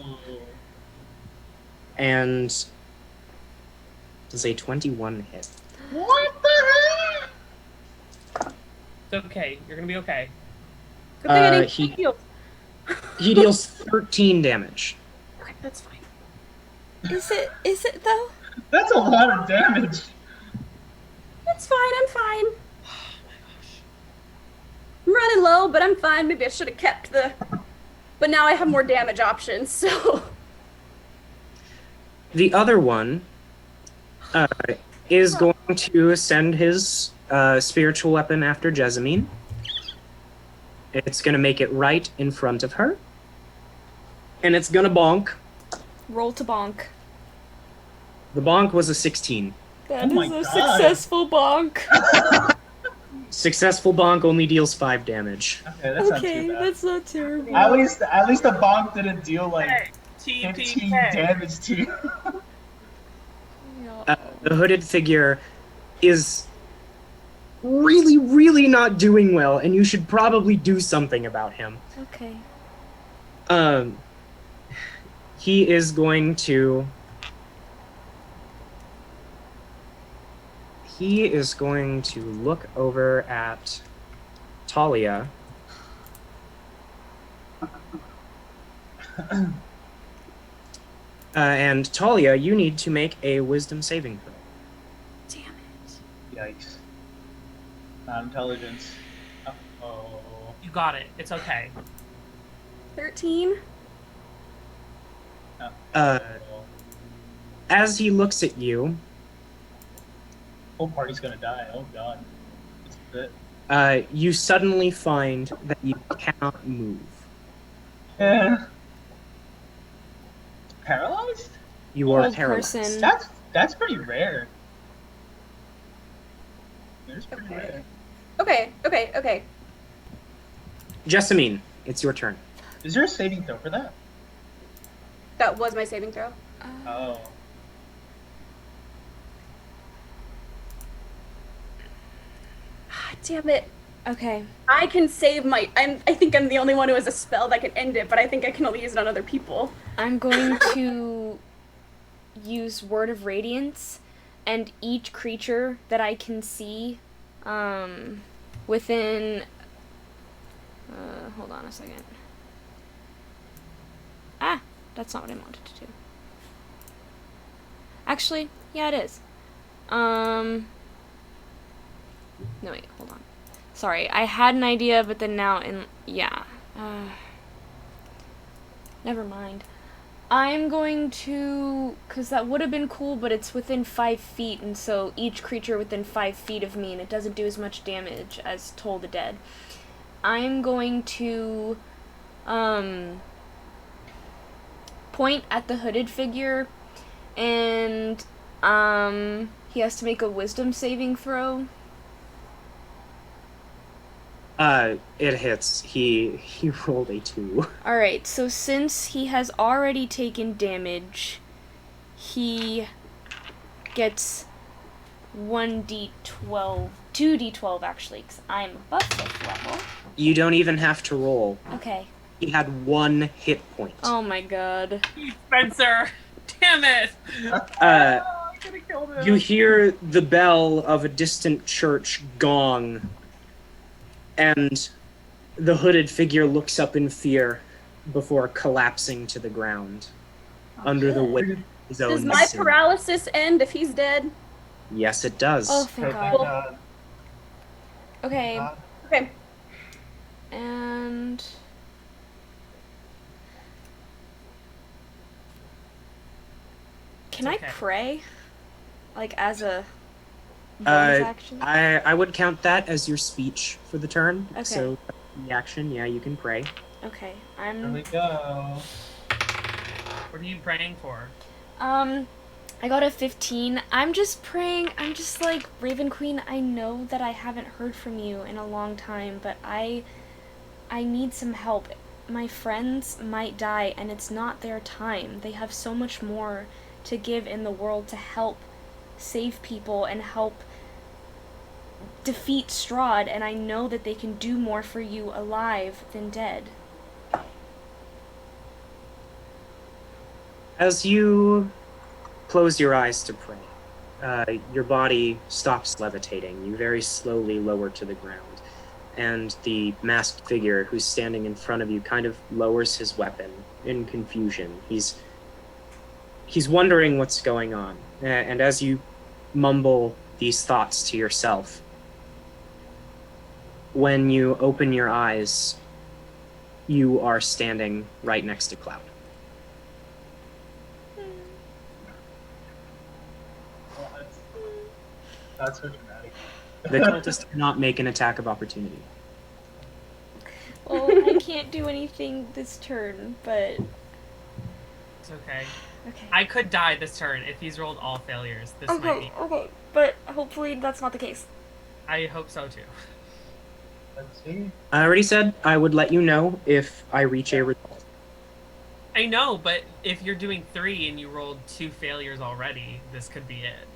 and does a 21 hit. What the heck? It's okay. You're gonna be okay. Good thing I didn't he- heal. He deals 13 damage. Okay, that's fine. Is it though? That's a lot of damage. It's fine, I'm fine. I'm running low, but I'm fine. Maybe I should have kept the... But now I have more damage options, so... The other one is going to send his spiritual weapon after Jessamine. It's going to make it right in front of her. And it's going to bonk. Roll to bonk. The bonk was a 16. That Oh my is a God. successful bonk. Successful bonk only deals 5 damage. Okay, that's Okay, not too bad. that's not terrible. At least the bonk didn't deal like TPK. 15 damage to you. Yeah. The hooded figure is really, really not doing well, and you should probably do something about him. Okay. He is going to... He is going to look over at Talia. And Talia, you need to make a wisdom saving throw. Damn it. Yikes. Not intelligence. Oh. You got it. It's okay. 13? As he looks at you, Whole party's gonna die. Oh god. It's a bit. you suddenly find that you cannot move. Yeah. Paralyzed? You are Old paralyzed. person. That's pretty rare. It's pretty Okay. rare. Okay. Jessamine, it's your turn. Is there a saving throw for that? That was my saving throw. Oh. Ah, damn it. Okay. I can save my... I think I'm the only one who has a spell that can end it, but I think I can only use it on other people. I'm going to use Word of Radiance, and each creature that I can see within... hold on a second. That's not what I wanted to do. Actually, yeah, it is. No, wait, hold on. Sorry, I had an idea, but then now, yeah. Never mind. I'm going to, because that would have been cool, but it's within 5 feet, and so each creature within 5 feet of me, and it doesn't do as much damage as Toll the Dead. I'm going to, point at the hooded figure, and, he has to make a wisdom saving throw. It hits. He rolled a 2. Alright, so since he has already taken damage, he gets 1d12, 2d12 actually, because I'm above 5th level. You don't even have to roll. Okay. He had 1 hit point. Oh my god. Spencer! Damn it! Uh, I could have killed him. You hear the bell of a distant church gong, and the hooded figure looks up in fear before collapsing to the ground under the weight of his own Does my sin. paralysis end if he's dead? Yes, it does. Oh, thank Thank god. God. Okay, Okay. and... Can I okay. pray? Like, as a bonus action? I would count that as your speech for the turn. Okay. So, the action, yeah, you can pray. Okay, There we go. What are you praying for? I got a 15. I'm just praying, I'm just like, Raven Queen, I know that I haven't heard from you in a long time, but I need some help. My friends might die, and it's not their time. They have so much more to give in the world to help save people and help defeat Strahd, and I know that they can do more for you alive than dead. As you close your eyes to pray, your body stops levitating. You very slowly lower to the ground. And the masked figure who's standing in front of you kind of lowers his weapon in confusion. He's wondering what's going on. And as you mumble these thoughts to yourself, when you open your eyes, you are standing right next to Cloud. Well, that's so dramatic. The cultist cannot make an attack of opportunity. Well, I can't do anything this turn, but... It's okay. Okay. I could die this turn if he's rolled all failures. This might be. Okay, but hopefully that's not the case. I hope so too. Let's see. I already said I would let you know if I reach a result. I know, but if you're doing 3 and you rolled 2 failures already, this could be it.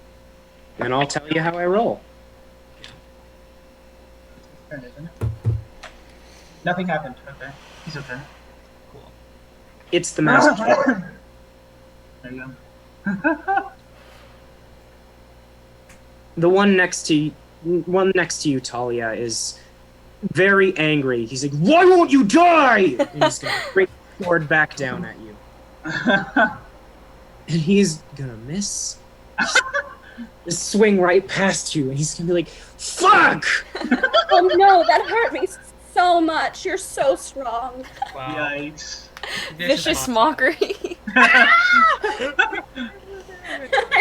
And I'll tell you how I roll. It's his turn, isn't it? Nothing happened. Okay. He's okay. Cool. It's the master. There you go. The one next to you, Talia, is very angry. He's like, "Why won't you die?" And he's gonna bring the sword back down at you. And he's gonna miss. Just swing right past you, and he's gonna be like, "Fuck!" Oh no, that hurt me so much. You're so strong. Wow. Yikes. Vicious mockery. I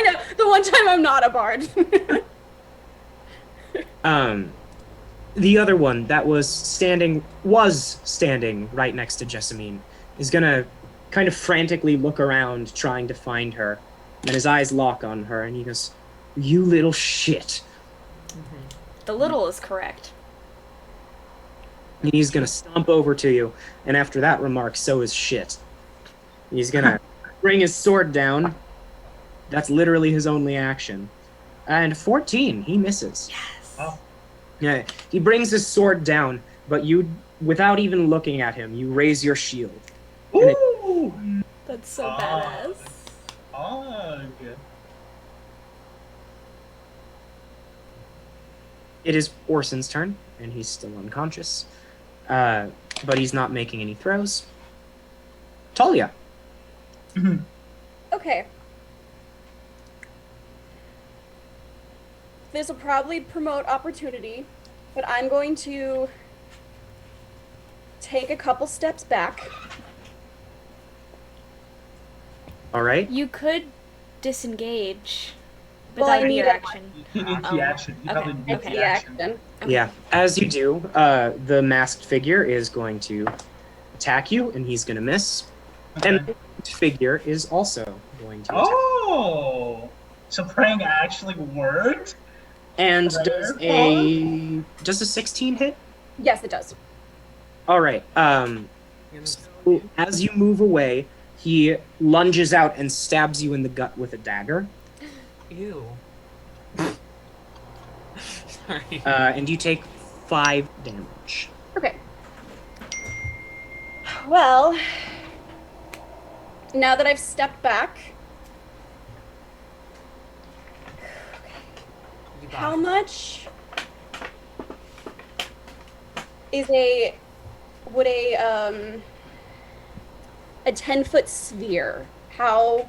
know. The one time I'm not a bard. The other one that was standing right next to Jessamine is gonna kind of frantically look around trying to find her, and his eyes lock on her, and he goes, "You little shit." The little is correct. And he's gonna stomp over to you, and after that remark, so is shit. He's gonna bring his sword down. That's literally his only action. And 14, he misses. Yes. Oh. Yeah, he brings his sword down, but you, without even looking at him, you raise your shield. And it- Ooh! That's so Ah. badass. Oh, good. It is Orson's turn, and he's still unconscious. But he's not making any throws. Talia. Okay. This will probably promote opportunity, but I'm going to take a couple steps back. All right. You could disengage, but Well, that I would be need your it. action. You need the Oh, action. You probably okay, need okay. the The action. action. Okay. Yeah. As you do, the masked figure is going to attack you, and he's going to miss. And Okay. the masked figure is also going to attack. Oh, so praying actually worked. And Rare does a 16 hit? Yes, it does. All right. So as you move away, he lunges out and stabs you in the gut with a dagger. Ew. Sorry. And you take 5 damage. Okay. Well, now that I've stepped back, You got how it. much is would a 10-foot sphere? How,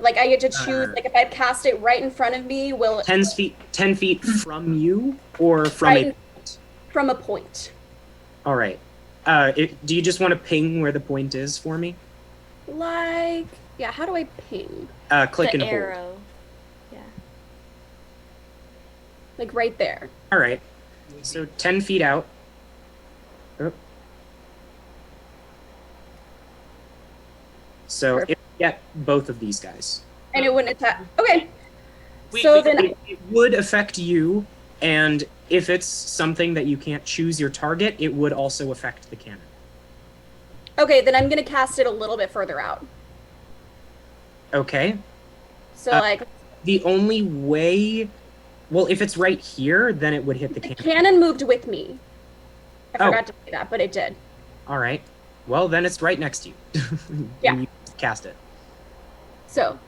like, I get to choose, like, if I cast it right in front of me, will it 10 feet from you or from Right. a... from a point? All right. Do you just want to ping where the point is for me? Like, yeah, how do I ping? Click The and hold. arrow. Yeah. Like, right there. All right. So 10 feet out. Oh. So Perfect. it get both of these guys. And it wouldn't attack. Okay. Wait, So wait, then, It would affect you, and if it's something that you can't choose your target, it would also affect the cannon. okay, then I'm gonna cast it a little bit further out. Okay. So, Uh, like, The only way, well, if it's right here, then it would hit the the cannon. cannon moved with me. I Oh. forgot to say that, but it did. All right. Well, then it's right next to you. Yeah. When you cast it. So,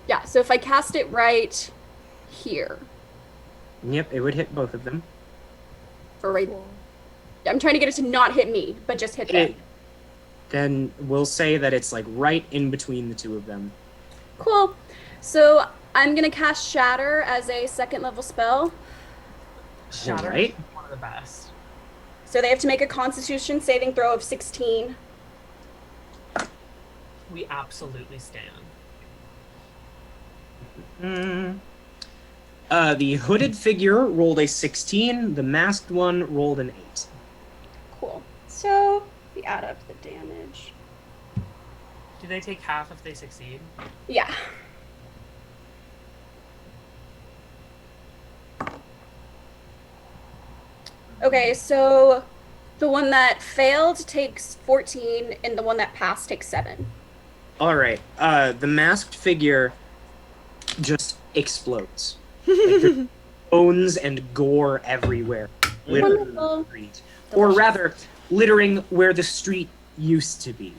yeah, so if I cast it right here, Yep, it would hit both of them. or right, Cool. I'm trying to get it to not hit me, but just hit them. Then we'll say that it's like right in between the two of them. Cool. So I'm gonna cast Shatter as a 2nd level spell. Shatter Right. is one of the best. So they have to make a Constitution saving throw of 16. We absolutely stand. The hooded figure rolled a 16. The masked one rolled an 8. Cool. So we add up the damage. Do they take half if they succeed? Yeah. Okay, so the one that failed takes 14, and the one that passed takes 7. All right. The masked figure just explodes. Like, there's bones and gore everywhere. Littering the Wonderful. street. Or rather, littering where the street used to be.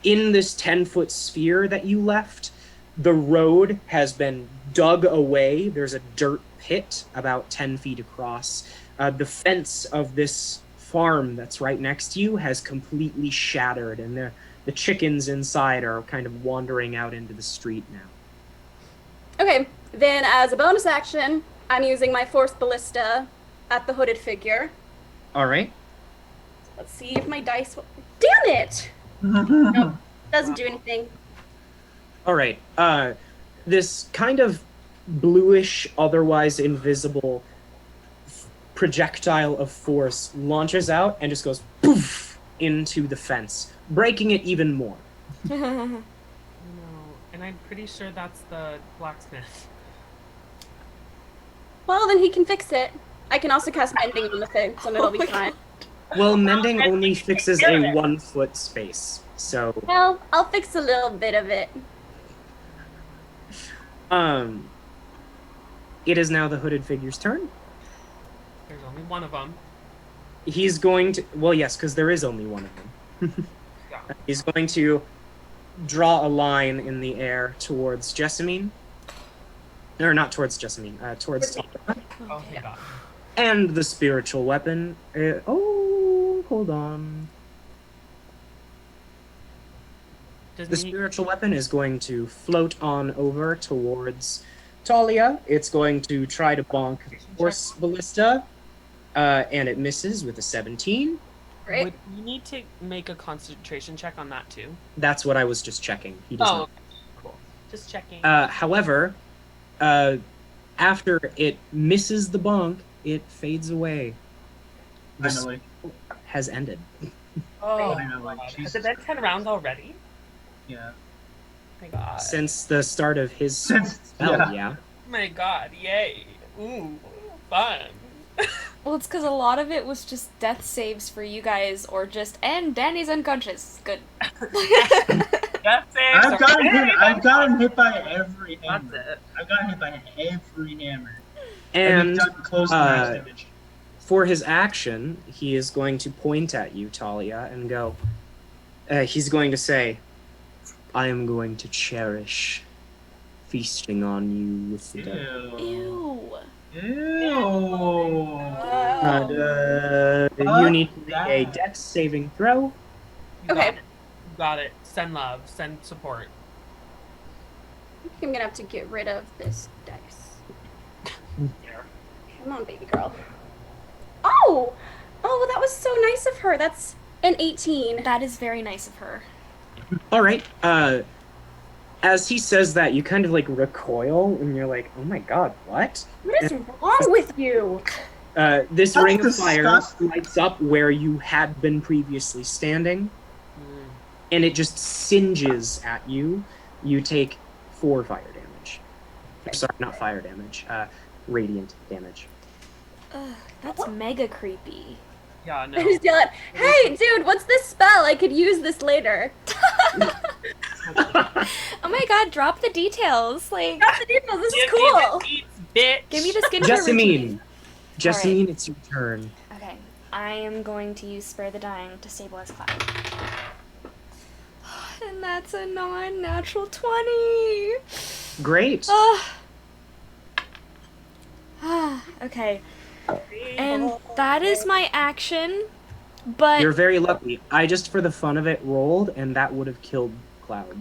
In this 10-foot sphere that you left, the road has been dug away. There's a dirt pit about 10 feet across. The fence of this farm that's right next to you has completely shattered, and the chickens inside are kind of wandering out into the street now. Okay, then as a bonus action, I'm using my Force Ballista at the hooded figure. All right. Let's see if my dice will... Damn it! No, doesn't do anything. All right. This kind of bluish, otherwise invisible projectile of force launches out and just goes poof into the fence, breaking it even more. No, and I'm pretty sure that's the blacksmith. Well, then he can fix it. I can also cast Mending on the thing, so it'll be fine. Well, mending only fixes a 1-foot space, so Well, I'll fix a little bit of it. it is now the hooded figure's turn. There's only one of them. He's going to, well, yes, because there is only one of them. Yeah. He's going to draw a line in the air towards Jessamine. Or not towards Jessamine, towards Tara. Oh, thank God. And the spiritual weapon. Hold on. Doesn't The he? spiritual weapon is going to float on over towards Talia. It's going to try to bonk Force Ballista, and it misses with a 17. Great. Would you need to make a concentration check on that too? That's what I was just checking. He does Oh, not. okay. Cool. Just checking. However, after it misses the bonk, it fades away. The Finally. spell has ended. oh, finally. God. Has Jesus it been 10 rounds already? Yeah. Oh my God. Since the start of his Since- spell, yeah. yeah. Oh my God. Yay. Ooh. Fun. Well, it's because a lot of it was just death saves for you guys, or just, and Danny's unconscious. Good. That's it. I've gotten hit by every hammer. That's it. I've gotten hit by every hammer. And done close to max damage. for his action, he is going to point at you, Talia, and go. He's going to say, "I am going to cherish feasting on you with the dead." Ew. Ew. Ew. You need to make a dex saving throw. You Okay. got it. You got it. Send love. Send support. I think I'm gonna have to get rid of this dice. Come on, baby girl. Oh! Oh, that was so nice of her. That's an 18. That is very nice of her. All right. As he says that, you kind of like recoil, and you're like, "Oh my god, what?" What is wrong with you? This That's ring of fire disgusting. lights up where you had been previously standing, Mm. and it just singes at you. You take 4 fire damage. Sorry, not fire damage. Radiant damage. Ugh, that's mega creepy. Yeah, no. I just yell at, hey, dude, what's this spell? I could use this later. Oh my god, drop the details. Like, Drop the details. This is Give me cool. the deets, bitch. give me the skincare Jessamine. routine. Jessamine, it's your turn. Okay, I am going to use Spare the Dying to stabilize Cloud. And that's a non-natural 20. Great. Okay, and that is my action, but You're very lucky. I just, for the fun of it, rolled, and that would have killed Cloud.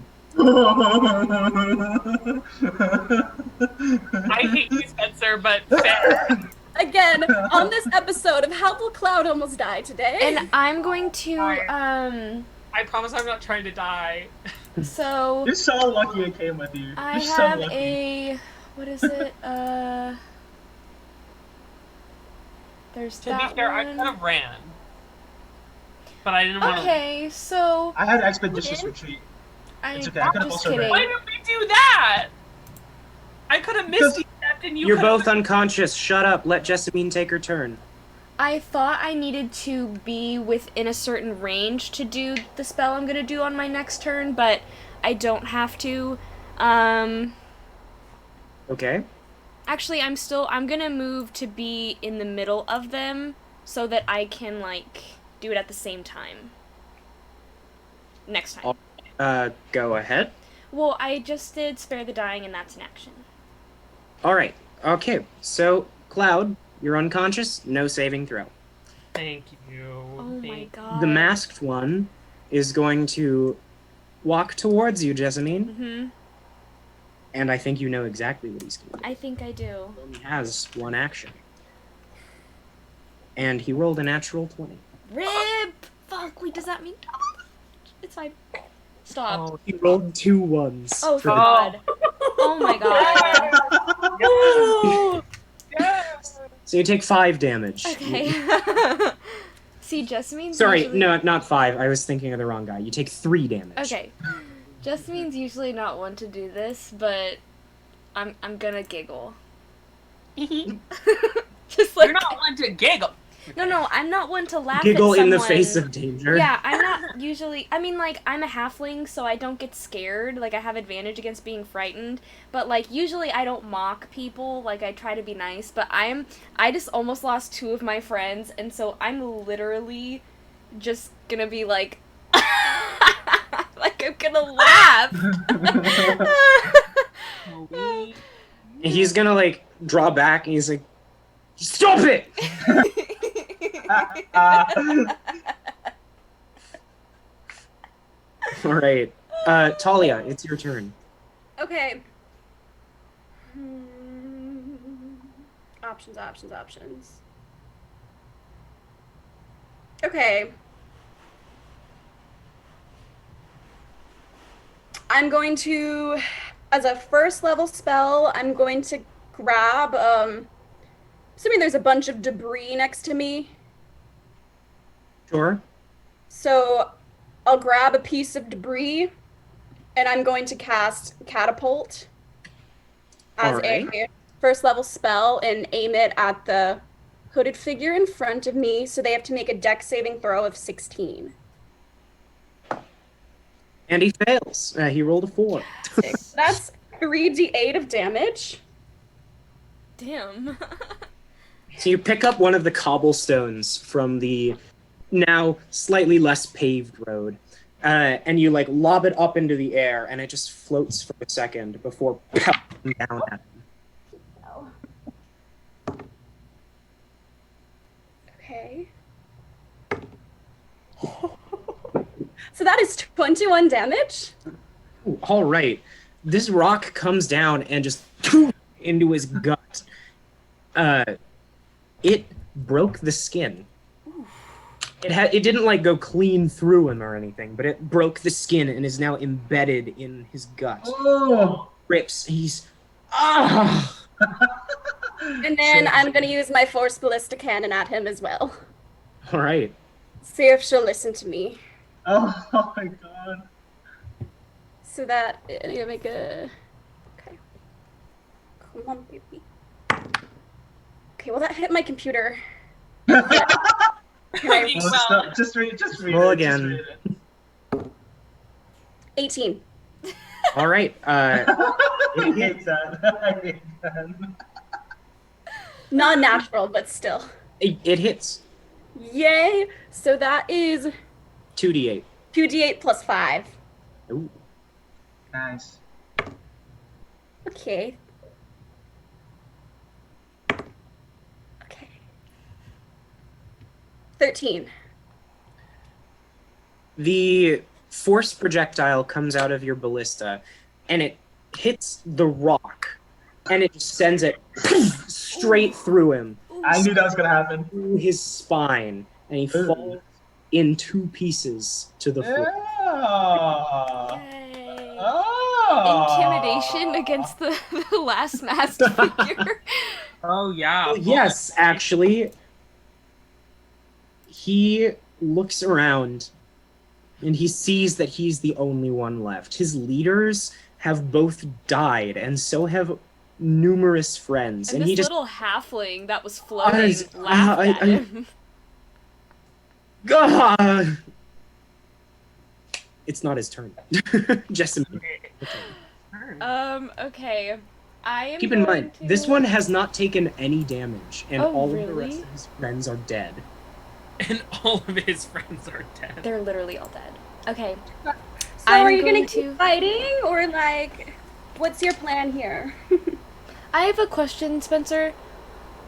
I hate you, Spencer, but fair. Again, on this episode of How Will Cloud Almost Die Today. and I'm going to I promise I'm not trying to die. so You're so lucky it came with you. I You're so have lucky. a what is it? There's To that be fair, I one. could have ran. But I didn't want to. Okay, so I had expeditious retreat. It's okay, I could've just also kidding. Why did we do that? I could have Because- misty stepped and you You're could've- both unconscious. Shut up. Let Jessamine take her turn. I thought I needed to be within a certain range to do the spell I'm gonna do on my next turn, but I don't have to. Okay. Actually, I'm gonna move to be in the middle of them so that I can, like, do it at the same time. Next time. Go ahead. Well, I just did Spare the Dying, and that's an action. All right. Okay. So, Cloud, you're unconscious. No saving throw. Thank you. Oh my Thank- god. The masked one is going to walk towards you, Jessamine, Mm-hmm. and I think you know exactly what he's going to do. I think I do. He only has one action. And he rolled a natural 20. RIP! Fuck, wait, does that mean... It's fine. Stop. Oh, He rolled 2 ones. Oh, for the- God. Oh my god. So you take 5 damage. Okay. See, Jessamine's Sorry, usually... no, not 5. I was thinking of the wrong guy. You take 3 damage. Okay. Jessamine's usually not one to do this, but I'm gonna giggle. Just like You're not one to giggle. No, I'm not one to laugh Giggle at in the someone. face of danger. Yeah, I'm not usually. I mean, like, I'm a halfling, so I don't get scared. Like, I have advantage against being frightened. But, like, usually I don't mock people. Like, I try to be nice. But I just almost lost 2 of my friends, and so I'm literally just gonna be like, like, I'm gonna laugh. He's gonna, like, draw back, and he's like, "Stop it!" Alright. Talia, it's your turn. Okay. Options. Okay. I'm going to, as a first level spell, I'm going to grab, assuming there's a bunch of debris next to me. Sure. So I'll grab a piece of debris and I'm going to cast Catapult as Alright. a first level spell and aim it at the hooded figure in front of me. So they have to make a dex saving throw of 16. And he fails. He rolled a 4. That's 3d8 of damage. Damn. So you pick up one of the cobblestones from the now slightly less paved road, and you like lob it up into the air, and it just floats for a second before pelting down at him. Okay. So that is 21 damage. Ooh, all right. This rock comes down and just into his gut. It broke the skin. It didn't like go clean through him or anything, but it broke the skin and is now embedded in his gut. Oh. Rips. He's ah. And then I'm going to use my Force Ballista Cannon at him as well. All right. See if she'll listen to me. Oh my god. So that, I need to make a... Okay. Come on, baby. Okay, well that hit my computer. Can I... Well, Stop. Just read Roll it. again. Just read it. 18. All right. I hate that. I hate that. Not natural, but still. It hits. Yay! So that is 2d8. 2d8 plus 5. Ooh. Nice. Okay. Okay. 13. The force projectile comes out of your ballista, and it hits the rock, and it just sends it straight through him, I knew that was gonna happen. through his spine, and he falls in 2 pieces to the floor. Yeah. Yay. Oh. Intimidation against the last masked figure. Oh yeah. Well, yes, actually, he looks around, and he sees that he's the only one left. His leaders have both died, and so have numerous friends. And And this he just little halfling that was floating Guys, laughed at I- him. God! It's not his turn. Just Okay. I am keep in going mind, to... this one has not taken any damage, and Oh, all of the really? rest of his friends are dead. And all of his friends are dead. They're literally all dead. Okay. So I'm are you going gonna keep to- fighting, or like, what's your plan here? I have a question, Spencer.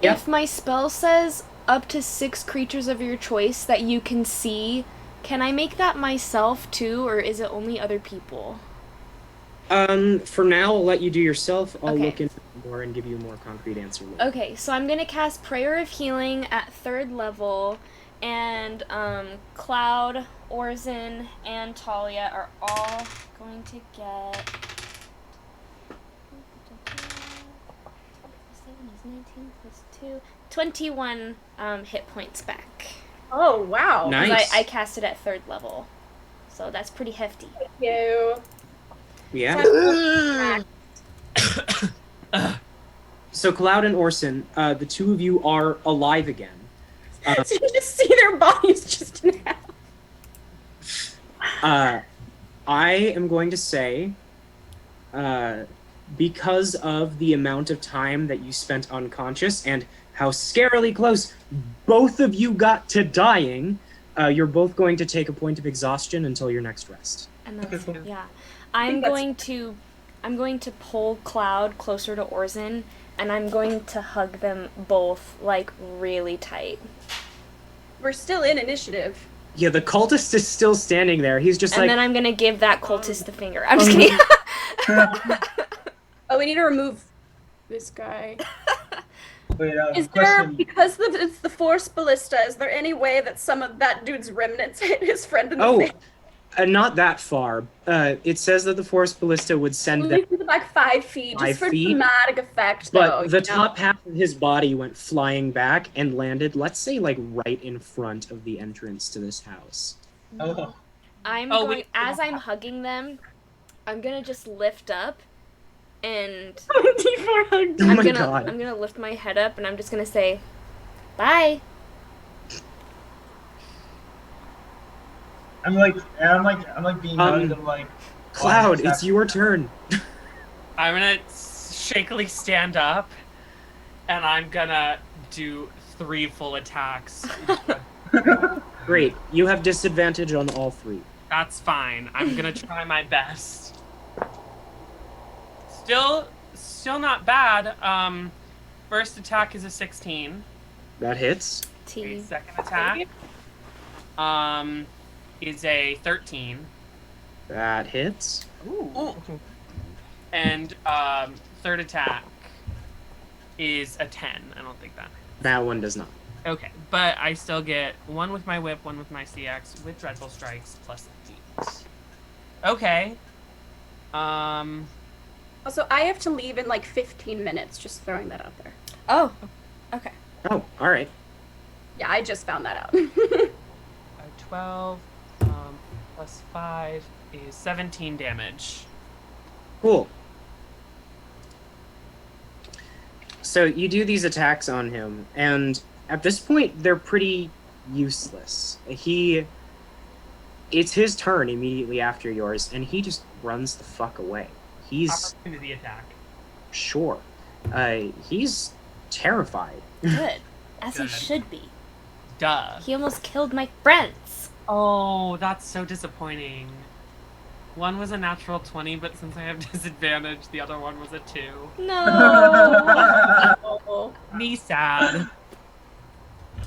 Yeah. If my spell says up to 6 creatures of your choice that you can see, can I make that myself too, or is it only other people? For now, I'll let you do yourself. I'll Okay. look into it more and give you a more concrete answer later. Okay, so I'm gonna cast Prayer of Healing at 3rd level, and Cloud, Orzen, and Talia are all going to get... 7 is 19 plus 2... 21 hit points back. Oh, wow. Nice. 'Cause I cast it at 3rd level. So that's pretty hefty. Thank you. Yeah. So Cloud and Orson, the 2 of you are alive again. So you just see their bodies just in half. I am going to say, because of the amount of time that you spent unconscious and how scarily close both of you got to dying, you're both going to take a point of exhaustion until your next rest. And that's Okay. yeah. think I'm going to pull Cloud closer to Orzen, and I'm going to hug them both like really tight. We're still in initiative. Yeah, the cultist is still standing there. He's just And like, then I'm gonna give that cultist the finger. I'm just kidding. Oh, we need to remove this guy. Wait, Is there, question. because it's the Force Ballista, is there any way that some of that dude's remnants hit his friend in the oh, face? not that far. It says that the Force Ballista would send them, Only like 5 feet, 5 just for feet? dramatic effect, but though. the you know? top half of his body went flying back and landed, let's say, like right in front of the entrance to this house. Oh, As I'm hugging them, I'm gonna just lift up and Oh my god. I'm gonna lift my head up and I'm just gonna say, bye. I'm like being hugged. I'm like, Cloud, wow, it's your turn. I'm gonna shakily stand up, and I'm gonna do 3 full attacks. Great. You have disadvantage on all 3. That's fine. I'm gonna try my best. Still not bad. First attack is a 16. That hits. Okay, second attack is a 13. That hits. Ooh. And third attack is a 10. I don't think that. That one does not. Okay, but I still get 1 with my whip, 1 with my CX, with dreadful strikes, plus 8. Okay. Also, I have to leave in like 15 minutes, just throwing that out there. Oh, okay. Oh, all right. Yeah, I just found that out. 12 plus 5 is 17 damage. Cool. So you do these attacks on him, and at this point, they're pretty useless. It's his turn immediately after yours, and he just runs the fuck away. He's Opportunity attack. sure. He's terrified. Good. As he Good. should be. Duh. He almost killed my friends. Oh, that's so disappointing. One was a natural 20, but since I have disadvantage, the other one was a 2. No. Me sad.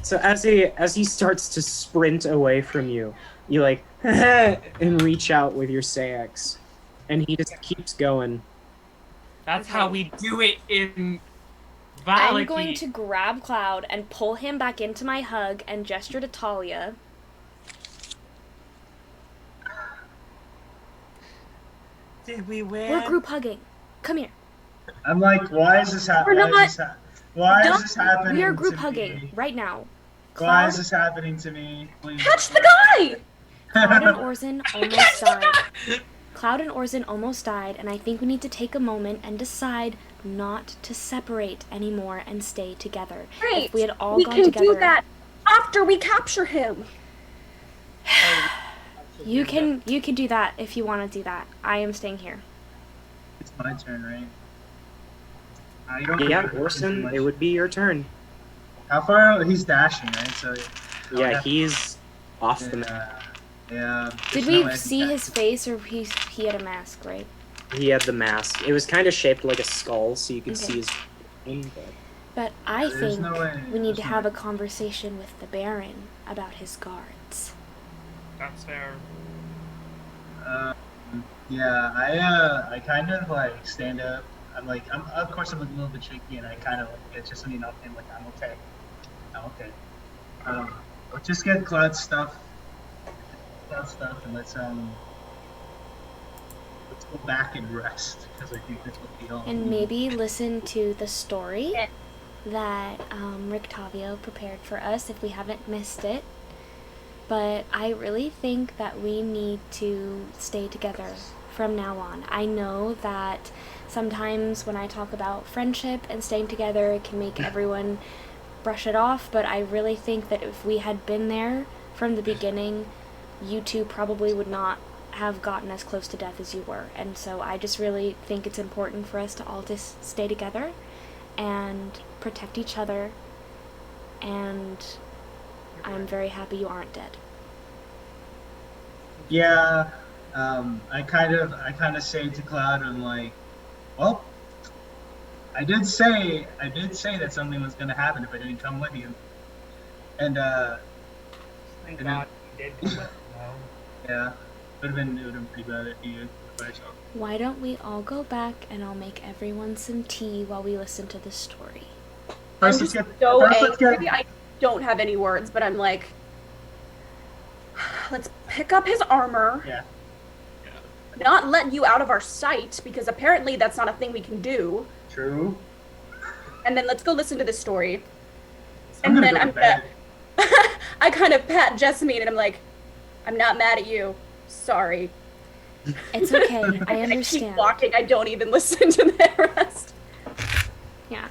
So as he starts to sprint away from you, you like and reach out with your Saix, and he just keeps going. That's how we do it in I'm Valaki. going to grab Cloud and pull him back into my hug and gesture to Talia. Did we win? We're group hugging. Come here. I'm like, why is this happening? We're not- Why is this happening? We are group to hugging me? right now. Why Cloud, is this happening to me? Please. Catch the guy! Cloud and Orson almost died. Cloud and Orson almost died, and I think we need to take a moment and decide not to separate anymore and stay together. Right. If we had all We gone can together, do that after we capture him. You can do that if you want to do that. I am staying here. It's my turn, right? You don't Yeah, have to do Orson, much. it would be your turn. How far? He's dashing, right? So. Yeah, he's off the map. Yeah. Did there's no way I we can see catch his face, or he had a mask, right? He had the mask. It was kind of shaped like a skull, so you could Okay. see his face. But I There's think no way- we need to there's no have a way. conversation with the Baron about his guards. That's fair. Yeah, I kind of like stand up. I'm of course I'm a little bit shaky, and I kind of like get just something up and like I'm okay. Let's just get Cloud's stuff, and let's go back and rest because I think this will be all. And maybe listen to the story that Rictavio prepared for us if we haven't missed it. But I really think that we need to stay together from now on. I know that sometimes when I talk about friendship and staying together, it can make everyone brush it off, but I really think that if we had been there from the beginning, you two probably would not have gotten as close to death as you were. And so I just really think it's important for us to all just stay together and protect each other, and I'm very happy you aren't dead. Yeah, I kind of say to Cloud, I'm like, well, I did say that something was gonna happen if I didn't come with you, and Thank and God. did do it, so. Yeah, it would have been pretty bad if you by yourself. Why don't we all go back and I'll make everyone some tea while we listen to the story? I'm First, just let's get. so First, let's angry. get. I don't have any words, but I'm like, let's pick up his armor. Yeah. Not let you out of our sight, because apparently that's not a thing we can do. True. And then let's go listen to this story. I'm And gonna then go to bed. I kind of pat Jessamine and I'm like, I'm not mad at you. Sorry. It's okay. I And I keep understand. walking. I don't even listen to the rest. Yeah.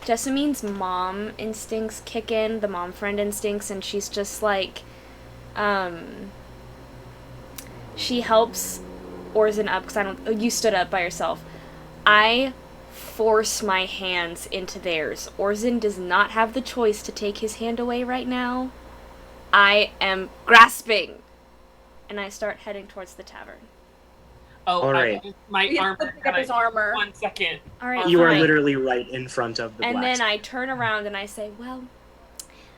Jessamine's mom instincts kick in, the mom friend instincts, and she's just like, she helps Orzen up, because you stood up by yourself. I force my hands into theirs. Orzen does not have the choice to take his hand away right now. I am grasping. And I start heading towards the tavern. Oh, All right. My We have armor. to pick up his armor. 1 second. All right, You are fine. literally right in front of the And blacksmith. then I turn around and I say, well,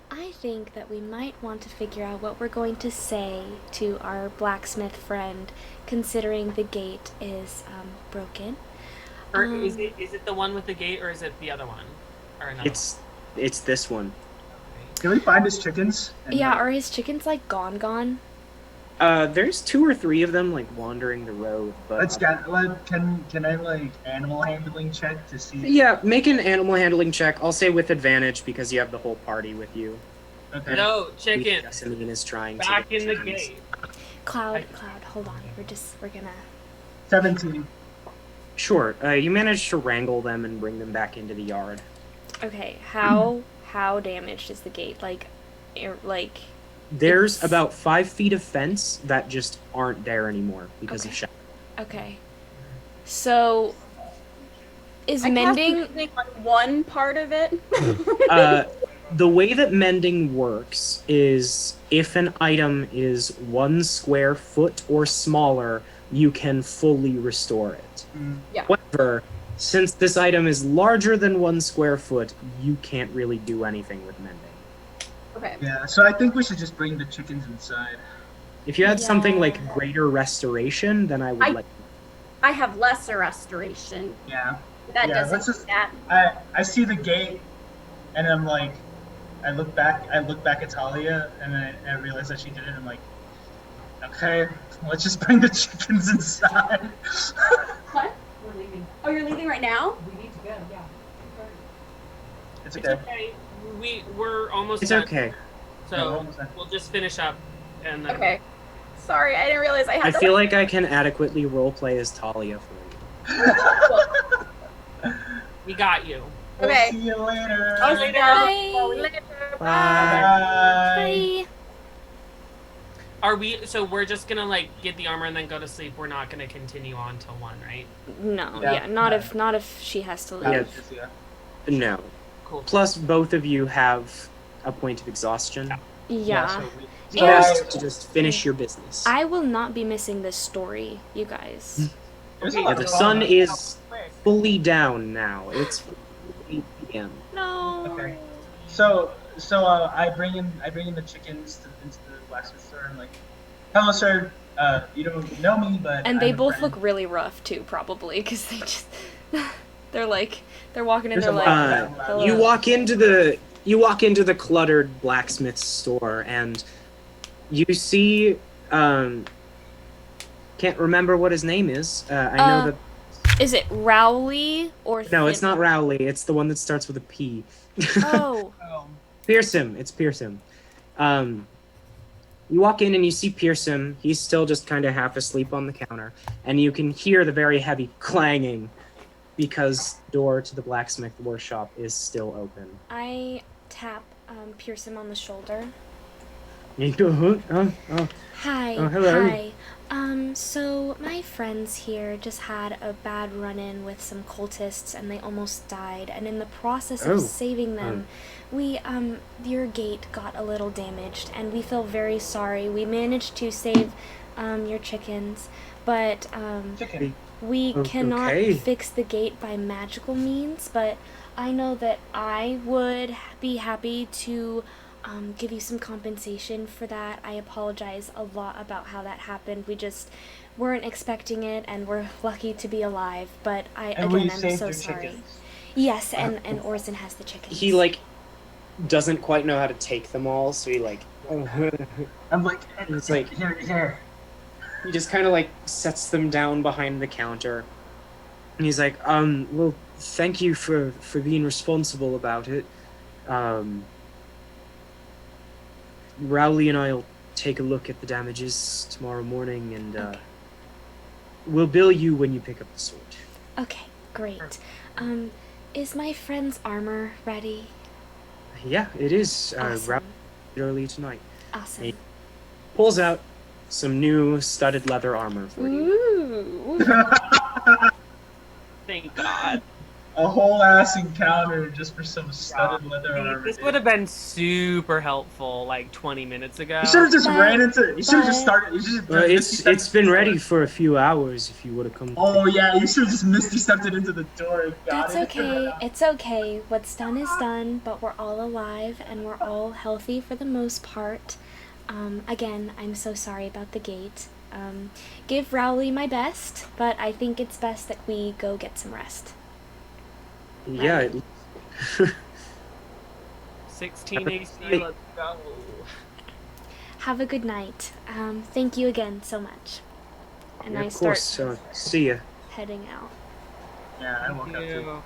I think that we might want to figure out what we're going to say to our blacksmith friend, considering the gate is broken. Or is it the one with the gate, or is it the other one? Or another? It's this one. Can we find his chickens? And, Yeah, are his chickens like gone? There's 2 or 3 of them like wandering the road, but Let's get. Can I like animal handling check to see? yeah, make an animal handling check. I'll say with advantage because you have the whole party with you. Okay. No, chicken. Jessamine is trying Back to in the chickens. gate. Cloud, hold on. We're gonna... 17. Sure, you managed to wrangle them and bring them back into the yard. Okay, how damaged is the gate? Like... There's It's- about 5 feet of fence that just aren't there anymore because of Okay. shadow. Okay. So... Is I cast mending... something on one part of it. The way that mending works is if an item is 1 square foot or smaller, you can fully restore it. Yeah. However, since this item is larger than 1 square foot, you can't really do anything with mending. Okay. Yeah. So I think we should just bring the chickens inside. If you had something like Yeah. greater restoration, then I would like. I have lesser restoration. Yeah. That Yeah, let's doesn't just- that. I see the gate, and I'm like, I look back at Talia, and I realize that she did it. I'm like, okay, let's just bring the chickens inside. What? We're leaving. Oh, you're leaving right now? We need to go, yeah. It's It's okay. okay. We're almost It's done. okay. No, So we're almost done. we'll just finish up, and then Okay. Sorry, I didn't realize I had I to. feel like I can adequately roleplay as Talia for you. we got you. We'll Okay. see you later. I'll Later. see you Bye. later. Bye. Bye. Are we? So we're just gonna like get the armor and then go to sleep. We're not gonna continue on till 1, right? No, Yeah. yeah, not if she has to leave. Yeah. Yeah. No. Cool. Plus, both of you have a point of exhaustion. Yeah. So we, So Yeah. to just finish your business. I will not be missing this story, you guys. there's a Okay, lot Yeah, the of sun drama. is fully down now. It's 8 p.m. No. Okay. So I bring in the chickens into the blacksmith store. I'm like, hello, sir. You don't know me, but And they I'm a both friend." look really rough too, probably, because they just they're walking in. There's They're a like, lot of that. hello. You walk into the cluttered blacksmith store and you see can't remember what his name is. I know that Is it Rowley or? no, it's not Rowley. It's the one that starts with a P. Oh. Pearson. It's Pearson. You walk in and you see Pearson. He's still just kind of half asleep on the counter, and you can hear the very heavy clanging because the door to the blacksmith workshop is still open. I tap Pearson on the shoulder. You go, Hi. Oh, hello. Hi. So my friends here just had a bad run-in with some cultists and they almost died, and in the process of Oh. saving them, we, your gate got a little damaged, and we feel very sorry. We managed to save, your chickens, but, Chicken. we O- cannot okay. fix the gate by magical means, but I know that I would be happy to give you some compensation for that. I apologize a lot about how that happened. We just weren't expecting it, and we're lucky to be alive. But And we I'm saved so your sorry. chickens. Yes, and Orson has the chickens. He like doesn't quite know how to take them all, so he like I'm like, it's like here. he just kind of like sets them down behind the counter, and he's like, well, thank you for being responsible about it. Rowley and I'll take a look at the damages tomorrow morning, and Okay. we'll bill you when you pick up the sword. Okay, great. Is my friend's armor ready? Yeah, it is. Awesome. Rowley did early tonight. Awesome. Hey. Pulls out some new studded leather armor for you. Ooh. Thank God. A whole ass encounter just for some studded leather armor. This would have been super helpful like 20 minutes ago. You should have just But- ran into. You should have just but- started. You should have It's been ready for a few hours. If you would have come. Oh yeah, you should have just misty stepped it into the door and got That's it. okay. It's okay. What's done is done, but we're all alive and we're all healthy for the most part. Again, I'm so sorry about the gate. Give Rowley my best, but I think it's best that we go get some rest. Yeah. 16 AC, let's go. Have a good night. Thank you again so much. And Yeah, I of start course. See ya. heading out. Yeah, I woke up too. You.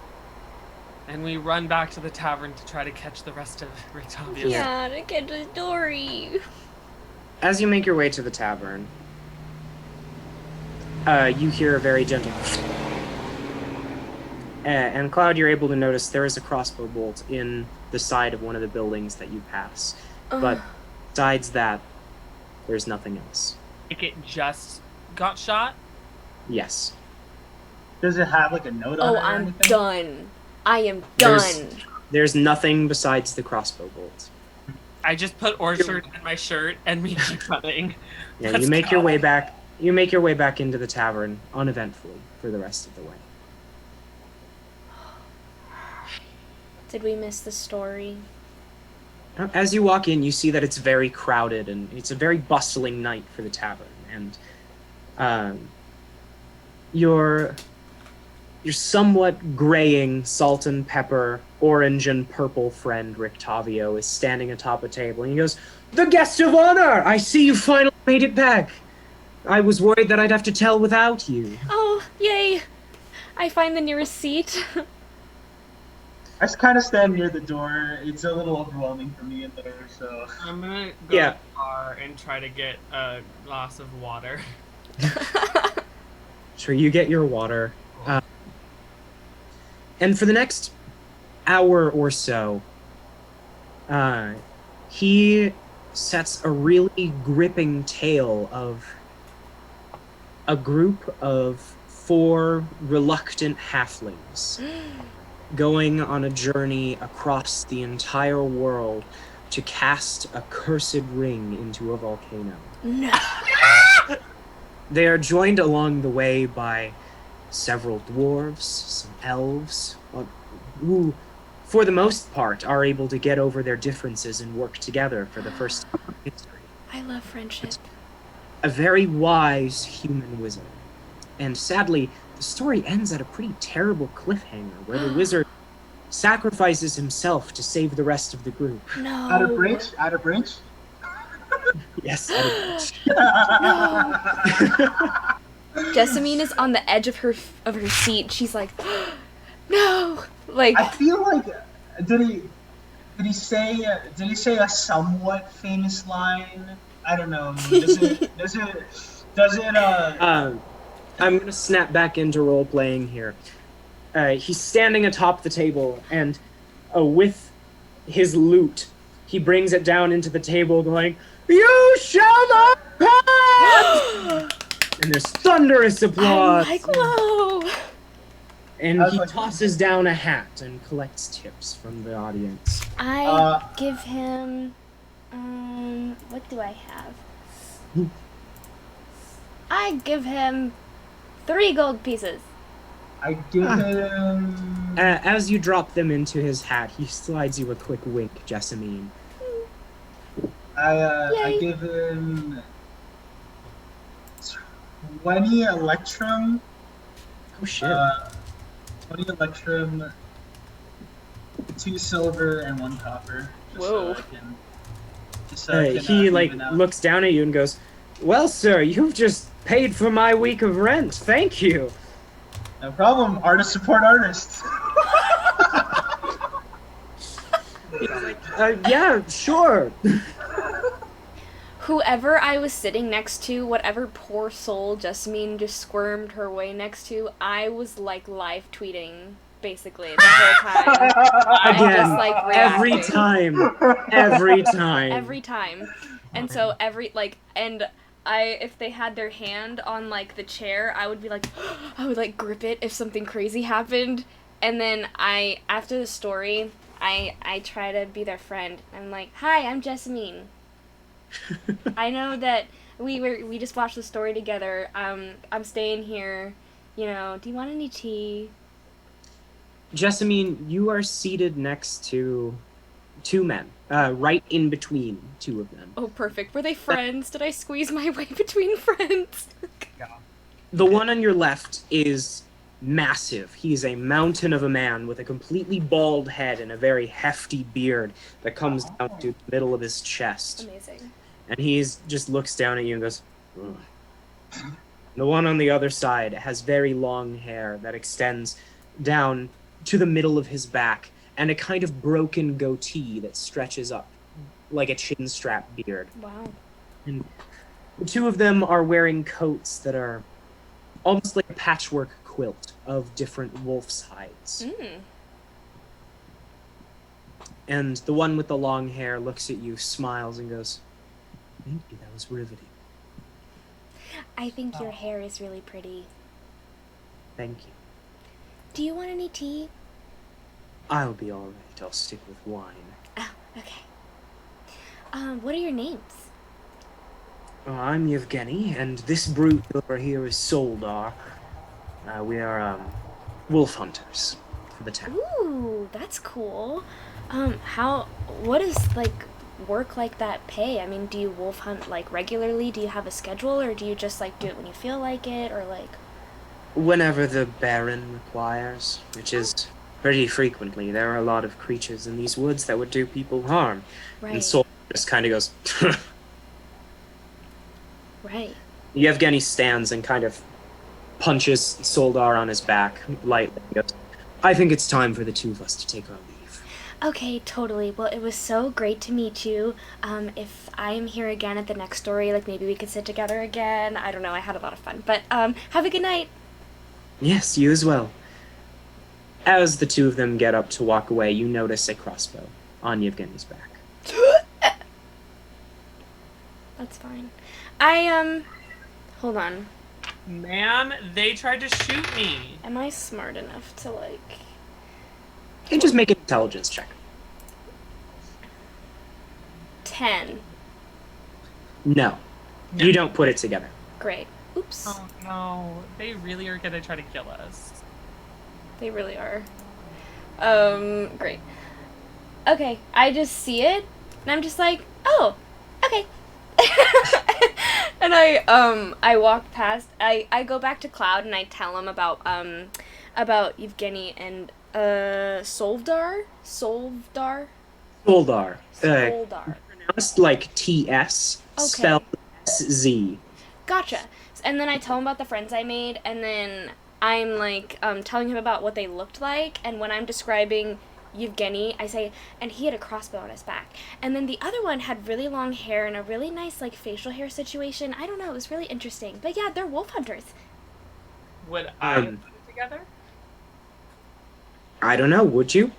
And we run back to the tavern to try to catch the rest of Rictavia. Yeah, to get the story. As you make your way to the tavern, you hear a very gentle. And Cloud, you're able to notice there is a crossbow bolt in the side of one of the buildings that you pass. But besides that, there's nothing else. Like it just got shot? Yes. Does it have like a note on it? Oh, or I'm anything? done. I am done. There's nothing besides the crossbow bolt. I just put Orchard in my shirt and we keep running. Yeah, Let's you make go. your way back. You make your way back into the tavern uneventfully for the rest of the way. Did we miss the story? As you walk in, you see that it's very crowded and it's a very bustling night for the tavern. And your somewhat graying salt and pepper, orange and purple friend Rictavio is standing atop a table, and he goes, "The guest of honor! I see you finally made it back. I was worried that I'd have to tell without you." Oh, yay! I find the nearest seat. I just kind of stand near the door. It's a little overwhelming for me in there, so. I'm gonna go Yeah. to the bar and try to get a glass of water. Sure, you get your water. And for the next hour or so, he sets a really gripping tale of a group of 4 reluctant halflings going on a journey across the entire world to cast a cursed ring into a volcano. No. They are joined along the way by several dwarves, some elves, who, for the most part, are able to get over their differences and work together for the first time in history. I love friendship. A very wise human wizard. And sadly, the story ends at a pretty terrible cliffhanger where the wizard sacrifices himself to save the rest of the group. No. Out of branch? Out of branch? Yes, out of which. Jessamine is on the edge of her seat. She's like, no. Like, I feel like did he say a somewhat famous line? I don't know. Does it I'm gonna snap back into role playing here. He's standing atop the table, and with his lute, he brings it down into the table, going, "You shall not pass!" And there's thunderous applause. I'm like, whoa. And I was he like- tosses down a hat and collects tips from the audience. I give him, what do I have? I give him 3 gold pieces. I give him. As you drop them into his hat, he slides you a quick wink, Jessamine. I Yay. give him 20 electrum. Oh shit. 20 electrum, 2 silver, and 1 copper. Whoa. Just so I can He like even out. looks down at you and goes, "Well, sir, you've just paid for my week of rent. Thank you." No problem. Artists support artists. Yeah, sure. Whoever I was sitting next to, whatever poor soul Jessamine just squirmed her way next to, I was like live tweeting basically the whole time. And Again, just like every reacting. time, every time. Every time. And so if they had their hand on like the chair, I would be like I would like grip it if something crazy happened. And then after the story, I try to be their friend. I'm like, "Hi, I'm Jessamine. I know that we just watched the story together. I'm staying here. You know, do you want any tea?" Jessamine, you are seated next to 2 men, right in between 2 of them. Oh, perfect. Were they friends? Did I squeeze my way between friends? The one on your left is massive. He's a mountain of a man with a completely bald head and a very hefty beard that comes down to the middle of his chest. Amazing. And he's just looks down at you and goes, "Ugh." The one on the other side has very long hair that extends down to the middle of his back and a kind of broken goatee that stretches up like a chin strap beard. Wow. And the 2 of them are wearing coats that are almost like a patchwork quilt of different wolf's hides. Mm. And the one with the long hair looks at you, smiles, and goes, "Thank you, that was riveting. I think your hair is really pretty. Thank you. Do you want any tea? I'll be all right. I'll stick with wine." Oh, okay. What are your names? I'm Yevgeny, and this brute over here is Soldar. We are, wolf hunters for the town. Ooh, that's cool. What does, like, work like that pay? I mean, do you wolf hunt, like, regularly? Do you have a schedule, or do you just, like, do it when you feel like it, or, like... Whenever the Baron requires, which is pretty frequently. There are a lot of creatures in these woods that would do people harm. Right. And Soldar just kind of goes, Right. Yevgeny stands and kind of punches Soldar on his back lightly. He goes, "I think it's time for the 2 of us to take our leave." Okay, totally. Well, it was so great to meet you. If I'm here again at the next story, like, maybe we could sit together again. I don't know, I had a lot of fun. But, have a good night. Yes, you as well. As the 2 of them get up to walk away, you notice a crossbow on Yevgeny's back. That's fine. Hold on. Ma'am, they tried to shoot me. Am I smart enough to, like... You can just make an intelligence check. 10. No. You don't put it together. Great. Oops. Oh no, they really are gonna try to kill us. They really are. Great. Okay, I just see it, and I'm just like, oh, okay. And I walk past, I go back to Cloud, and I tell him about Yevgeny and, Soldar? Soldar. Soldar. Pronounced like TS, Okay. spelled SZ. Gotcha. And then I tell him about the friends I made, and then I'm like telling him about what they looked like, and when I'm describing Yevgeny, I say, and he had a crossbow on his back. And then the other one had really long hair and a really nice like facial hair situation. I don't know, it was really interesting. But yeah, they're wolf hunters. Would I put it together? I don't know, would you?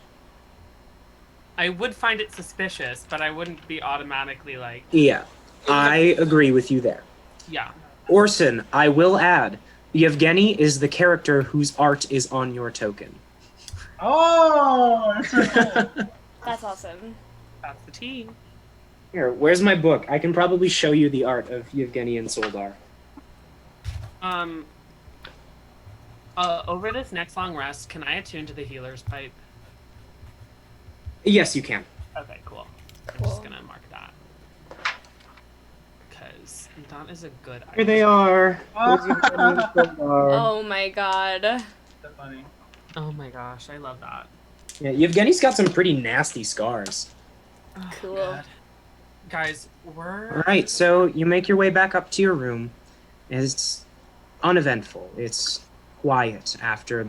I would find it suspicious, but I wouldn't be automatically like, Yeah, I agree with you there. yeah. Orson, I will add, Yevgeny is the character whose art is on your token. Oh, that's so cool. That's awesome. That's the tea. Here, where's my book? I can probably show you the art of Yevgeny and Soldar. Over this next long rest, can I attune to the healer's pipe? Yes, you can. Okay, cool. I'm just gonna mark that. items. That is a good Here item. they are. Here's Yevgeny and Sonar. Oh my god. That's funny. Oh my gosh, I love that. Yeah, Yevgeny's got some pretty nasty scars. Oh, Cool. God. Guys, we're All right, so you make your way back up to your room. It's uneventful. It's quiet after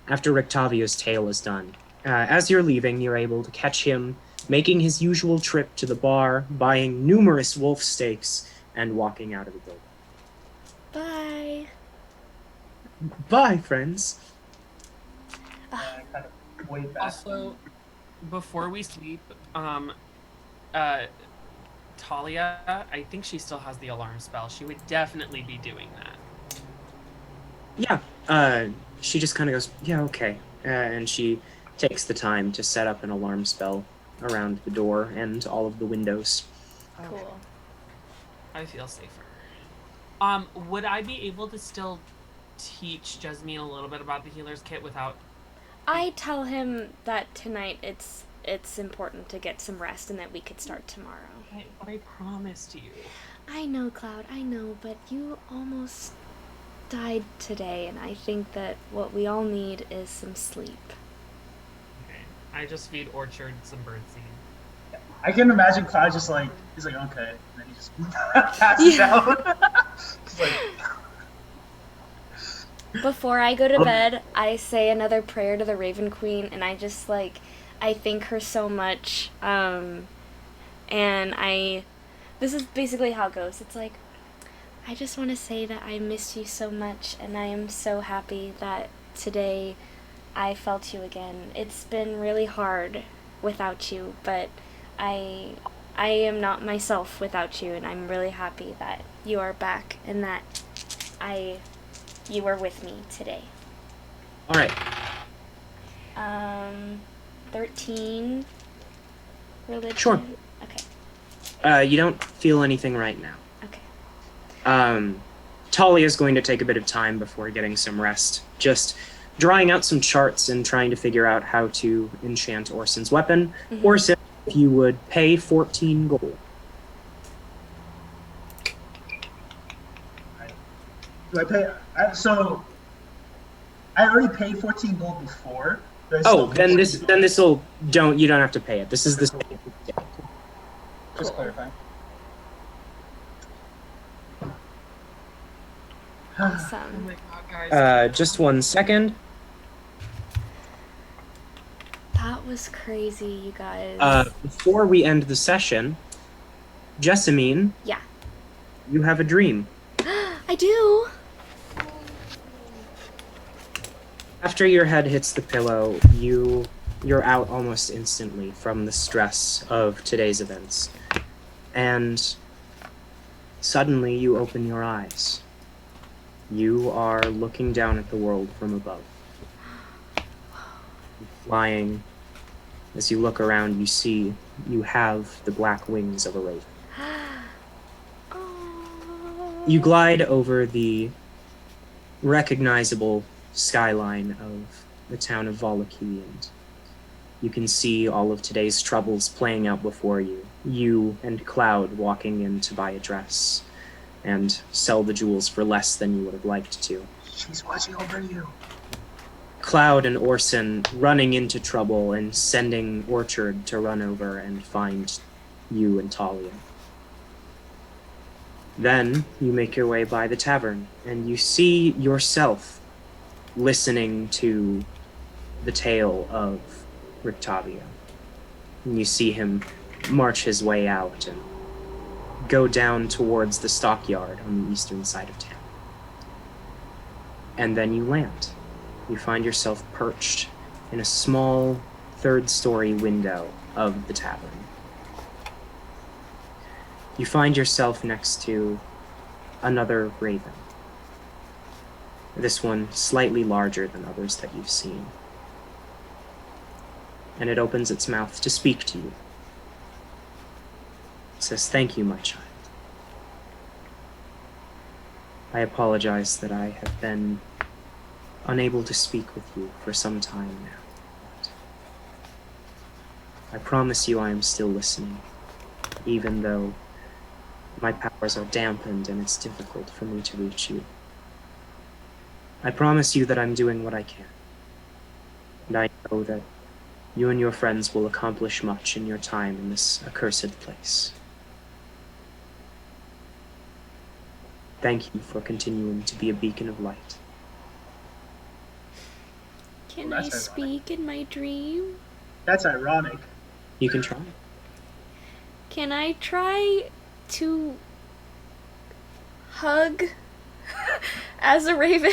Rictavio's tale is done. As you're leaving, you're able to catch him making his usual trip to the bar, buying numerous wolf steaks, and walking out of the building. Bye. Bye, friends. I kind of way back. also before we sleep, Talia, I think she still has the alarm spell. She would definitely be doing that. Yeah, she just kind of goes, yeah, okay. And she takes the time to set up an alarm spell around the door and all of the windows. Cool. I feel safer. Would I be able to still teach Jasmine a little bit about the healer's kit without... I tell him that tonight it's important to get some rest and that we could start tomorrow. But I promised you. I know, Cloud, I know, but you almost died today, and I think that what we all need is some sleep. Okay. I just feed Orchard some birdseed. I can imagine Cloud just like, he's like, okay. And then he just passes out. He's like, Before I go to bed, I say another prayer to the Raven Queen, and I just, I thank her so much, and this is basically how it goes. It's like, I just want to say that I miss you so much, and I am so happy that today I felt you again. It's been really hard without you, but I am not myself without you, and I'm really happy that you are back and that you were with me today. All right. 13 religion. Sure. Okay. You don't feel anything right now. Okay. Talia is going to take a bit of time before getting some rest. Just drawing out some charts and trying to figure out how to enchant Orson's weapon. Mhm. Orson, if you would pay 14 gold. do I pay? So I already paid 14 gold before. Do I Oh, still then pay this 14? you don't have to pay it. This is the Just clarifying. Oh Awesome. my god, guys. just 1 second. That was crazy, you guys. Before we end the session, Jessamine, Yeah. you have a dream. I do. After your head hits the pillow, you're out almost instantly from the stress of today's events. And suddenly you open your eyes. You are looking down at the world from above. Flying. As you look around, you see you have the black wings of a raven. Oh. You glide over the recognizable skyline of the town of Volaki, and you can see all of today's troubles playing out before you. You and Cloud walking in to buy a dress and sell the jewels for less than you would have liked to. She's watching over you. Cloud and Orson running into trouble and sending Orchard to run over and find you and Talia. Then you make your way by the tavern, and you see yourself listening to the tale of Rictavio. And you see him march his way out and go down towards the stockyard on the eastern side of town. And then you land. You find yourself perched in a small third-story window of the tavern. You find yourself next to another raven. This one slightly larger than others that you've seen. And it opens its mouth to speak to you. It says, "Thank you, my child. I apologize that I have been unable to speak with you for some time now. But I promise you I am still listening, even though my powers are dampened and it's difficult for me to reach you. I promise you that I'm doing what I can. And I know that you and your friends will accomplish much in your time in this accursed place. Thank you for continuing to be a beacon of light. Can Well, I that's speak in my dream? That's ironic. You can try. Can I try to hug as a raven?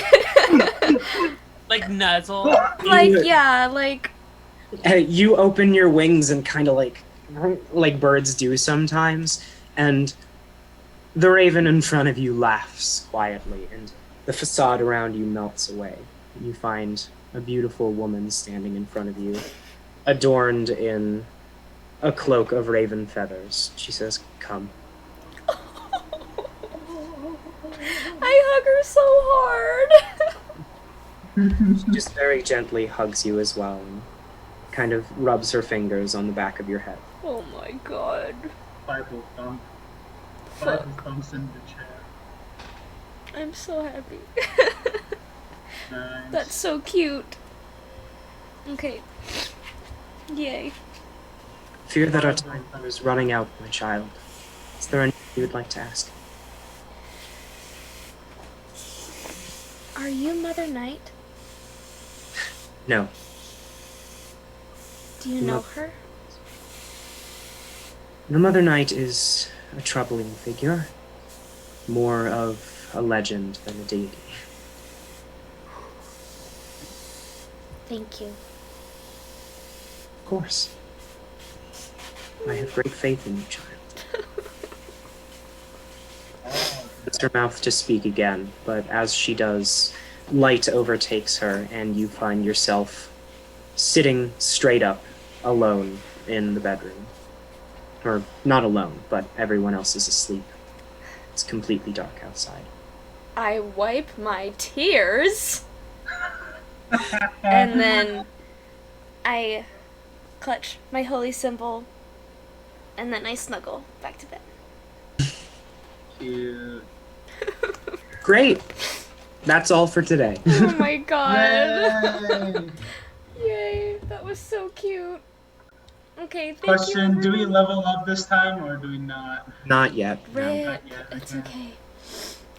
Like nuzzle. Like, yeah, like, You open your wings and kind of like birds do sometimes, and the raven in front of you laughs quietly, and the facade around you melts away. You find a beautiful woman standing in front of you, adorned in a cloak of raven feathers. She says, "Come." I hug her so hard. She just very gently hugs you as well, and kind of rubs her fingers on the back of your head. Oh my god. Bible thump. Fuck. Bible thumps in the chair. I'm so happy. Nice. That's so cute. Okay. Yay. Fear that our time is running out, my child. Is there anything you would like to ask? Are you Mother Night? No. Do you know No. her? The Mother Knight is a troubling figure. More of a legend than a deity. Thank you. Of course. I have great faith in you, child. Opens her mouth to speak again, but as she does, light overtakes her, and you find yourself sitting straight up, alone in the bedroom. Or not alone, but everyone else is asleep. It's completely dark outside. I wipe my tears. And then I clutch my holy symbol. And then I snuggle back to bed. Cute. Great! That's all for today. Oh my god. Yay! Yay. That was so cute. Okay, thank Question, you. do we level up this time or do we not? Not yet. No. Rip. Not yet, It's okay. okay.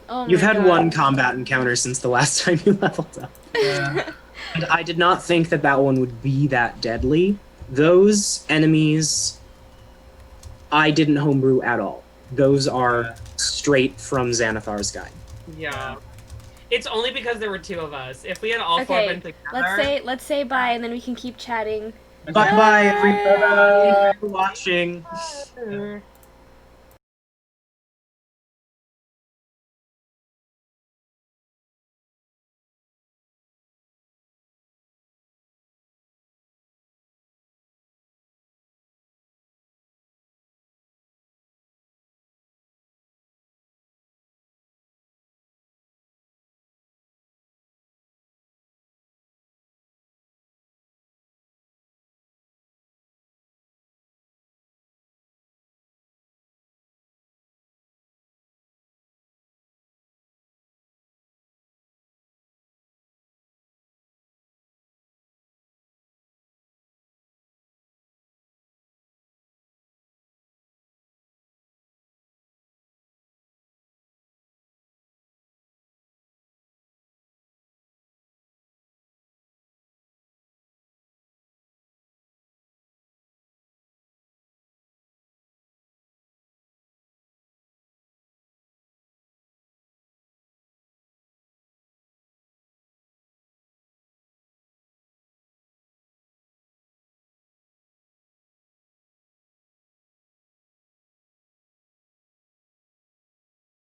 Oh You've my had God. one combat encounter since the last time you leveled up. Yeah. And I did not think that that one would be that deadly. Those enemies, I didn't homebrew at all. Those are straight from Xanathar's guide. Yeah. It's only because there were two of us. If we had all four Okay, been together, let's say bye and then we can keep chatting. Bye bye, everybody. Bye. Thank you for watching. Bye.